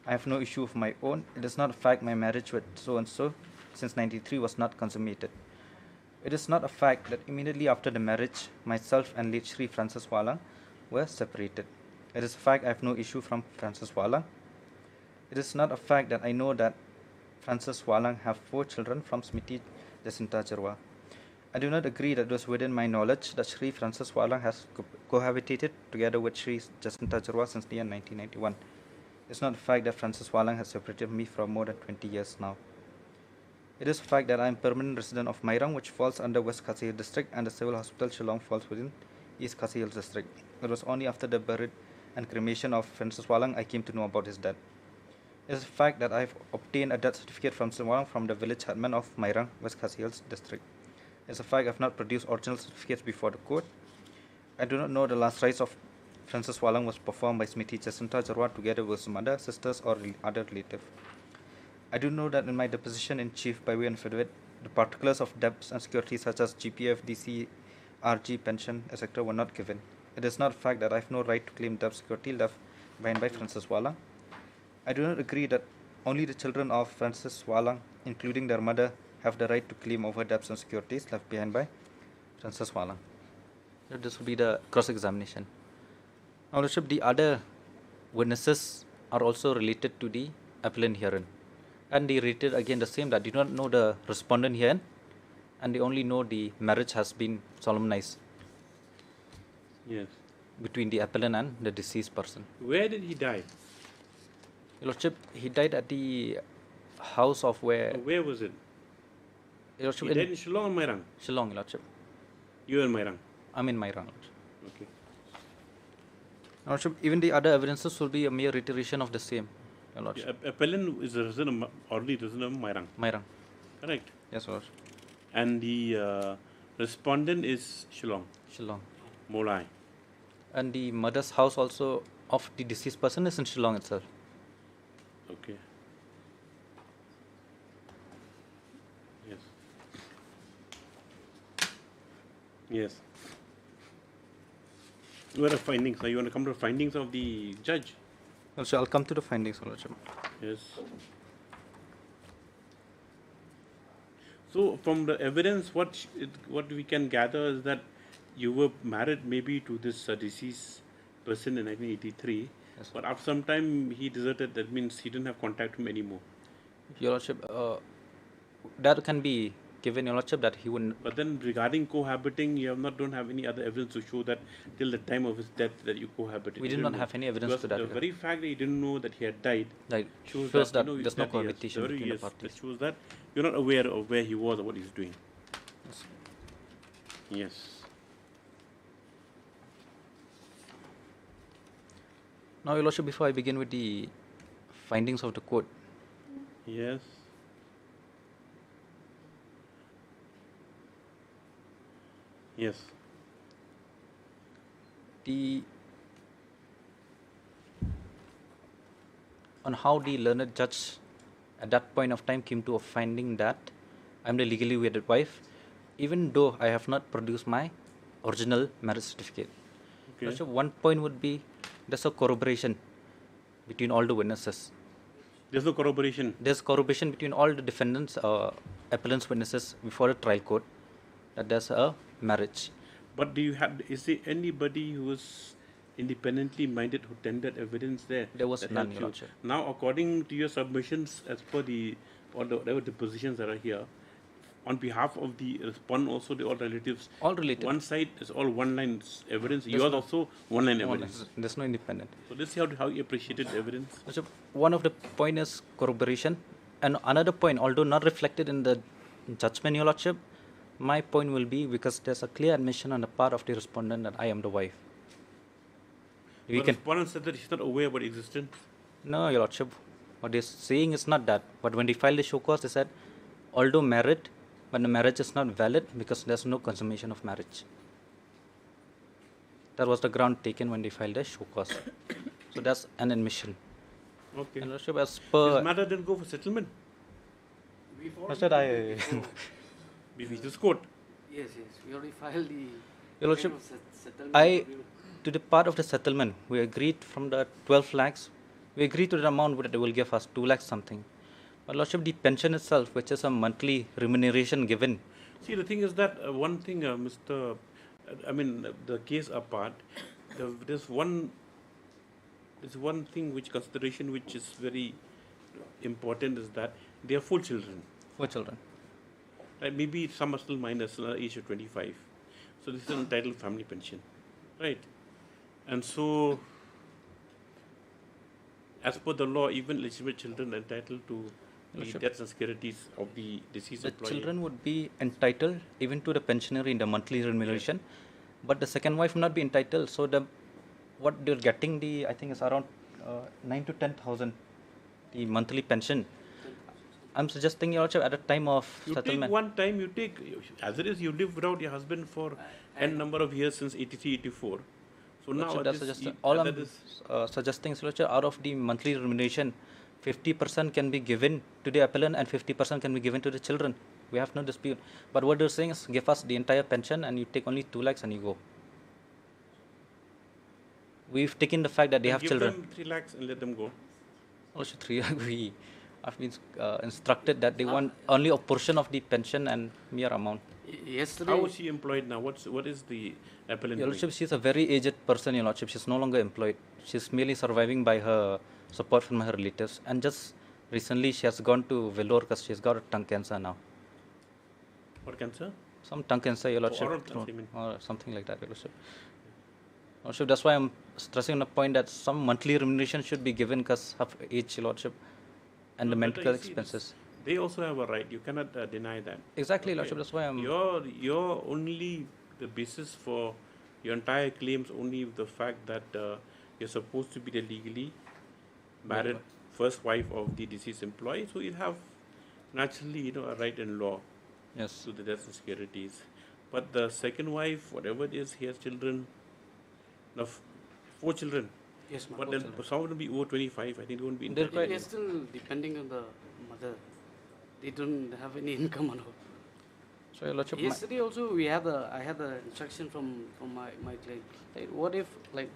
I have no issue of my own. It is not a fact my marriage with so-and-so since 93 was not consummated. It is not a fact that immediately after the marriage, myself and late Sri Francis Walang were separated. It is a fact I have no issue from Francis Walang. It is not a fact that I know that Francis Walang have 4 children from Smiti Jacinta Jarwa. I do not agree that it was within my knowledge that Sri Francis Walang has cohabitated together with Sri Jacinta Jarwa since the year 1991. It's not a fact that Francis Walang has separated me for more than 20 years now. It is a fact that I am permanent resident of Mairang, which falls under West Khasi Hills District, and the Civil Hospital Shillong falls within East Khasi Hills District. It was only after the burial and cremation of Francis Walang I came to know about his death. It is a fact that I have obtained a death certificate from Walang from the village headman of Mairang, West Khasi Hills District. It is a fact I have not produced original certificates before the court. I do not know the last rites of Francis Walang was performed by Smiti Jacinta Jarwa together with his mother, sisters, or other relative. I do know that in my deposition in chief by way of affidavit, the particulars of debts and securities such as GPF, DC, RG, pension, etc. were not given. It is not a fact that I have no right to claim debt security left behind by Francis Walang. I do not agree that only the children of Francis Walang, including their mother, have the right to claim over debts and securities left behind by Francis Walang. This will be the cross-examination. Now, Lordship, the other witnesses are also related to the appellant herein. And they rated again the same, that they do not know the respondent herein, and they only know the marriage has been solemnized. Yes. Between the appellant and the deceased person. Where did he die? Your Lordship, he died at the house of where... Where was it? Your Lordship, he died in Shillong or Mairang? Shillong, Your Lordship. You are in Mairang? I'm in Mairang, Lordship. Okay. Your Lordship, even the other evidences will be a mere reiteration of the same. Your Lordship. Yeah, appellant is a resident of, already resident of Mairang? Mairang. Correct? Yes, Your Lordship. And the respondent is Shillong? Shillong. Molai. And the mother's house also of the deceased person is in Shillong itself. Okay. Yes. Yes. What are the findings? Are you want to come to the findings of the judge? Also, I'll come to the findings, Lordship. Yes. So, from the evidence, what we can gather is that you were married maybe to this deceased person in 1983, yes, but after some time he deserted. That means he didn't have contact with him anymore. Your Lordship, that can be given, Your Lordship, that he wouldn't. But then regarding cohabiting, you don't have any other evidence to show that till the time of his death that you cohabited. We did not have any evidence to that. The very fact that he didn't know that he had died shows that there's no cohabitation between the parties. That shows that you're not aware of where he was or what he's doing. Yes. Yes. Now, Your Lordship, before I begin with the findings of the court. Yes. Yes. On how the learned judge at that point of time came to a finding that I'm the legally wedded wife, even though I have not produced my original marriage certificate. Okay. So one point would be there's a corroboration between all the witnesses. There's no corroboration. There's corroboration between all the defendants, appellants, witnesses before the trial court that there's a marriage. But is there anybody who was independently minded who tendered evidence there? There was that none, helped Your you? Lordship. Now, according to your submissions, as per whatever the positions that are here, on behalf of the respondent, also all relatives. All related. One side is all one-line evidence. There's Yours no- also one-line evidence. There's no independent. So this is how you appreciated evidence. So one of the point is corroboration, and another point, although not reflected in the judgment, Your Lordship, my point will be because there's a clear admission on the part of the respondent that I am the wife. The respondent said that he's not aware about existence. No, Your Lordship. What they're saying is not that. But when they filed the show cause, they said, although married, but the marriage is not valid because there's no consummation of marriage. That was the ground taken when they filed the show cause. So that's an admission. Okay. Your Lordship, as per... This matter didn't go for settlement. I said Before this court. Yes, we already filed the... Your Lordship, settlement. to the part of the settlement, we agreed from the 12 lakhs, we agreed to the amount that they will give us, 2 lakhs something. But Lordship, the pension itself, which is a monthly remuneration given. See, the thing is that one thing, the case apart, there's one thing consideration which is very important is that they are full children. Full children. Right? Maybe some are still minors, still age of 25. So this is an entitled family pension, right? And so, as per the law, even legitimate children are entitled to the debts and securities of the deceased employee. The children would be entitled even to the pensionary in the monthly remuneration, but the second wife would not be entitled. So what they're getting, I think is around 9 to 10,000, the monthly pension. I'm suggesting you also at the time of settlement. As it is, you live without your husband for n number of years since 83, 84. So now all I'm suggesting is out of the monthly remuneration, 50% can be given to the appellant and 50% can be given to the children. We have no dispute. But what they're saying is give us the entire pension and you take only 2 lakhs and you go. We've taken the fact that they have children. Give them 3 lakhs and let them go. Also 3 lakhs, I've been instructed that they want only a portion of the pension and mere amount. Yesterday. How is she employed now? What is the appellant? Your Lordship, she's a very aged person, Your Lordship. She's no longer employed. She's merely surviving by her support from her relatives. And just recently she has gone to Vellore because she's got a tongue cancer now. What cancer? Some tongue cancer, Your Lordship. Or something like that, Your Lordship. Your Lordship, that's why I'm stressing on the point that some monthly remuneration should be given because of age, Your Lordship, and the medical expenses. They also have a right. You cannot deny that. Exactly, Lordship. That's why I'm... You're only the basis for your entire claims only the fact that you're supposed to be the legally married first wife of the deceased employee. So you have naturally, a right in law to the debts and securities. But the second wife, whatever it is, he has children. Now, 4 children. Yes, ma'am. But then some of them be over 25. I think they won't be in. They're still depending on the mother. They don't have any income on her. So, Your Lordship, yesterday also I had the instruction from my client. Like, what if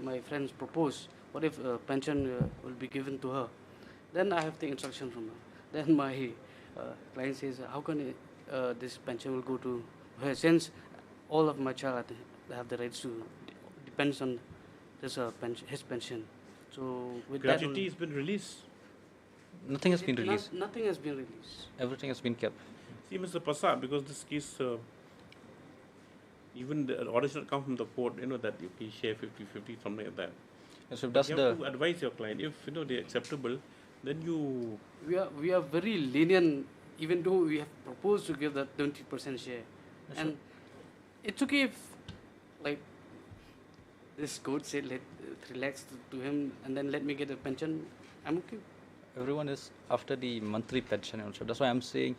my friends propose? What if pension will be given to her? Then I have the instruction from her. Then my client says, how can this pension will go to her? Since all of my child have the rights to depends on this his pension. So with gratuity has been released. Nothing has been released. Nothing has been released. Everything has been kept. See, Mr. Pasa, because this case, even the orders that come from the court, that you can share 50-50, something like that. So that's you have to advise your client. If they're acceptable, then you. We are very lenient, even though we have proposed to give that 20% share, and it's okay if this court said let relax to him and then let me get a pension. I'm okay. Everyone is after the monthly pension also. That's why I'm saying,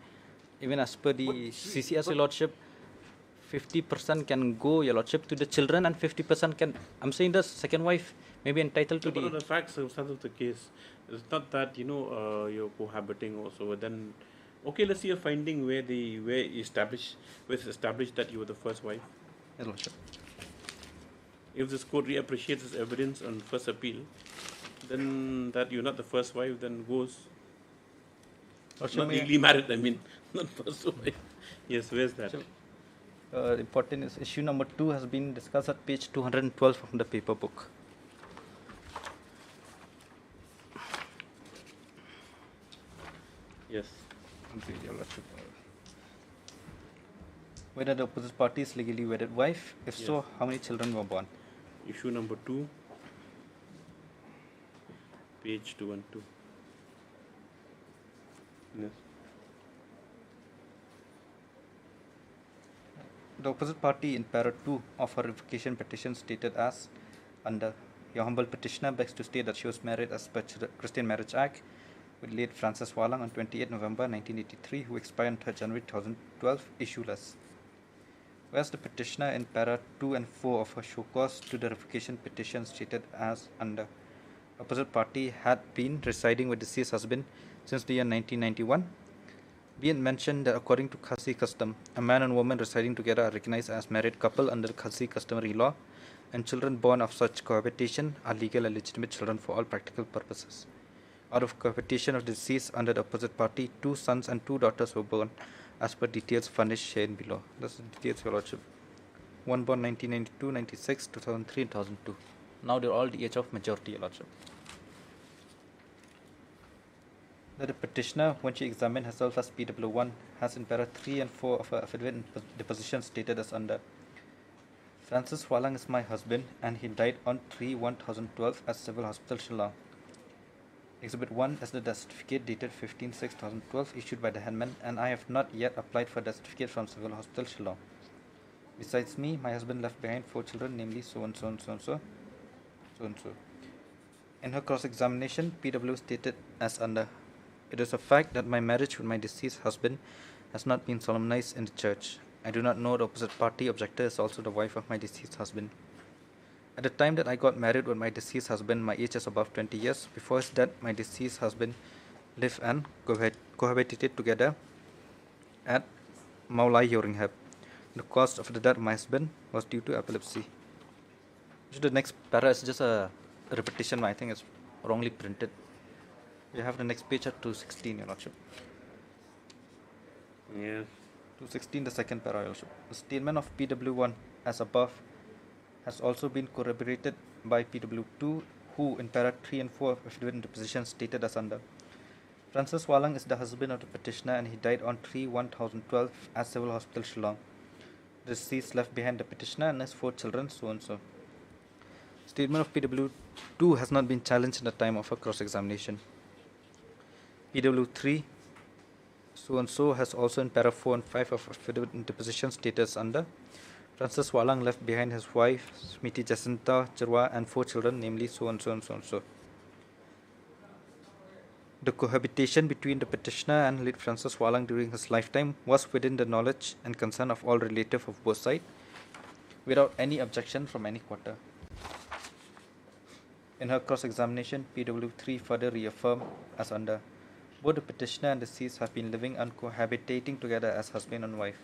even as per the CCS Lordship, 50% can go, Your Lordship, to the children, and 50% can. I'm saying the second wife may be entitled to But the facts of the case, it's not that you're cohabiting also. Then, okay, let's see a finding where it's established that you were the first wife. Your Lordship. If this court reappreciates this evidence on first appeal, then that you're not the first wife, then goes. Not legally married, I mean, not first wife. Yes, where's that? Important is issue number 2 has been discussed at page 212 from the paper book. Yes. Okay, Your Lordship. Whether the opposite party is legally wedded wife, if Yes. so, how many children were born? Issue number 2, page 212. Yes. The opposite party in para 2 of her revocation petition stated as under your humble petitioner begs to state that she was married as per Christian Marriage Act with late Francis Walang on 28 November 1983, who expired on 3rd January 2012, issueless. Whereas the petitioner in para 2 and 4 of her show cause to the revocation petition stated as under opposite party had been residing with deceased husband since the year 1991. Be it mentioned that according to Khasi custom, a man and woman residing together are recognized as married couple under the Khasi customary law, and children born of such cohabitation are legal and legitimate children for all practical purposes. Out of cohabitation of the deceased under the opposite party, 2 sons and 2 daughters were born, as per details furnished shown below. That's the details, Your Lordship. One born 1992, 96, 2003, and 2002. Now they're all the age of majority, Your Lordship. That the petitioner, when she examined herself as PW1, has in para 3 and 4 of her affidavit and deposition stated as under Francis Walang is my husband and he died on 3/1/2012 at Civil Hospital Shillong. Exhibit 1 is the death certificate dated 15/6/2012 issued by the headman, and I have not yet applied for death certificate from Civil Hospital Shillong. Besides me, my husband left behind 4 children, namely so and so and so and so, so and so. In her cross-examination, PW stated as under it is a fact that my marriage with my deceased husband has not been solemnized in the church. I do not know the opposite party objector is also the wife of my deceased husband. At the time that I got married with my deceased husband, my age is above 20 years. Before his death, my deceased husband lived and cohabitated together at Maulai Yoringhab. The cause of the death of my husband was due to epilepsy. The next para is just a repetition. I think it's wrongly printed. We have the next page at 216, Your Lordship. Yes. 216, the second para, Your Lordship. The statement of PW1 as above has also been corroborated by PW2, who in para 3 and 4 of affidavit and deposition stated as under Francis Walang is the husband of the petitioner and he died on 3/1/2012 at Civil Hospital Shillong. The deceased left behind the petitioner and his 4 children, so and so. Statement of PW2 has not been challenged at the time of a cross-examination. PW3, so and so, has also in para 4 and 5 of affidavit and deposition status under Francis Walang left behind his wife, Smiti Jacinta Chirwa, and 4 children, namely so and so and so and so. The cohabitation between the petitioner and late Francis Walang during his lifetime was within the knowledge and consent of all relatives of both sides, without any objection from any quarter. In her cross-examination, PW3 further reaffirmed as under both the petitioner and deceased have been living and cohabitating together as husband and wife.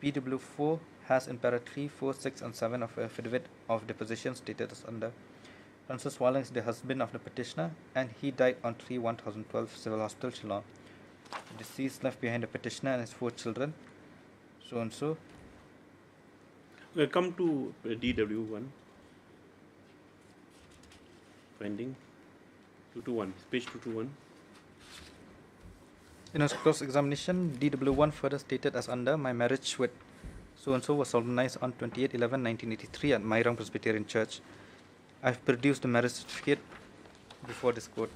PW4 has in para 3, 4, 6, and 7 of affidavit of deposition stated as under Francis Walang is the husband of the petitioner and he died on 3/1/2012 Civil Hospital Shillong. The deceased left behind the petitioner and his 4 children, so and so. We'll come to DW1. Finding 221, page 221. In his cross-examination, DW1 further stated as under my marriage with so-and-so was solemnized on 28/11/1983 at Mairang Presbyterian Church. I have produced the marriage certificate before this court.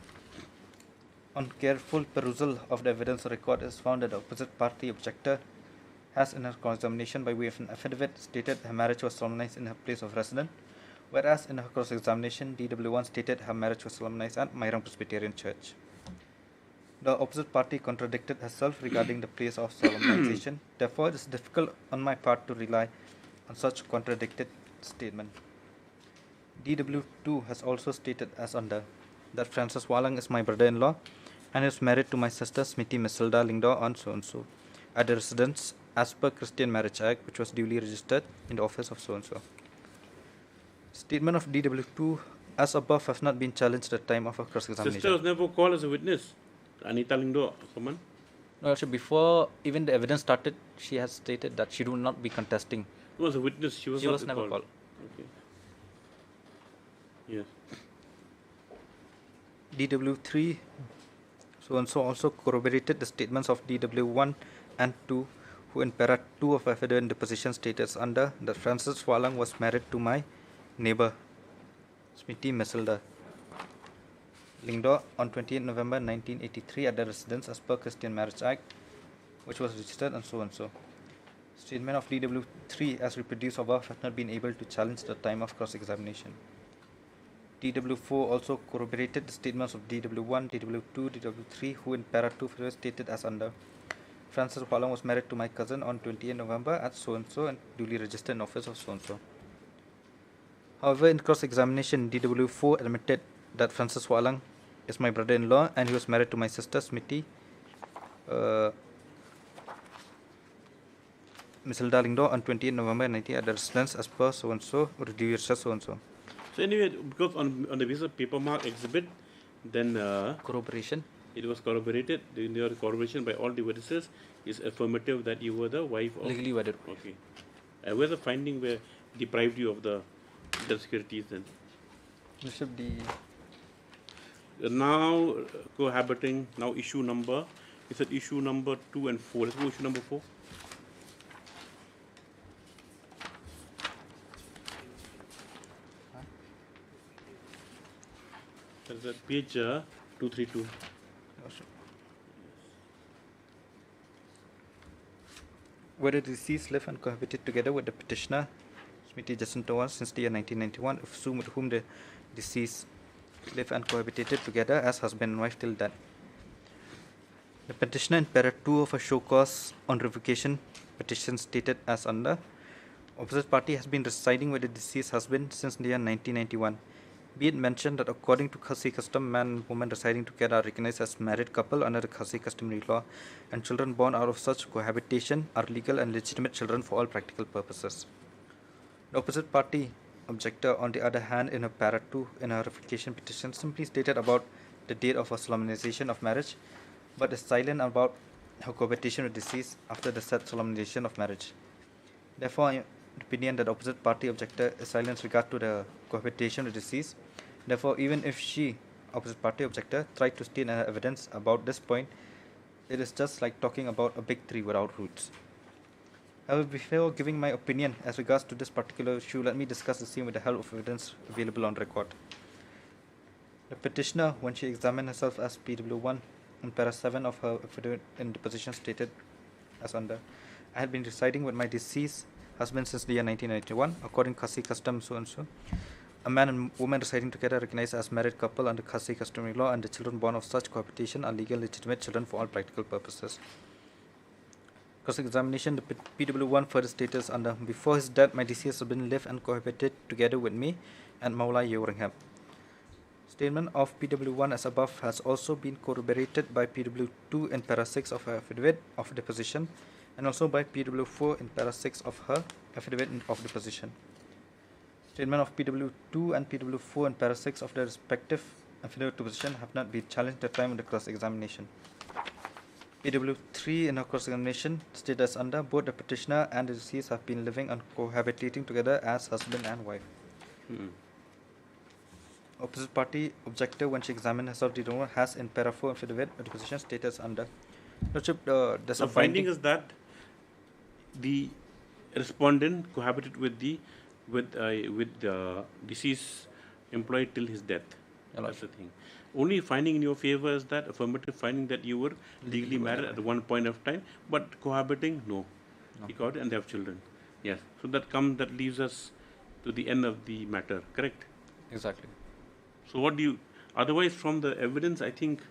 On careful perusal of the evidence record, it is found that the opposite party objector has in her cross-examination by way of an affidavit stated her marriage was solemnized in her place of residence, whereas in her cross-examination, DW1 stated her marriage was solemnized at Mairang Presbyterian Church. The opposite party contradicted herself regarding the place of solemnization. Therefore, it is difficult on my part to rely on such contradicted statement. DW2 has also stated as under that Francis Walang is my brother-in-law and is married to my sister Smithy Misilda Lingdo on so-and-so at the residence as per Christian Marriage Act, which was duly registered in the office of so-and-so. Statement of DW2 as above has not been challenged at the time of a cross-examination. Sister was never called as a witness. Anita Lingdo, someone? No, actually, before even the evidence started, she has stated that she would not be contesting. She was a witness. She was never called. Okay. Yes. DW3 so-and-so also corroborated the statements of DW1 and 2, who in para 2 of affidavit deposition stated under that Francis Walang was married to my neighbor, Smithy Misilda Lingdo on 28 November 1983 at the residence as per Christian Marriage Act, which was registered and so-and-so. Statement of DW3 as reproduced above has not been able to challenge the time of cross-examination. DW4 also corroborated the statements of DW1, DW2, DW3, who in para 2 stated as under Francis Walang was married to my cousin on 28 November at so-and-so and duly registered in office of so-and-so. However, in cross-examination, DW4 admitted that Francis Walang is my brother-in-law and he was married to my sister Smithy Misilda Lingdo on 28 November 19 at the residence as per so-and-so or duly registered so-and-so. So anyway, because on the basis of paper mark exhibit, then corroboration. It was corroborated. In your corroboration by all the witnesses is affirmative that you were the wife of legally wedded. Okay. Where the finding were deprived you of the securities then? Bishop D. Now cohabiting. Now issue number. Is it issue number 2 and 4? Let's go issue number 4. That's at page 232. Whether the deceased lived and cohabited together with the petitioner, Smithy Jacinto, since the year 1991, if assumed with whom the deceased lived and cohabitated together as husband and wife till death. The petitioner in para 2 of a show cause on revocation petition stated as under opposite party has been residing with the deceased husband since the year 1991. Be it mentioned that according to Khasi custom, man and woman residing together are recognized as married couple under the Khasi customary law, and children born out of such cohabitation are legal and legitimate children for all practical purposes. The opposite party objector, on the other hand, in a para 2 in a revocation petition simply stated about the date of a solemnization of marriage, but is silent about her cohabitation with deceased after the said solemnization of marriage. Therefore, I am of the opinion that the opposite party objector is silent regard to the cohabitation with deceased. Therefore, even if she, opposite party objector, tried to state evidence about this point, it is just like talking about a big tree without roots. However, before giving my opinion as regards to this particular issue, let me discuss the same with the help of evidence available on record. The petitioner, when she examined herself as PW1 in para 7 of her affidavit in deposition, stated as under, I had been residing with my deceased husband since the year 1991, according to Khasi custom so-and-so. A man and woman residing together recognized as married couple under Khasi customary law, and the children born of such cohabitation are legal legitimate children for all practical purposes. Cross-examination, the PW1 further status under, before his death, my deceased husband lived and cohabited together with me and Maula Yeoringham. Statement of PW1 as above has also been corroborated by PW2 in para 6 of her affidavit of deposition, and also by PW4 in para 6 of her affidavit of deposition. Statement of PW2 and PW4 in para 6 of their respective affidavit deposition have not been challenged at the time of the cross-examination. PW3 in her cross-examination stated as under, both the petitioner and the deceased have been living and cohabitating together as husband and wife. Opposite party objector, when she examined herself, has in para 4 affidavit deposition stated as under. The finding is that the respondent cohabited with the deceased employee till his death. That's the thing. Only finding in your favor is that affirmative finding that you were legally married at one point of time, but cohabiting, no. Because and they have children. Yes. So that leaves us to the end of the matter. Correct? Exactly. So what do you? Otherwise, from the evidence, I think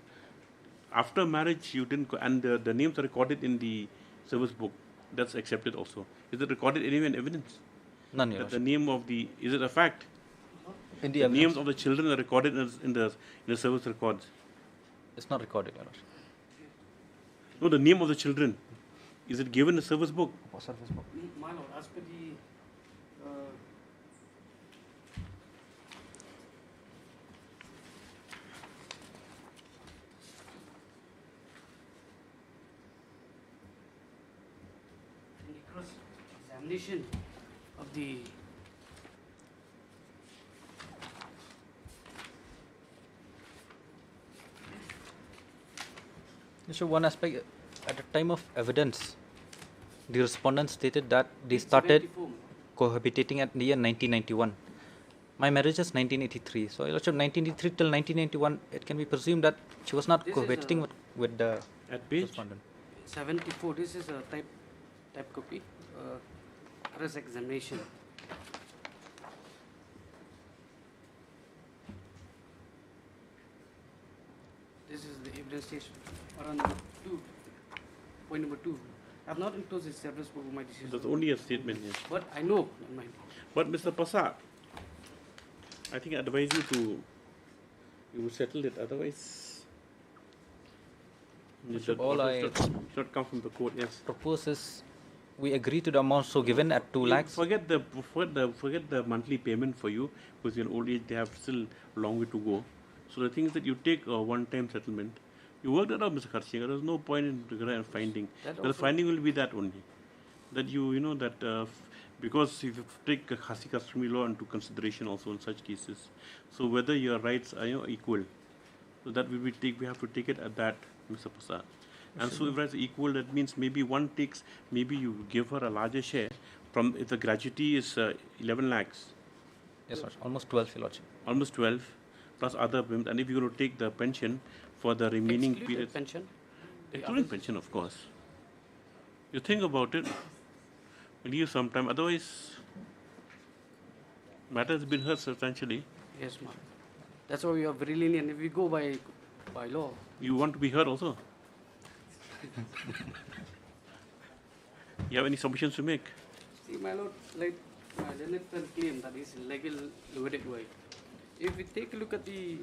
After marriage, you didn't, and the names are recorded in the service book. That's accepted also. Is it recorded anywhere in evidence? None, Your That the Lordship. name of the, is it a fact? In the The evidence. names of the children are recorded in the service records. It's not recorded, Your Lordship. No, the name of the children. Is it given in the service book? Service book. My lord, as per the cross-examination of the So one aspect, at the time of evidence, the respondent stated that they started cohabitating at the year 1991. My marriage is 1983. So, Your Lordship, 1983 till 1991, it can be presumed that she was not This is cohabitating a- with the At page? respondent. 74. This is a type copy. Cross-examination. This is the evidence station. Around number 2. Point number 2. I have not enclosed the service book of my decision. There's only a statement here. But I know, never mind. But Mr. Pasar, I think I advise you to, you settle it, otherwise it should All I not come from the court, yes. propose is we agree to the amount so given at 2 lakhs. Forget the monthly payment for you, because in old age they have still a long way to go. So the thing is that you take a one-time settlement. You work that out, Mr. Kharshinga. There's no point in finding. The finding will be that only. That you know that because if you take Khasi customary law into consideration also in such cases, so whether your rights are equal, so that we have to take it at that, Mr. Pasar. And so if rights are equal, that means maybe one takes, maybe you give her a larger share from, if the gratuity is 11 lakhs. Yes, Lordship. Almost 12, Your Lordship. Almost 12 plus other payments, and if you're going to take the pension for the remaining period. Pension? Including pension, of course. You think about it, we'll give some time, otherwise, matter has been heard substantially. Yes, ma'am. That's why we are very lenient. If we go by law. You want to be heard also? You have any submissions to make? See, my lord, like my learned friend claimed that is legal loaded way. If we take a look at the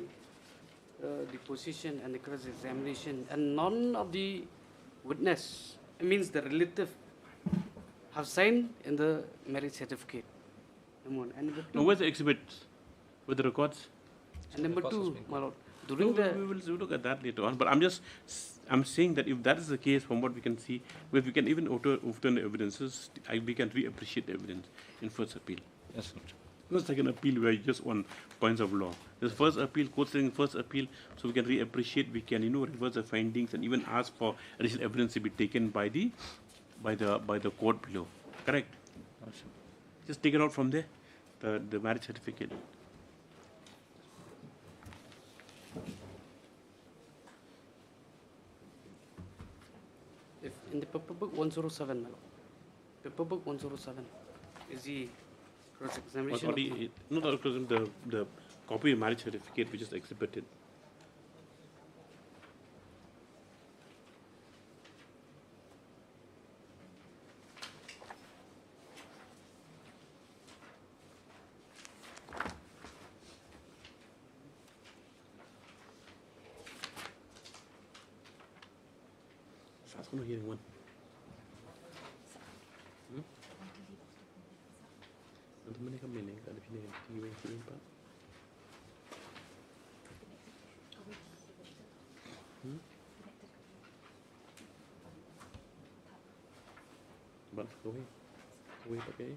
position and the cross-examination, and none of the witness, it means the relative, have signed in the marriage certificate. Number one. And number two, Now, where's the exhibit with the records? and number two, my lord, No, during the we will look at that later on. But I'm saying that if that is the case, from what we can see, where we can even overturn the evidences, we can reappreciate the evidence in first appeal. Yes, Lord. Not second appeal where you just on points of law. There's first appeal, court saying first appeal, so we can reappreciate, we can reverse the findings and even ask for additional evidence to be taken by the court below. Correct? Just take it out from there, the marriage certificate. if in the paper book 107, my lord. Paper book 107 is the cross-examination. The copy of marriage certificate which is exhibited. Ask for hearing one. Nanti mereka milih ada pilih pilih Pak. But go away, okay.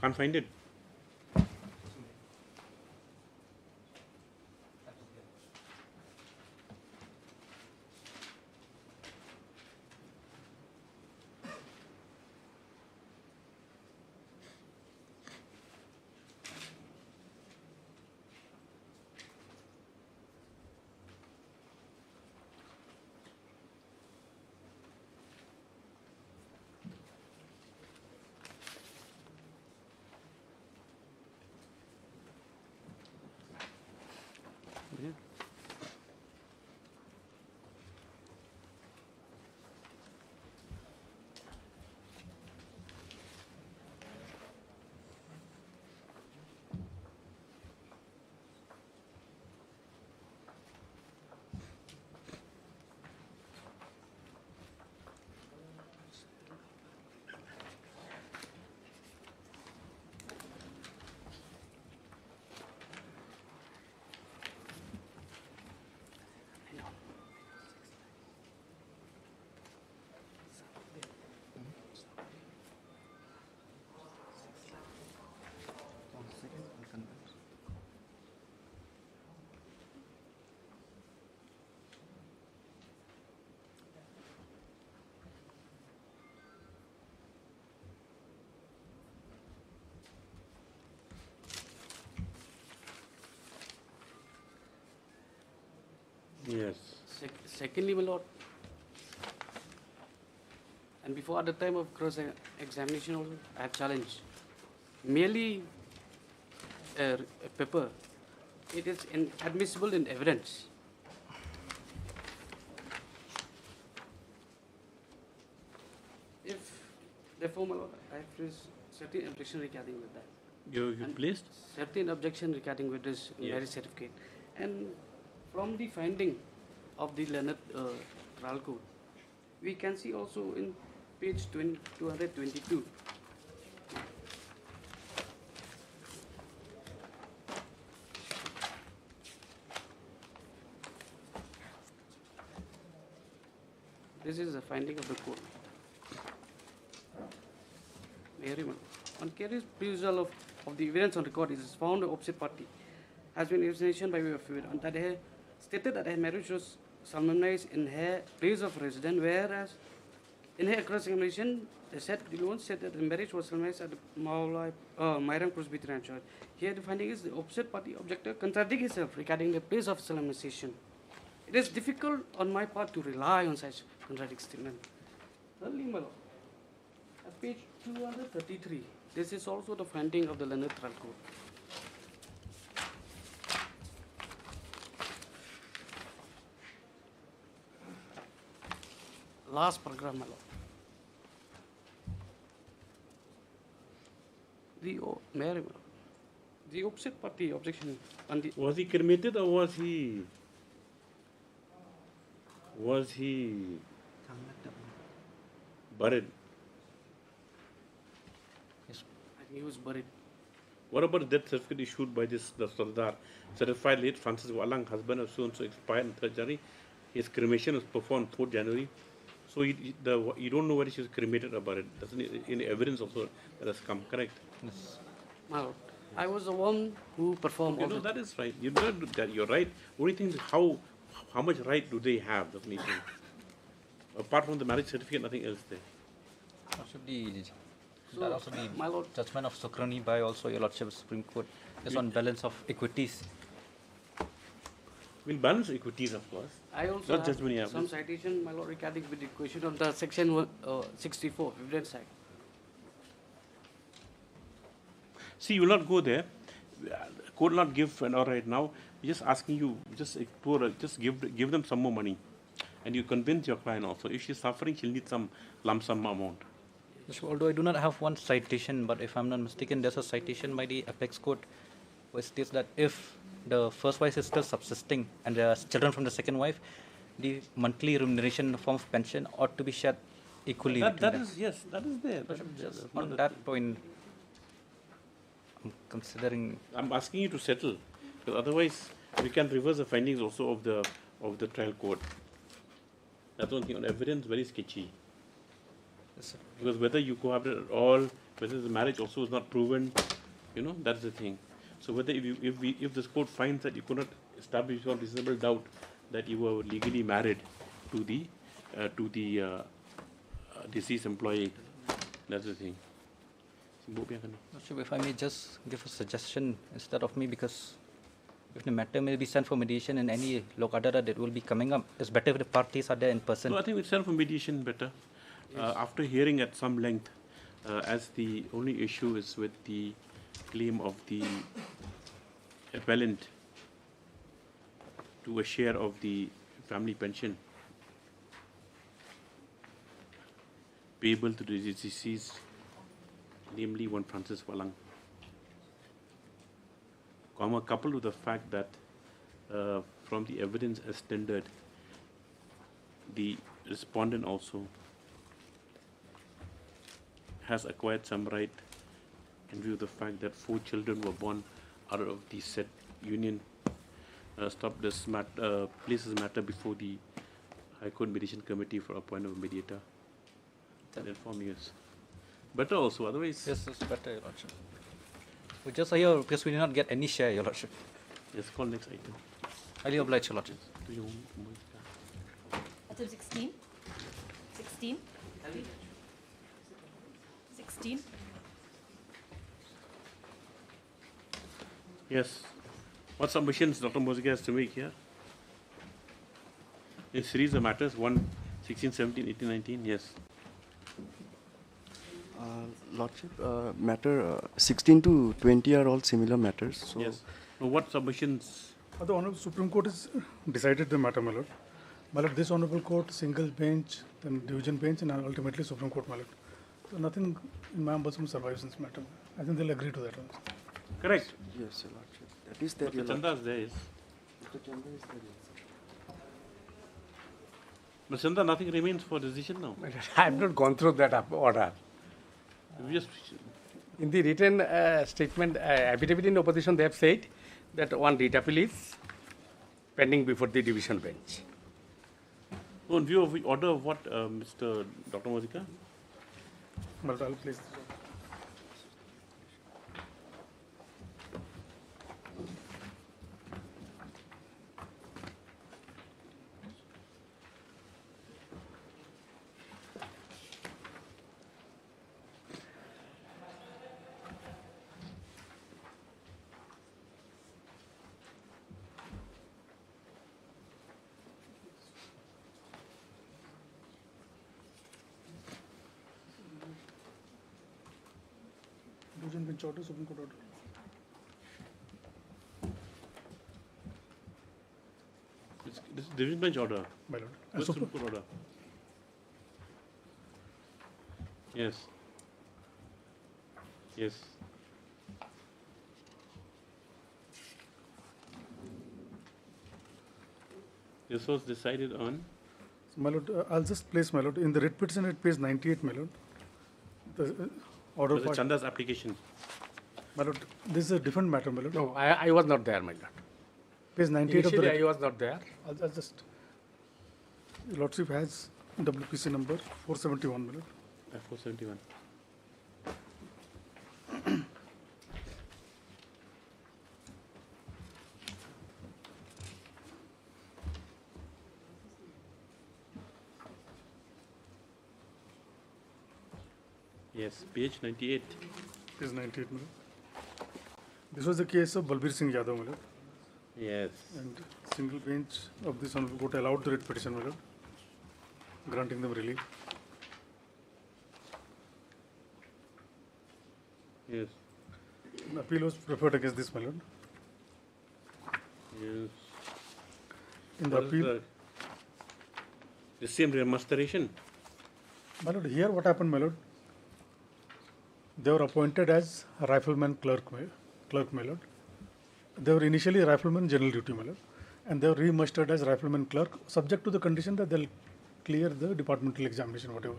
Can't find it. Yes. Secondly, my lord, and before at the time of cross-examination also, I have challenged merely a paper. It is inadmissible in evidence. If, therefore, my lord, I have raised certain objection regarding with that. You placed? Certain objection regarding with this marriage certificate. And from the finding of the learned trial court, we can see also in page 222. This is a finding of the court. On careless perusal of the evidence on record, it is found the opposite party has been examination by way of evidence, and that he stated that her marriage was solemnized in her place of residence, whereas in her cross-examination, the said said that the marriage was solemnized at the Myram Presbyterian Church. Here the finding is the opposite party objector contradicts himself regarding the place of solemnization. It is difficult on my part to rely on such contradictory statement. Thirdly, my lord, at page 233, this is also the finding of the learned trial court. Last paragraph, my lord. The opposite party objection on the... Was he cremated or was he buried? Yes, I think he was buried. What about the death certificate issued by the Sardar? Certified late Francis Walang, husband of so-and-so, expired on 3rd January. His cremation was performed 4th January. So you don't know whether she was cremated or buried. Doesn't any evidence also that has come, correct? Yes. My lord, I was the one who performed all no, that is right. You don't do that. You're right. Only thing is how much right do they have, the meeting? Apart from the marriage certificate, nothing else there. That also be my lord judgment of Sukrani by also your lordship Supreme Court is on balance of equities. We'll balance equities, of course. I also not have some citation, my lord, regarding with the question of the section 64 Evidence Act. See, you will not go there. Court will not give an order right now. We're just asking you, just explore, just give them some more money, and you convince your client also. If she's suffering, she'll need some lump sum amount. Although I do not have one citation, but if I'm not mistaken, there's a citation by the Apex Court which states that if the first wife is still subsisting and there are children from the second wife, the monthly remuneration in the form of pension ought to be shared equally. That is, yes, that is there. Just on that point, I'm considering. I'm asking you to settle, because otherwise we can reverse the findings also of the trial court. That's one thing. On evidence, very sketchy. Yes, because whether you cohabited at all, whether the marriage also is not proven, that's the thing. So whether if this court finds that you could not establish without reasonable doubt that you were legally married to the deceased employee, that's the thing. If I may just give a suggestion instead of me, because if the matter may be sent for mediation in any lokadara that will be coming up, it's better if the parties are there in person. No, I think we send for mediation better. Yes. After hearing at some length, as the only issue is with the claim of the appellant to a share of the family pension payable to the deceased, namely one Francis Walang, coupled with the fact that from the evidence as tendered, the respondent also has acquired some right in view of the fact that 4 children were born out of the said union. Stop this matter, place this matter before the High Court Mediation Committee for appointment of a mediator. And inform you. Better also, otherwise. Yes, it's better, Your Lordship. We just are here because we did not get any share, Your Lordship. Yes, call next item. Highly obliged, Your Lordship. Item 16. 16. 16. Yes. What submissions Dr. Mozega has to make here? In series of matters 1, 16, 17, 18, 19. Yes. Lordship, matter 16 to 20 are all similar matters. So Yes. Now, what submissions? The Honorable Supreme Court has decided the matter, my lord. My lord, this Honorable Court, single bench, then division bench, and ultimately Supreme Court, my lord. So nothing in my bosom survives in this matter. I think they'll agree to that also. Correct. Yes, Your Lordship. That is there, Mr. Your Chanda is there, yes. Mr. Chanda is there, yes. Mr. Chanda, nothing remains for decision now. I have not gone through that order. We just In the written statement, affidavit in opposition, they have said that one writ appeal is pending before the division bench. So in view of the order of what, Mr. Dr. Mozika? But I'll place. Division bench order, Supreme Court order. This is division bench order. My lord. What's Supreme Court order? Yes. Yes. This was decided on. So, my lord, I'll just place, my lord, in the writ petition at page 98, my lord. The order Mr. Chanda's application. My lord, this is a different matter, my lord. No, I was not there, my lord. Page 98 of the Initially, I was not there. I'll just. Your Lordship has WPC number 471, my lord. 471. Yes, page 98. Page 98, my lord. This was the case of Balbir Singh Yadav, my lord. Yes. And single bench of this honorable court allowed the writ petition, my lord, granting them relief. Yes. An appeal was preferred against this, my lord. Yes. In the What is appeal, the same remuneration. my lord, here what happened, my lord? They were appointed as a rifleman clerk, my lord. They were initially rifleman general duty, my lord, and they were re-mustered as rifleman clerk, subject to the condition that they'll clear the departmental examination, whatever.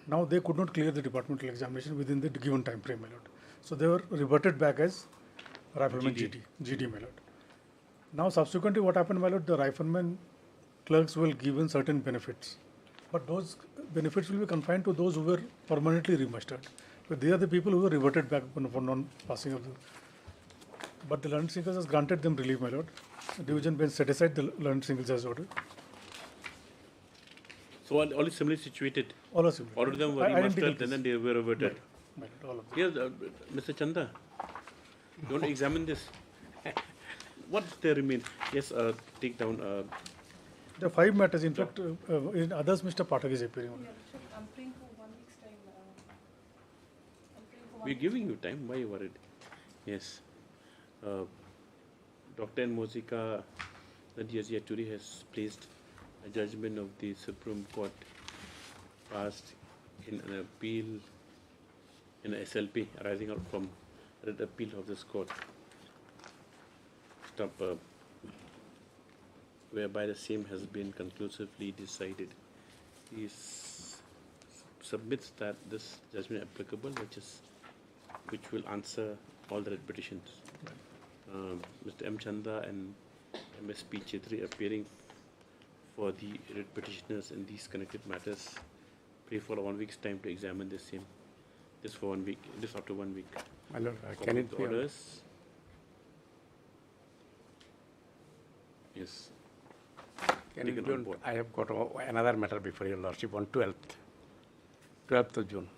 Now they could not clear the departmental examination within the given time frame, my lord. So they were reverted back as rifleman GD, my lord. Now subsequently what happened, my lord, the rifleman clerks were given certain benefits, but those benefits will be confined to those who were permanently re-mustered. But they are the people who were reverted back for non-passing of the. But the learned single has granted them relief, my lord. The division bench set aside the learned single judge's order. So all is similarly situated. All are similar. All of them were remustered and then they were reverted. Right, all of them. Yes, Mr. Chanda, you want to examine this? What there remain? Yes, take down. There are 5 matters. In fact, in others, Mr. Pathak is appearing. I'm praying for 1 week's time. We're giving you time. Why are you worried? Yes. Dr. N. Mozika, the DSG Aturi has placed a judgment of the Supreme Court passed in an appeal, in a SLP arising out from an appeal of this court. Whereby the same has been conclusively decided. He submits that this judgment applicable, which will answer all the petitions. Mr. M. Chanda and MSP Chetri appearing for the writ petitioners in these connected matters. Pray for 1 week's time to examine the same. Just for 1 week, just after 1 week. My lord, can it be orders? Yes. Can it be on board? I have got another matter before your lordship on 12th of June.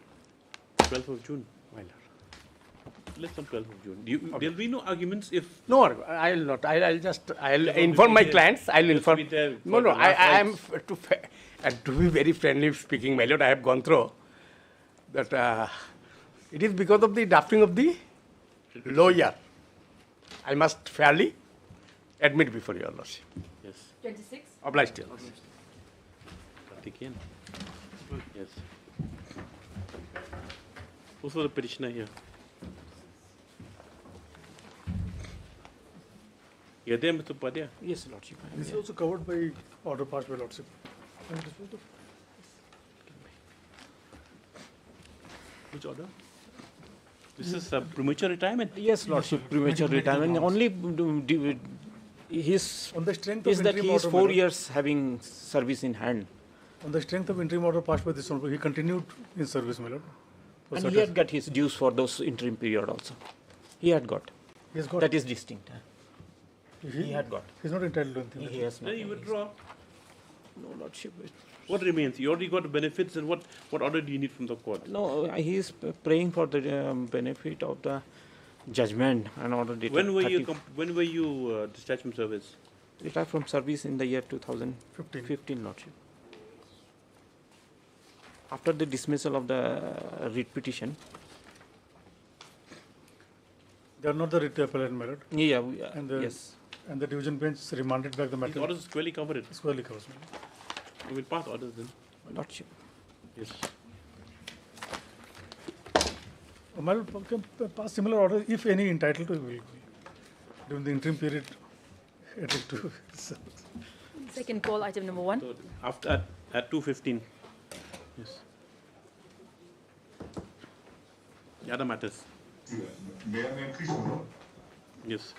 12th of June? My lord. Let's on 12th of June. There will be no arguments if... No, I will not. I'll inform my clients. I'll inform... No, I am to be very friendly speaking, my lord, I have gone through that it is because of the drafting of the lawyer. I must fairly admit before your lordship. Yes. 26? Obliged, your Karthikeyan. Yes. Who's the petitioner here? Yeah, there, Mr. Padya. Yes, Lordship. This is also covered by order passed by Lordship. Which order? This is premature retirement? Yes, Lordship, premature retirement. Only his on the strength is of that he is order, 4 years having service in hand. On the strength of interim order passed by this one, he continued in service, my lord. And he had got his dues for those interim period also. He had got. He has got. That is distinct. He had got. He's not entitled to anything. He has not. Then you withdraw. No, Lordship. What remains? You already got the benefits, and what order do you need from the court? No, he is praying for the benefit of the judgment and order dated. When were you discharged from service? Retired from service in the year 2015, Lordship. After the dismissal of the writ petition. They are not the writ appellate, my lord. Yeah, yes. And the division bench remanded back the matter. The orders squarely covered it. Squarely covers, my lord. We will pass orders then. Lordship. Yes. My lord, can pass similar orders if any entitled to will during the interim period. Second call, item number 1. So after at 2:15. Yes. The other matters. May I please? Yes.